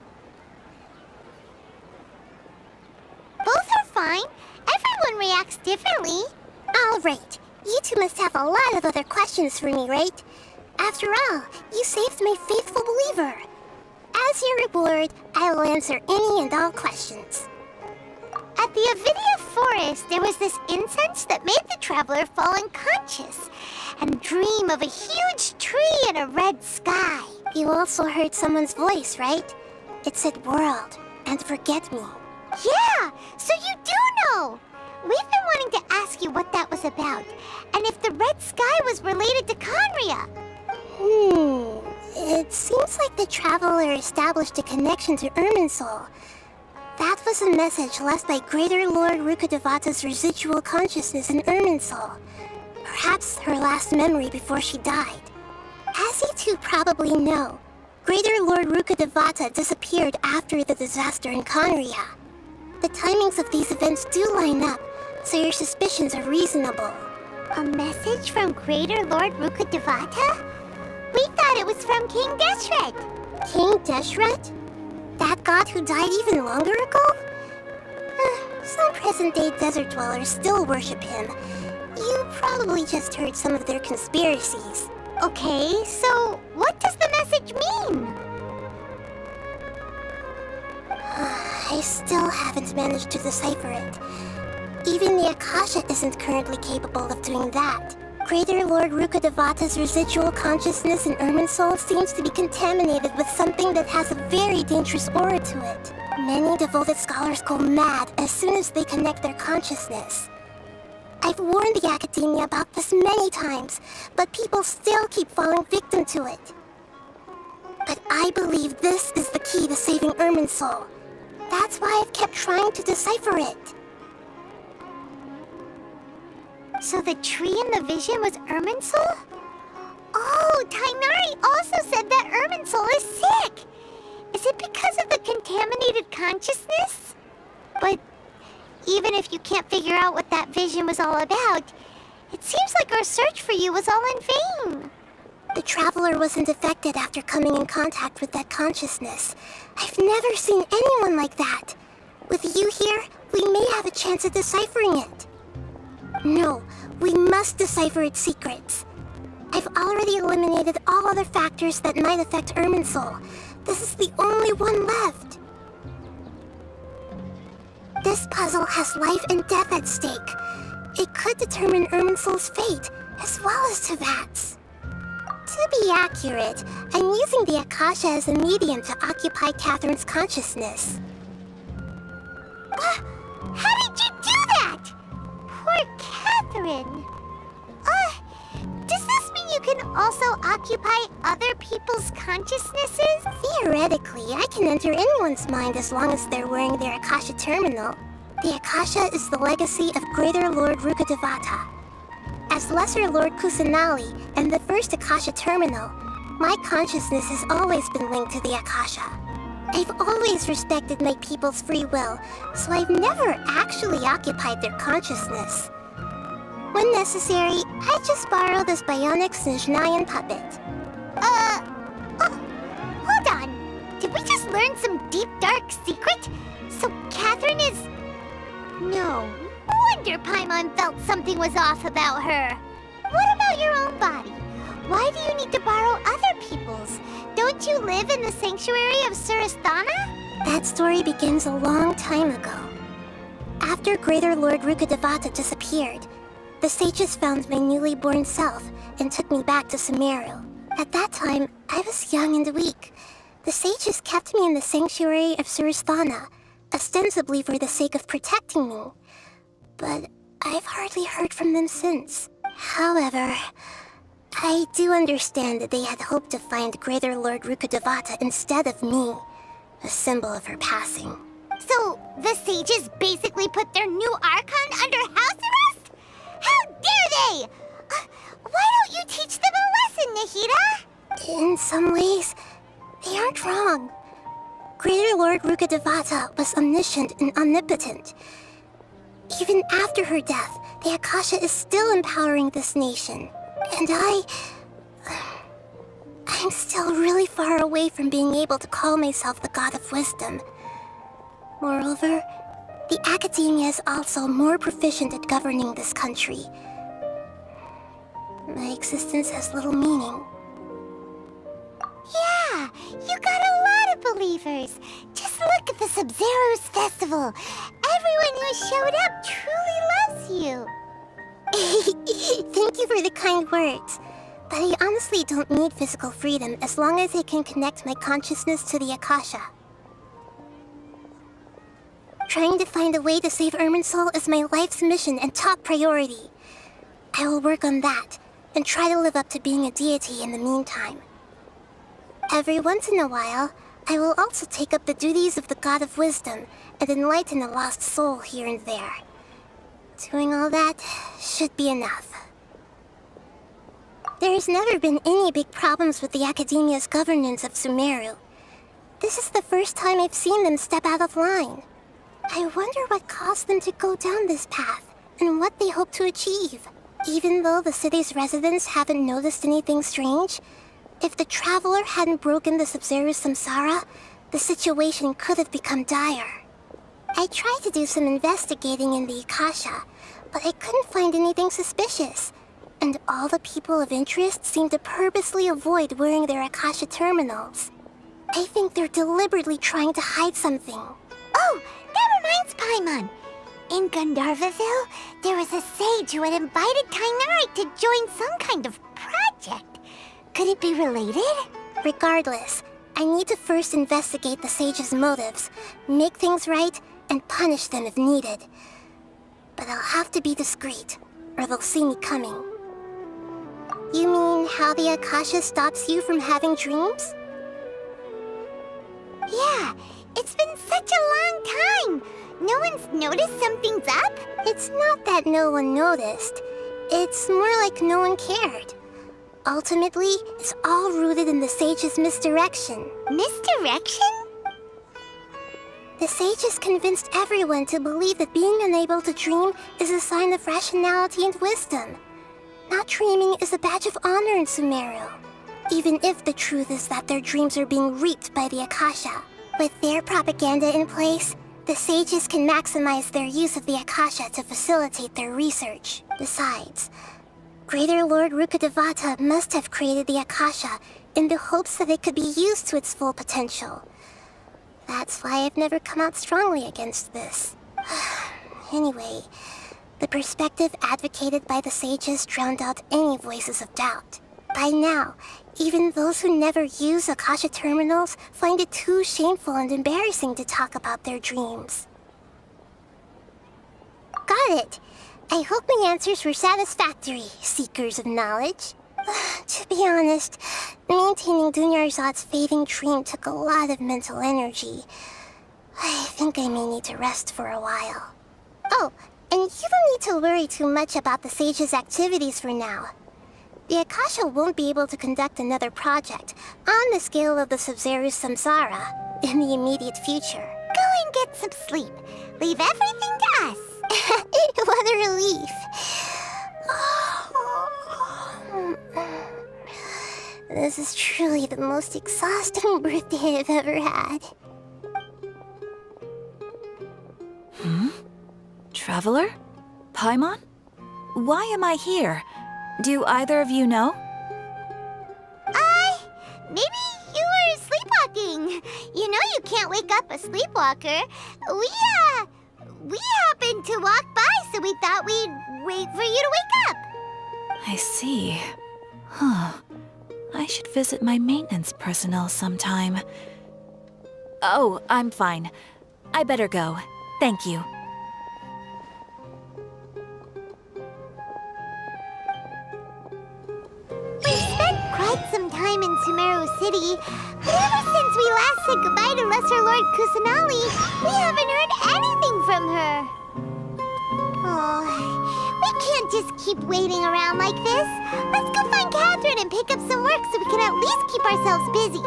Both are fine. Everyone reacts differently. All right. You two must have a lot of other questions for me, right? After all, you saved my faithful believer. As your reward, I will answer any and all questions. At the Avidia forest, there was this incense that made the Traveler fall unconscious and dream of a huge tree and a red sky. You also heard someone's voice, right? It said world and forget me. Yeah, so you do know! We've been wanting to ask you what that was about, and if the red sky was related to Conria. It seems like the Traveler established a connection to Irminsul. That was a message left by Greater Lord Rukkhadevata's residual consciousness in Irminsul. Perhaps her last memory before she died. As you two probably know, Greater Lord Rukkhadevata disappeared after the disaster in Conria. The timings of these events do line up, so your suspicions are reasonable. A message from Greater Lord Rukkhadevata? We thought it was from King Deshret. King Deshret? That god who died even longer ago? Some present-day desert dwellers still worship him. You probably just heard some of their conspiracies. Okay, so what does the message mean? I still haven't managed to decipher it. Even the Akasha isn't currently capable of doing that. Greater Lord Rukkhadevata's residual consciousness in Irminsul seems to be contaminated with something that has a very dangerous aura to it. Many devoted scholars go mad as soon as they connect their consciousness. I've warned the Academia about this many times, but people still keep falling victim to it. But I believe this is the key to saving Irminsul. That's why I've kept trying to decipher it. So the tree in the vision was Irminsul? Oh, Tainari also said that Irminsul is sick! Is it because of the contaminated consciousness? But even if you can't figure out what that vision was all about, it seems like our search for you was all in vain. The Traveler wasn't affected after coming in contact with that consciousness. I've never seen anyone like that. With you here, we may have a chance at deciphering it. No, we must decipher its secrets. I've already eliminated all other factors that might affect Irminsul. This is the only one left. This puzzle has life and death at stake. It could determine Irminsul's fate, as well as Tevat's. To be accurate, I'm using the Akasha as a medium to occupy Catherine's consciousness. How did you do that? Poor Catherine. Does this mean you can also occupy other people's consciousnesses? Theoretically, I can enter anyone's mind as long as they're wearing their Akasha terminal. The Akasha is the legacy of Greater Lord Rukkhadevata. As Lesser Lord Kusanali and the first Akasha terminal, my consciousness has always been linked to the Akasha. I've always respected my people's free will, so I've never actually occupied their consciousness. When necessary, I just borrow this bionic Snezhnayan puppet. Hold on. Did we just learn some deep, dark secret? So Catherine is... No wonder Paimon felt something was off about her. What about your own body? Why do you need to borrow other people's? Don't you live in the sanctuary of Surasthana? That story begins a long time ago. After Greater Lord Rukkhadevata disappeared, the sages found my newly born self and took me back to Sumeru. At that time, I was young and weak. The sages kept me in the sanctuary of Surasthana, ostensibly for the sake of protecting me. But I've hardly heard from them since. However, I do understand that they had hoped to find Greater Lord Rukkhadevata instead of me, a symbol of her passing. So, the sages basically put their new Archon under house arrest? How dare they! Why don't you teach them a lesson, Nahida? In some ways, they aren't wrong. Greater Lord Rukkhadevata was omniscient and omnipotent. Even after her death, the Akasha is still empowering this nation. And I'm still really far away from being able to call myself the God of Wisdom. Moreover, the Academia is also more proficient at governing this country. My existence has little meaning. Yeah, you got a lot of believers. Just look at the Sub-Zero's festival. Everyone who showed up truly loves you. Thank you for the kind words. But I honestly don't need physical freedom as long as I can connect my consciousness to the Akasha. Trying to find a way to save Irminsul is my life's mission and top priority. I will work on that, and try to live up to being a deity in the meantime. Every once in a while, I will also take up the duties of the God of Wisdom and enlighten a lost soul here and there. Doing all that should be enough. There has never been any big problems with the Academia's governance of Sumeru. This is the first time I've seen them step out of line. I wonder what caused them to go down this path, and what they hope to achieve. Even though the city's residents haven't noticed anything strange, if the Traveler hadn't broken the Sub-Zero samsara, the situation could have become dire. I tried to do some investigating in the Akasha, but I couldn't find anything suspicious. And all the people of interest seem to purposely avoid wearing their Akasha terminals. I think they're deliberately trying to hide something. Oh, recognized Paimon. In Gandharvaville, there was a sage who had invited Kainari to join some kind of project. Could it be related? Regardless, I need to first investigate the sage's motives, make things right, and punish them if needed. But I'll have to be discreet, or they'll see me coming. You mean how the Akasha stops you from having dreams? Yeah, it's been such a long time. No one's noticed something's up? It's not that no one noticed. It's more like no one cared. Ultimately, it's all rooted in the sage's misdirection. Misdirection? The sage has convinced everyone to believe that being unable to dream is a sign of rationality and wisdom. Not dreaming is a badge of honor in Sumeru, even if the truth is that their dreams are being reaped by the Akasha. With their propaganda in place, the sages can maximize their use of the Akasha to facilitate their research. Besides, Greater Lord Rukkhadevata must have created the Akasha in the hopes that it could be used to its full potential. That's why I've never come out strongly against this. Anyway, the perspective advocated by the sages drowned out any voices of doubt. By now, even those who never use Akasha terminals find it too shameful and embarrassing to talk about their dreams. Got it! I hope my answers were satisfactory, seekers of knowledge. To be honest, maintaining Dunyarzad's fading dream took a lot of mental energy. I think I may need to rest for a while. Oh, and you don't need to worry too much about the sage's activities for now. The Akasha won't be able to conduct another project on the scale of the Sub-Zero's Samsara in the immediate future. Go and get some sleep. Leave everything to us. What a relief. This is truly the most exhausting birthday I've ever had. Traveler? Paimon? Why am I here? Do either of you know? Maybe you were sleepwalking. You know you can't wake up a sleepwalker. We happened to walk by, so we thought we'd wait for you to wake up. I see. Huh. I should visit my maintenance personnel sometime. Oh, I'm fine. I better go. Thank you. We spent quite some time in Sumeru City, but ever since we last said goodbye to Lesser Lord Kusanali, we haven't heard anything from her. Oh, we can't just keep waiting around like this. Let's go find Catherine and pick up some work so we can at least keep ourselves busy.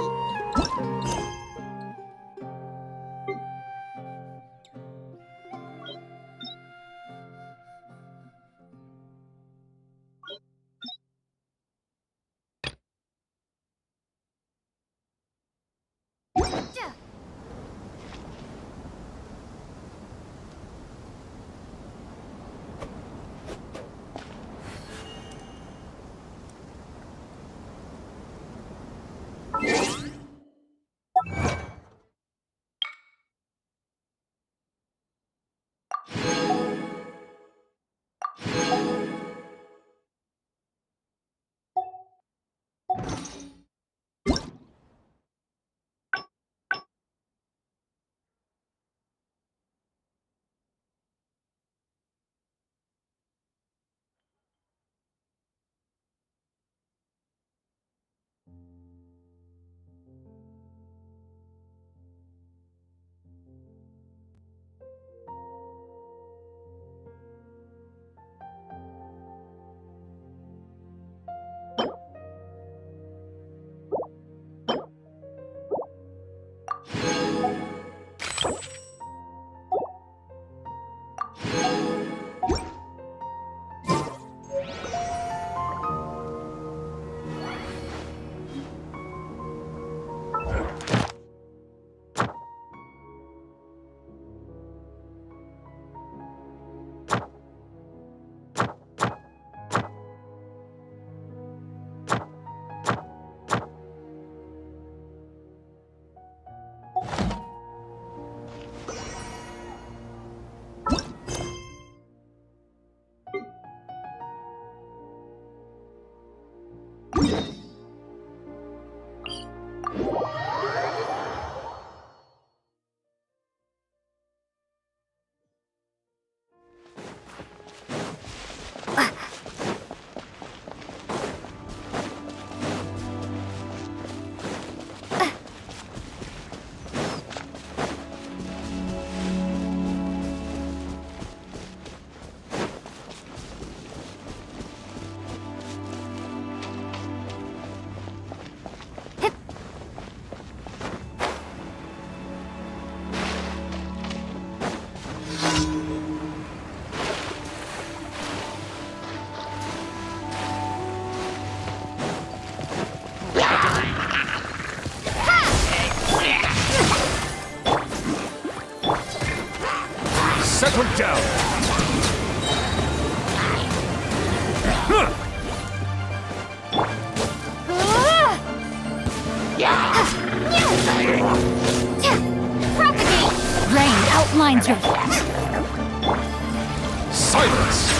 Propagate! Rain outlines your... Silence!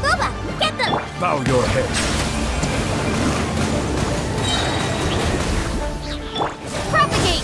Booba, get them! Bow your head. Propagate!